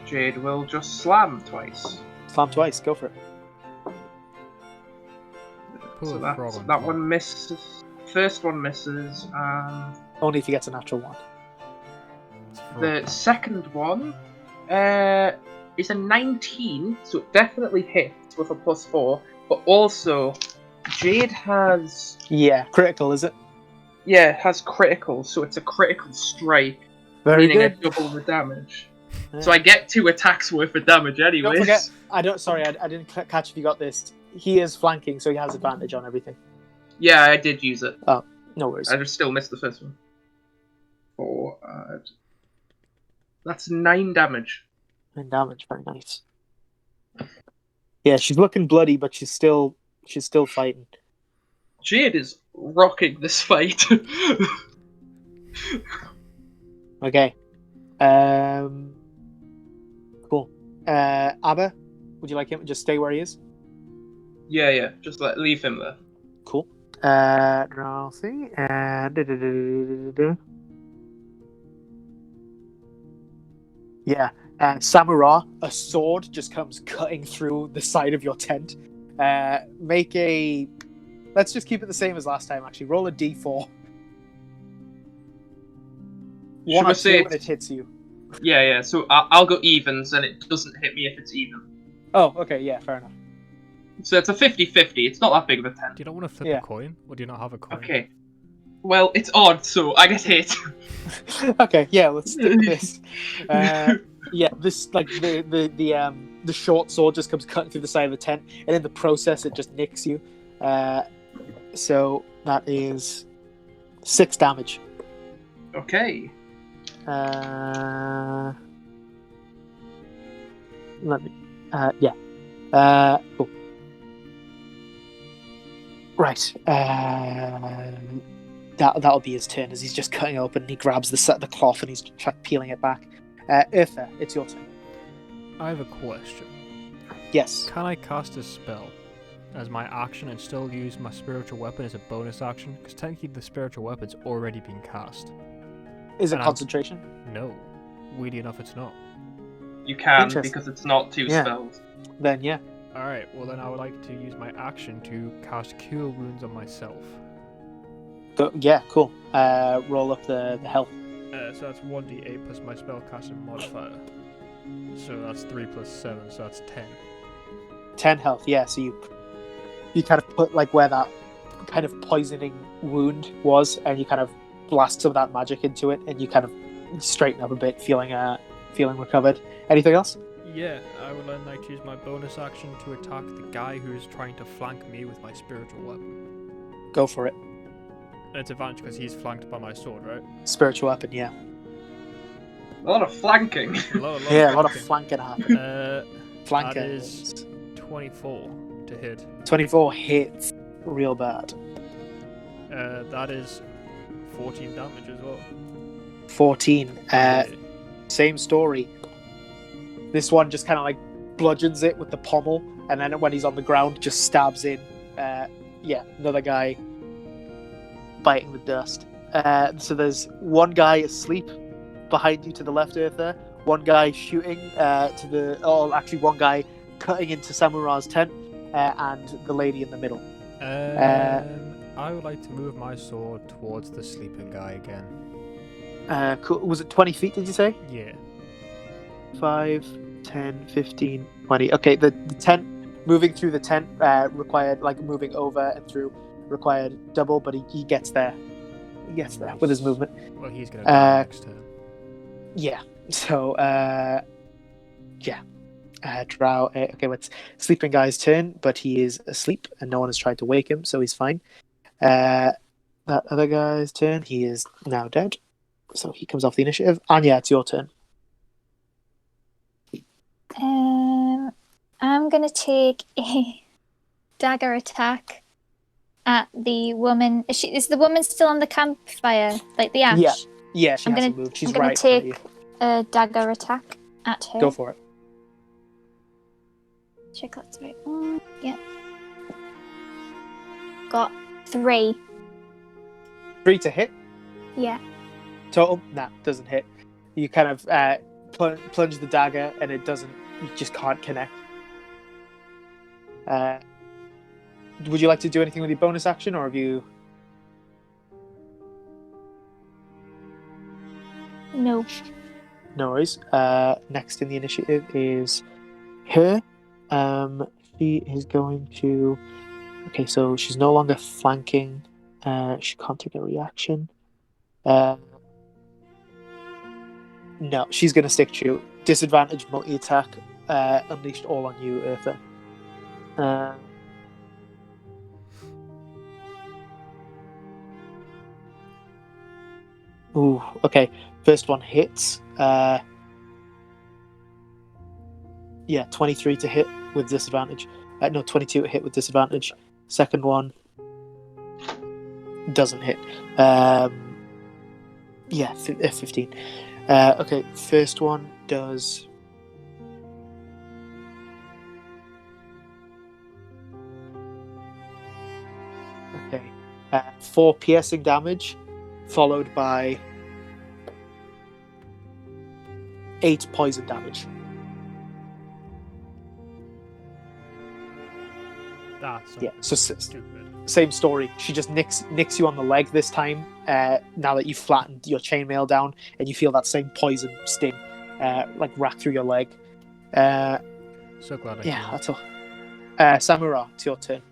Jade will just slam twice. Slam twice. Go for it. So that one misses. First one misses. Only if he gets a natural one. The second one is a 19, so it definitely hits with a +4. But also, Jade has critical, is it? Yeah, it has critical, so it's a critical strike, meaning I double the damage. Yeah. So I get 2 attacks worth of damage anyways. Don't forget, I didn't catch if you got this. He is flanking, so he has advantage on everything. Yeah, I did use it. Oh, no worries. I just still missed the first one. 4. That's 9 damage. 9 damage, very nice. Yeah, she's looking bloody, but she's still fighting. Jade is rocking this fight. Okay. Cool. Abba, would you like him to just stay where he is? Yeah. Just leave him there. Cool. I'll see. Yeah. Samura, a sword just comes cutting through the side of your tent. Make a... Let's just keep it the same as last time, actually. Roll a d4. 1 or 2 when it hits you. Yeah. So I'll go evens, and it doesn't hit me if it's even. Oh, okay. Yeah, fair enough. So it's a 50-50. It's not that big of a tent. Do you not want to flip a coin? Or do you not have a coin? Okay. Well, it's odd, so I get hit. Okay, yeah, let's stick with this. Yeah, this like the short sword just comes cutting through the side of the tent, and in the process, it just nicks you. So that is 6 damage. Okay. Let me. Yeah. Cool. Right. That'll be his turn as he's just cutting open. And he grabs the cloth and he's peeling it back. Eartha, it's your turn. I have a question. Yes. Can I cast a spell as my action and still use my spiritual weapon as a bonus action? Because technically the spiritual weapon's already been cast. Is it concentration? No. Weirdly enough, it's not. You can, because it's not 2 spells. Then, yeah. Alright, well then I would like to use my action to cast Cure Wounds on myself. Yeah, cool. Roll up the health. So that's 1d8 plus my spellcasting modifier. So that's 3 plus 7, so that's 10. 10 health, yeah. So you kind of put like where that kind of poisoning wound was, and you kind of blast some of that magic into it, and you kind of straighten up a bit, feeling recovered. Anything else? Yeah, I would then like to use my bonus action to attack the guy who's trying to flank me with my spiritual weapon. Go for it. And it's advantage because he's flanked by my sword, right? Spiritual weapon, yeah. A lot of flanking. A lot of flanking happening. That is 24 to hit. 24 hits real bad. That is 14 damage as well. 14. Same story. This one just kind of like bludgeons it with the pommel, and then when he's on the ground, just stabs in. Another guy biting the dust. So there's one guy asleep behind you to the left, Eartha. One guy shooting one guy cutting into Samura's tent, and the lady in the middle. I would like to move my sword towards the sleeping guy again. Cool. Was it 20 feet, did you say? Yeah. 5, 10, 15, 20. Okay, the tent, moving through the tent required, like moving over and through, required double, but he gets there. He gets there with his movement. Well, he's going to die next turn. Yeah. So, Drow. Okay, it's sleeping guy's turn, but he is asleep and no one has tried to wake him, so he's fine. that other guy's turn. He is now dead, so he comes off the initiative. Anya, it's your turn. I'm gonna take a dagger attack at the woman. Is the woman still on the campfire, like the ash? Yeah, she hasn't moved. She's right in front of you. A dagger attack at her. Go for it. Check that's the right one. Yeah. Got 3. 3 to hit. Yeah. Total? Nah, doesn't hit. You kind of plunge the dagger and it doesn't. You just can't connect. Would you like to do anything with your bonus action, or have you? No. No worries. Next in the initiative is her. She is going to. Okay, so she's no longer flanking. She can't take a reaction. No, she's going to stick to you. Disadvantage multi-attack. Unleashed all on you, Eartha. Ooh, okay. First one hits. Yeah, 23 to hit with disadvantage. No, 22 to hit with disadvantage. Second one doesn't hit. Yeah, 15. Okay, first one does. Okay, 4 piercing damage, followed by 8 poison damage. That's so stupid. Same story. She just nicks you on the leg this time. Now that you've flattened your chainmail down, and you feel that same poison sting, like rack through your leg. So glad I Yeah, that's all. Samura, it's your turn.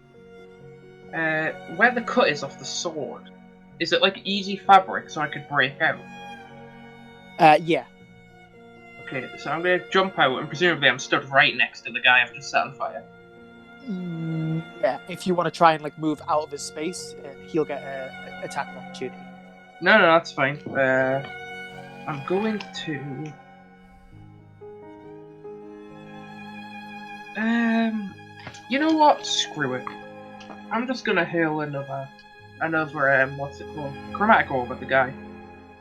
Where the cut is off the sword, is it like easy fabric so I could break out? Yeah. Okay, so I'm gonna jump out, and presumably I'm stood right next to the guy I've just set on fire. Yeah, if you want to try and like move out of his space, he'll get an attack of opportunity. No, that's fine. I'm going to. You know what? Screw it. I'm just gonna hurl another, what's it called? Chromatic orb at the guy.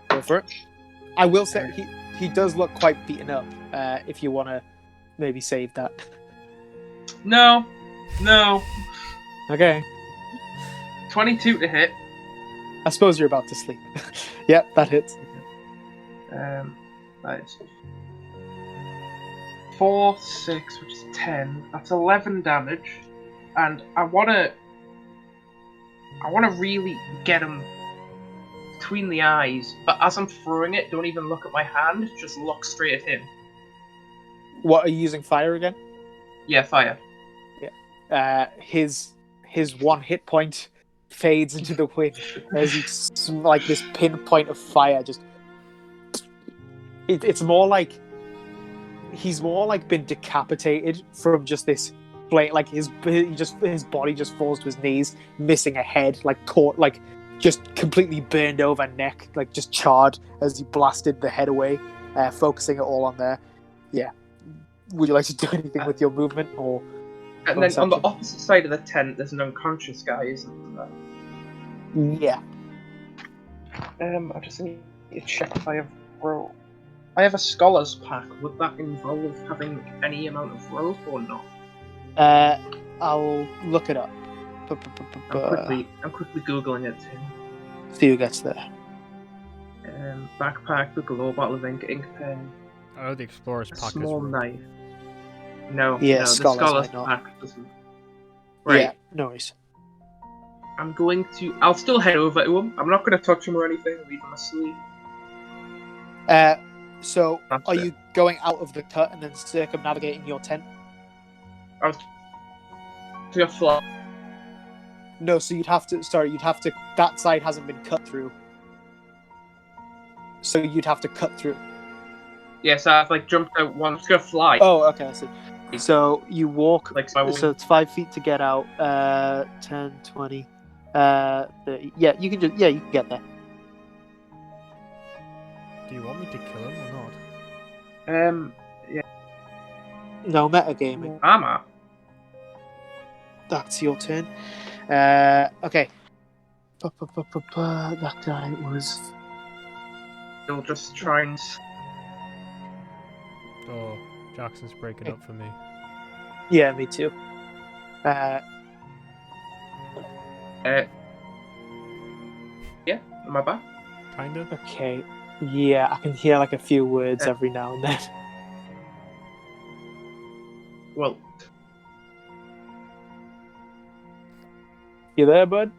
Go for it. I will say he does look quite beaten up. If you want to maybe save that. No. Okay. 22 to hit. I suppose you're about to sleep. Yep, that hits. That is 4, 6, which is 10. That's 11 damage, and I wanna really get him between the eyes. But as I'm throwing it, don't even look at my hand. Just look straight at him. What, are you using fire again? Yeah, fire. Yeah. His 1 hit point fades into the wind as he like this pinpoint of fire just. It's more like he's more like been decapitated from just this flame. Like his body just falls to his knees, missing a head, like caught, like just completely burned over neck, like just charred as he blasted the head away, focusing it all on there. Yeah. Would you like to do anything with your movement or? And then on the opposite side of the tent, there's an unconscious guy, isn't there? Yeah. I just need to check if I have rope. I have a scholar's pack. Would that involve having any amount of rope or not? I'll look it up. I'm quickly googling it too. See who gets there. Backpack, the glow bottle of ink pen. Oh, the explorer's A pack small is knife. No, Yeah, the scholars scholar's might not. pack doesn't. Right. Yeah, no worries. I'm going to. I'll still head over to him. I'm not going to touch him or anything. Leave him asleep. So That's are it. you going out of the cut and then circumnavigating your tent? I was going to fly. No, so you'd have to. That side hasn't been cut through. So you'd have to cut through. Yeah, so I've like jumped out one. I'm just going to fly. Oh, okay, I see. So you walk. Like, so I So it's 5 feet to get out. 10, 20. Yeah, you can get there. Do you want me to kill him or not? No metagaming. Armor. That's your turn. Okay. That guy was. You'll just try and. Oh, Jackson's breaking up for me. Yeah, me too. Yeah, am I back? Kind of. Okay. Yeah, I can hear like a few words every now and then. Well, You there, bud?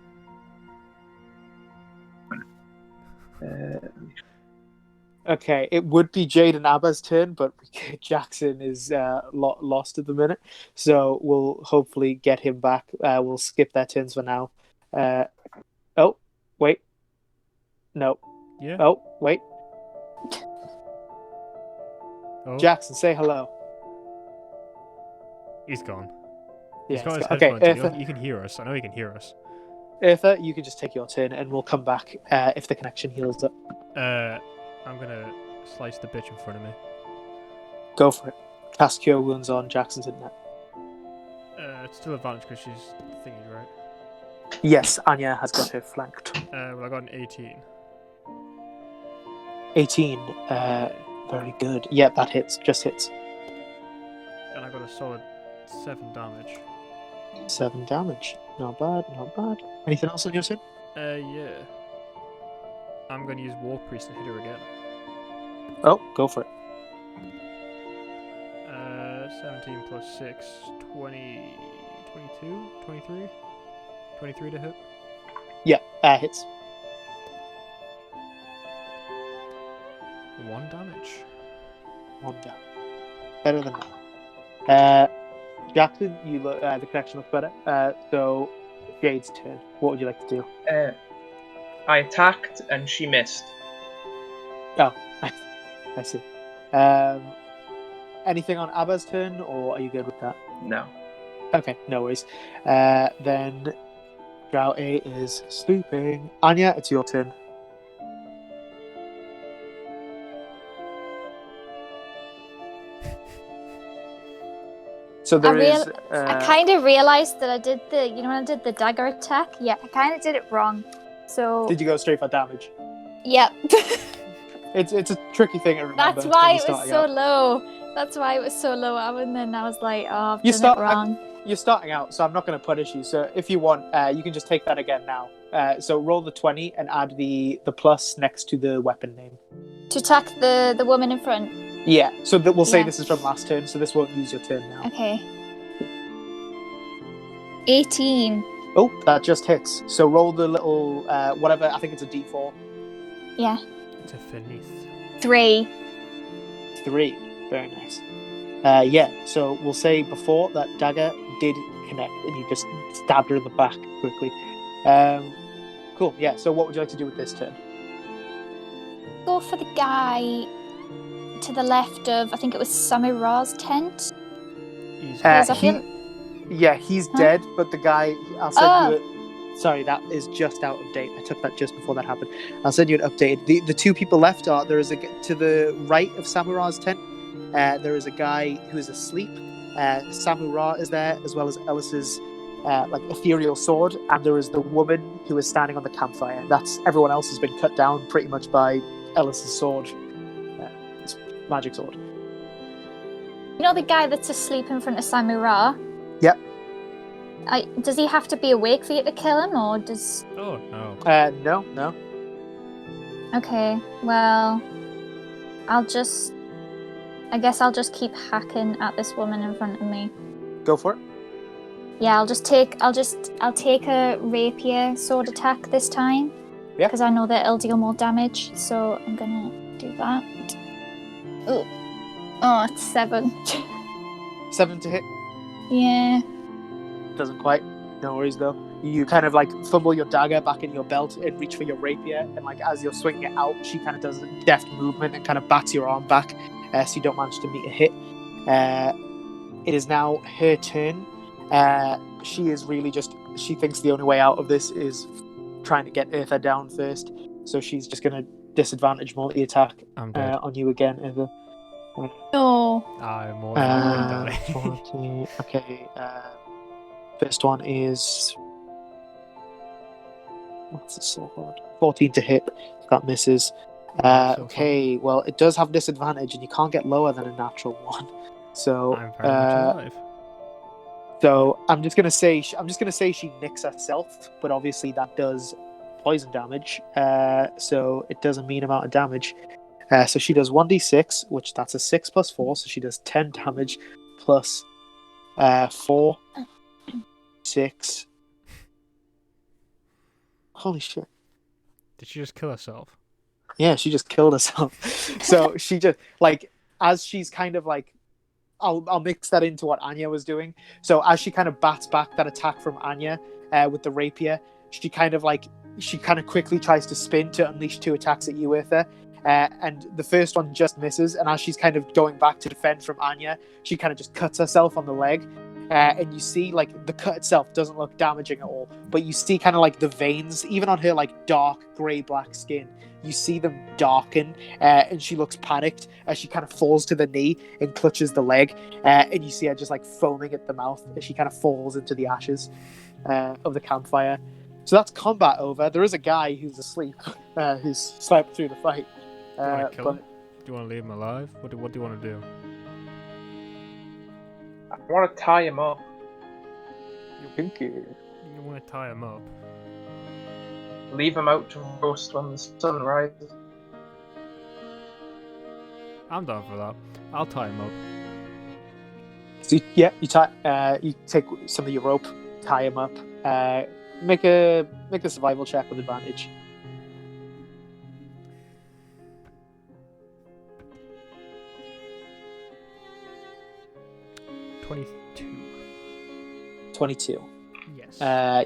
Okay, it would be Jade and Abba's turn, but Jackson is lost at the minute, so we'll hopefully get him back. We'll skip their turns for now. Oh, wait. No. Yeah. Oh, wait. Oh, Jackson, say hello. he's gone. Yeah, He's got his okay, headphones in. You can hear us. I know he can hear us. Eartha, you can just take your turn, and we'll come back if the connection heals up. I'm gonna slice the bitch in front of me. Go for it. Cast Cure Wounds on Jackson's internet. It's still advantage because she's thingy, right? Yes, Anya has got her flanked. Well, I got an 18. 18. Very good. Yeah, that hits. Just hits. And I got a solid 7 damage. 7 damage. Not bad, not bad. Anything else on your turn? Yeah. I'm gonna use War Priest to hit her again. Oh, go for it. 17 plus 6, 20, 22, 23? 23 to hit. Yeah, hits. 1 damage. 1 down. Better than that. Jackson, you look. The connection looks better. So, Jade's turn. What would you like to do? I attacked and she missed. Oh, I see. Anything on Abba's turn, or are you good with that? No. Okay, no worries. Then Drow A is sleeping. Anya, it's your turn. So I kind of realised that I did when I did the dagger attack, yeah, I kind of did it wrong. So Did you go straight for damage? Yep. It's a tricky thing to remember. That's why it was so low. That's why it was so low. And then I was like, oh, I've done it wrong. You're starting out, so I'm not going to punish you. So if you want, you can just take that again now. So roll the 20 and add the plus next to the weapon name. To attack the woman in front? Yeah, so we'll say this is from last turn, so this won't use your turn now. Okay. 18. Oh, that just hits. So roll the little, whatever, I think it's a d4. Yeah. It's a Finith. 3. 3. Very nice. Yeah, so we'll say before that dagger did connect and you just stabbed her in the back quickly. Cool, yeah, so what would you like to do with this turn? Go for the guy to the left of, I think it was Samira's tent. He's dead, but the guy, I'll send you sorry, that is just out of date. I took that just before that happened. I'll send you an update. The two people left are, there is to the right of Samura's tent, there is a guy who is asleep. Samura is there, as well as Ellis's ethereal sword, and there is the woman who is standing on the campfire. Everyone else has been cut down pretty much by Ellis's sword. His magic sword. You know the guy that's asleep in front of Samura? Yep. Does he have to be awake for you to kill him, or does... Oh, no. No. Okay, well... I guess I'll just keep hacking at this woman in front of me. Go for it. Yeah, I'll take a rapier sword attack this time. Yeah. Because I know that it'll deal more damage, so I'm gonna do that. Oh, it's 7. 7 to hit. Yeah. Doesn't quite. No worries though. You kind of fumble your dagger back in your belt and reach for your rapier, and as you're swinging it out, she kind of does a deft movement and kind of bats your arm back, so you don't manage to meet a hit. It is now her turn. she is really she thinks the only way out of this is trying to get Eartha down first. So she's just going to disadvantage multi-attack I'm dead. on you again, Eartha. No. I'm more than likely to die. 40, okay, first one is... What's the sword? 14 to hit. That misses. Okay, well, it does have disadvantage, and you can't get lower than a natural one. So I'm very much alive. So I'm just gonna say she nicks herself, but obviously that does poison damage. So it does a mean amount of damage. So she does 1d6, which that's a 6 plus 4, so she does 10 damage plus 4, 6. Holy shit! Did she just kill herself? Yeah, she just killed herself. So she just as she's kind of I'll mix that into what Anya was doing. So as she kind of bats back that attack from Anya with the rapier, she kind of quickly tries to spin to unleash 2 attacks at you, Eartha. And the first one just misses. And as she's kind of going back to defend from Anya, she kind of just cuts herself on the leg. And you see the cut itself doesn't look damaging at all, but you see kind of the veins, even on her dark grey-black skin. You see them darken, and she looks panicked as she kind of falls to the knee and clutches the leg, and you see her just foaming at the mouth as she kind of falls into the ashes of the campfire. So that's combat over. There is a guy who's asleep, who's slept through the fight. Do you want to kill him? Do you want to leave him alive? What do you want to do? I want to tie him up. You want to tie him up? Leave him out to roast when the sun rises. I'm down for that. I'll tie him up. So you take some of your rope, tie him up. Make a survival check with advantage. $22. 22. Yes.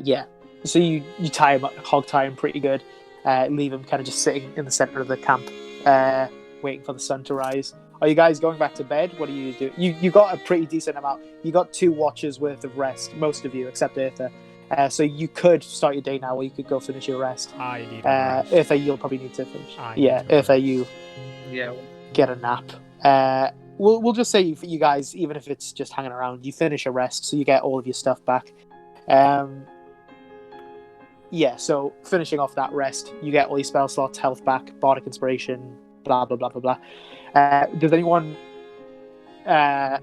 Yeah. So you tie him up, hog tie him pretty good. Leave him kind of just sitting in the center of the camp, waiting for the sun to rise. Are you guys going back to bed? What do you do? You got a pretty decent amount. You got 2 watches worth of rest, most of you, except Eartha. So you could start your day now, or you could go finish your rest. I need a rest. Eartha, you'll probably need to finish. Eartha, you get a nap. We'll just say for you guys, even if it's just hanging around, you finish a rest, so you get all of your stuff back. So finishing off that rest, you get all your spell slots, health back, bardic inspiration, blah blah blah blah blah. Does anyone want to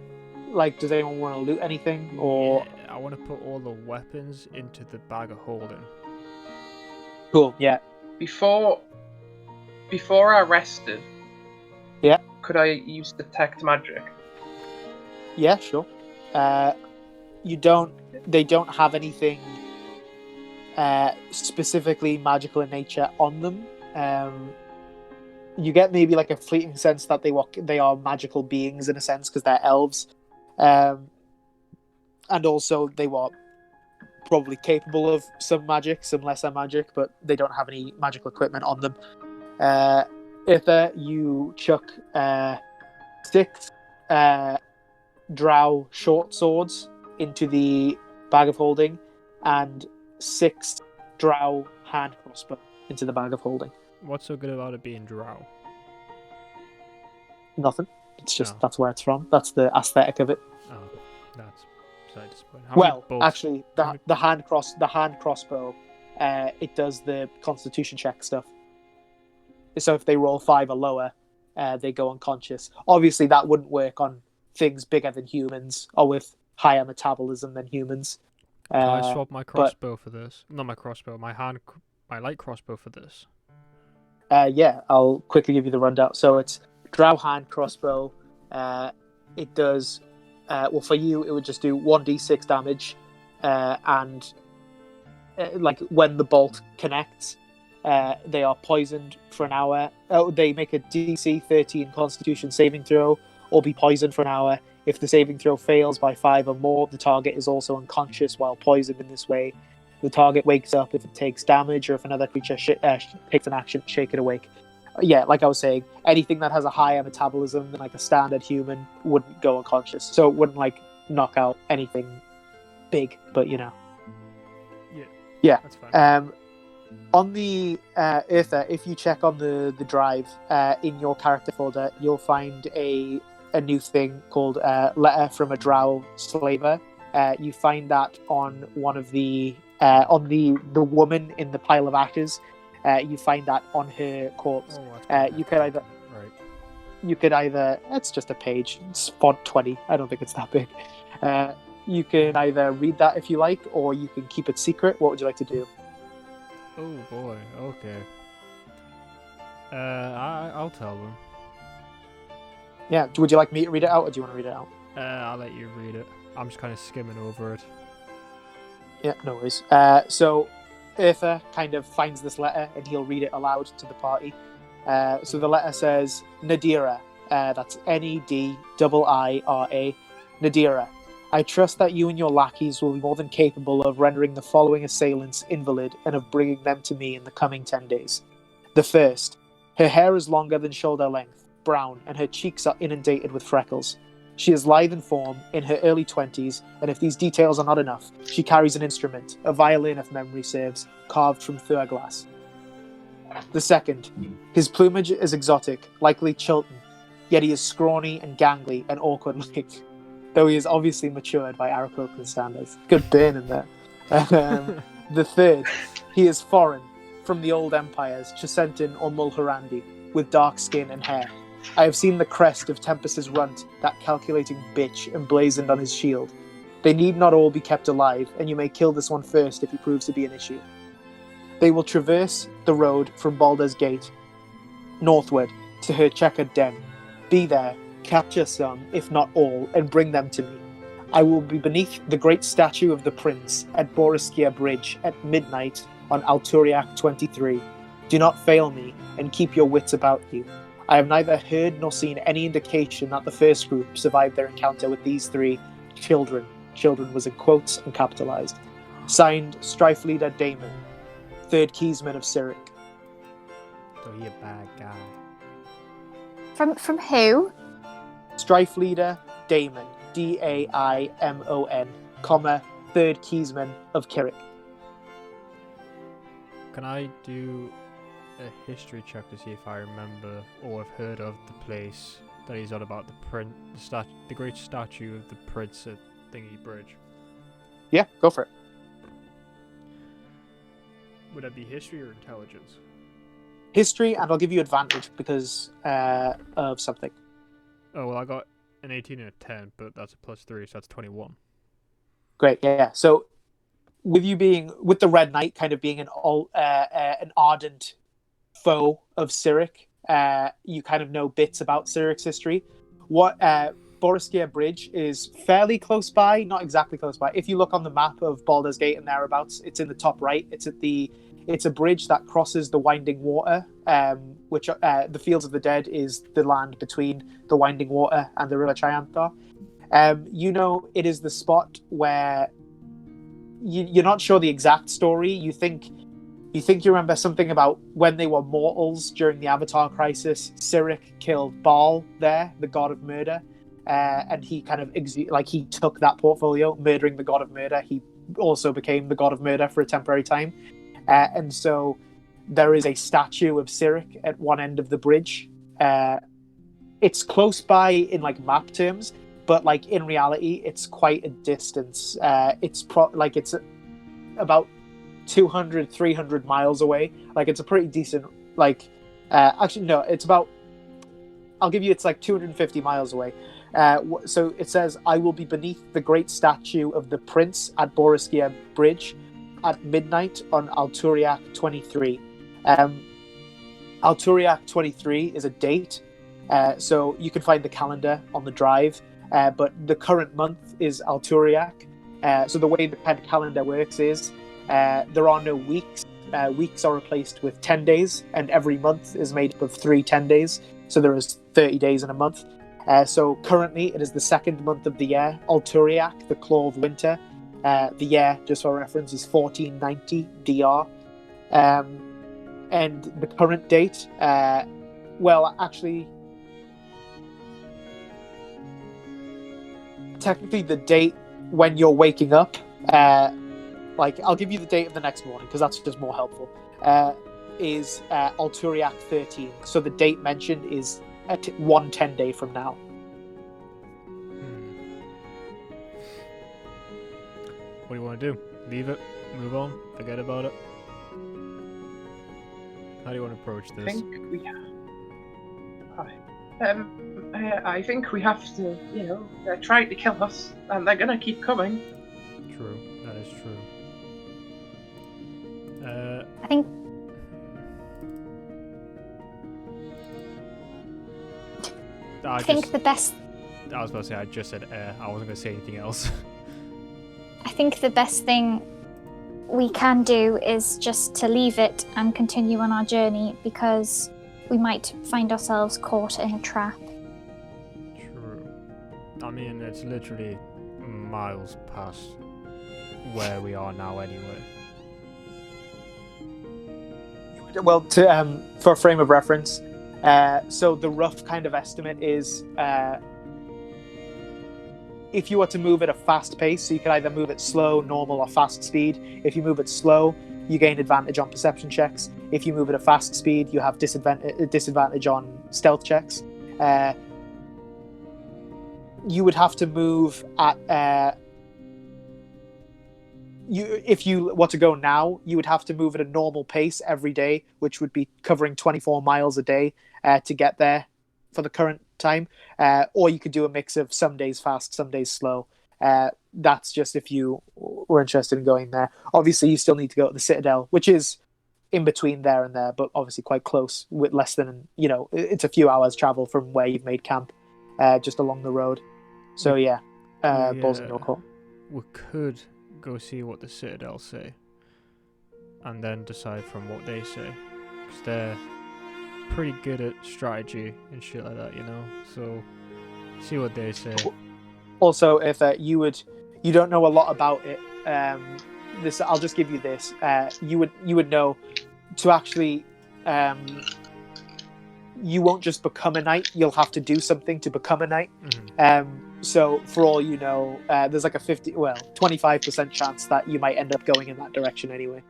loot anything, or? Yeah, I want to put all the weapons into the bag of holding. Cool. Yeah. Before I rested. Yeah. Could I use detect magic? Yeah, sure. They don't have anything specifically magical in nature on them. You get maybe a fleeting sense that they are magical beings in a sense because they're elves, and also they were probably capable of some magic, some lesser magic, but they don't have any magical equipment on them. Eartha, you chuck 6 drow short swords into the bag of holding, and 6 drow hand crossbow into the bag of holding. What's so good about it being drow? Nothing. It's just that's where it's from. That's the aesthetic of it. Oh, that's so disappointing. Actually, the hand crossbow, it does the Constitution check stuff. So if they roll 5 or lower, they go unconscious. Obviously, that wouldn't work on things bigger than humans or with higher metabolism than humans. Can I swap my crossbow for this? Not my crossbow, my light crossbow for this. Yeah, I'll quickly give you the rundown. So it's drow hand crossbow. It does for you, it would just do 1d6 damage, and when the bolt connects, they are poisoned for an hour. They make a DC 13 Constitution saving throw, or be poisoned for an hour. If the saving throw fails by 5 or more, the target is also unconscious while poisoned in this way. The target wakes up if it takes damage, or if another creature takes an action, shake it awake. Yeah, like I was saying, anything that has a higher metabolism than a standard human wouldn't go unconscious. So it wouldn't knock out anything big, but Yeah. Yeah. That's fine. On the Eartha, if you check on the drive in your character folder, you'll find a new thing called Letter from a Drow Slaver. You find that on one of the on the woman in the pile of ashes. You find that on her corpse. You could either Right. it's just a page. It's font 20. I don't think it's that big. You can either read that if you like, or you can keep it secret. What would you like to do? Oh boy. Okay. I'll tell them. Yeah. Would you like me to read it out, or do you want to read it out? I'll let you read it. I'm just kind of skimming over it. Yeah, no worries. So Eartha kind of finds this letter, and he'll read it aloud to the party. So the letter says, Nadira, that's Nedira, Nadira, I trust that you and your lackeys will be more than capable of rendering the following assailants invalid and of bringing them to me in the coming 10 days. The first, her hair is longer than shoulder length, brown, and her cheeks are inundated with freckles. She is lithe in form, in her early 20s, and if these details are not enough, she carries an instrument, a violin if memory serves, carved from Thur glass. The second, his plumage is exotic, likely Chilton, yet he is scrawny and gangly and awkward-looking, though he is obviously matured by Aarakocra standards. Good burn in there. The third, he is foreign, from the old empires, Chisentin or Mulhorandi, with dark skin and hair. I have seen the crest of Tempest's runt, that calculating bitch, emblazoned on his shield. They need not all be kept alive, and you may kill this one first if he proves to be an issue. They will traverse the road from Baldur's Gate, northward, to her checkered den. Be there, capture some, if not all, and bring them to me. I will be beneath the great statue of the prince at Boriskia Bridge at midnight on Alturiak 23. Do not fail me, and keep your wits about you. I have neither heard nor seen any indication that the first group survived their encounter with these three children. Children was in quotes and capitalized. Signed, Strife Leader Damon, third keysman of Cyric. So he a bad guy. From who? Strife Leader Damon, Daimon, comma, third keysman of Cyric. Can I do a history check to see if I remember or have heard of the place that he's on about, the great statue of the prince at Thingy Bridge? Yeah, go for it. Would that be history or intelligence? History, and I'll give you advantage because of something. Oh, well, I got an 18 and a 10, but that's a +3, so that's 21. Great, yeah. So, with the Red Knight kind of being an ardent foe of Cyric, you kind of know bits about Cyric's history. What Boriskia Bridge is fairly close by, not exactly close by. If you look on the map of Baldur's Gate and thereabouts, it's in the top right. It's a bridge that crosses the Winding Water, which the Fields of the Dead is the land between the Winding Water and the River Chianthar. It is the spot where you're not sure the exact story. You think you remember something about when they were mortals during the Avatar Crisis. Cyric killed Baal there, the god of murder, and he kind of he took that portfolio, murdering the god of murder. He also became the god of murder for a temporary time, and so there is a statue of Cyric at one end of the bridge. It's close by in map terms, but in reality, it's quite a distance. It's about 200, 300 miles away. It's a pretty decent, actually, no, it's about, I'll give you, it's 250 miles away. So it says, I will be beneath the great statue of the prince at Boriskia Bridge at midnight on Alturiak 23. Alturiak 23 is a date, so you can find the calendar on the drive, but the current month is Alturiak. So the way the calendar works is there are no weeks. Weeks are replaced with 10 days, and every month is made up of 3 10 days. So there is 30 days in a month. So currently it is the second month of the year, Alturiak, the Claw of Winter. The year, just for reference, is 1490 DR. And the current date, technically the date when you're waking up like I'll give you the date of the next morning because that's just more helpful. Is Alturiac 13. So the date mentioned is at 1:10 day from now. What do you want to do? Leave it? Move on? Forget about it? How do you want to approach I this? think we I think we have to, they're trying to kill us, and they're gonna keep coming. True, that is true. I think the best. I was about to say, I just said I wasn't going to say anything else. I think the best thing we can do is just to leave it and continue on our journey, because we might find ourselves caught in a trap. True. I mean, it's literally miles past where we are now anyway. Well, for a frame of reference, so the rough kind of estimate is if you were to move at a fast pace, so you can either move at slow, normal, or fast speed. If you move at slow, you gain advantage on perception checks. If you move at a fast speed, you have disadvantage on stealth checks. You would have to move at if you were to go now, you would have to move at a normal pace every day, which would be covering 24 miles a day to get there for the current time. Or you could do a mix of some days fast, some days slow. That's just if you were interested in going there. Obviously, you still need to go to the Citadel, which is in between there and there, but obviously quite close, with less than, it's a few hours travel from where you've made camp, just along the road. So balls in your court. We could go see what the Citadel say, and then decide from what they say, because they're pretty good at strategy and shit like that, so see what they say. Also, if you don't know a lot about it, this I'll just give you this. You would know to actually you won't just become a knight, you'll have to do something to become a knight. So for all you know, there's like a 25% chance that you might end up going in that direction anyway.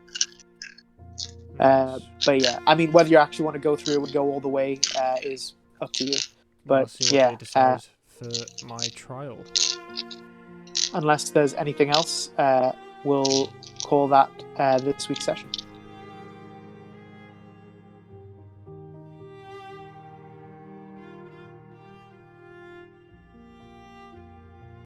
But yeah, I mean, whether you actually want to go through and go all the way is up to you. But I'll see what they decide for my trial. Unless there's anything else, we'll call that this week's session.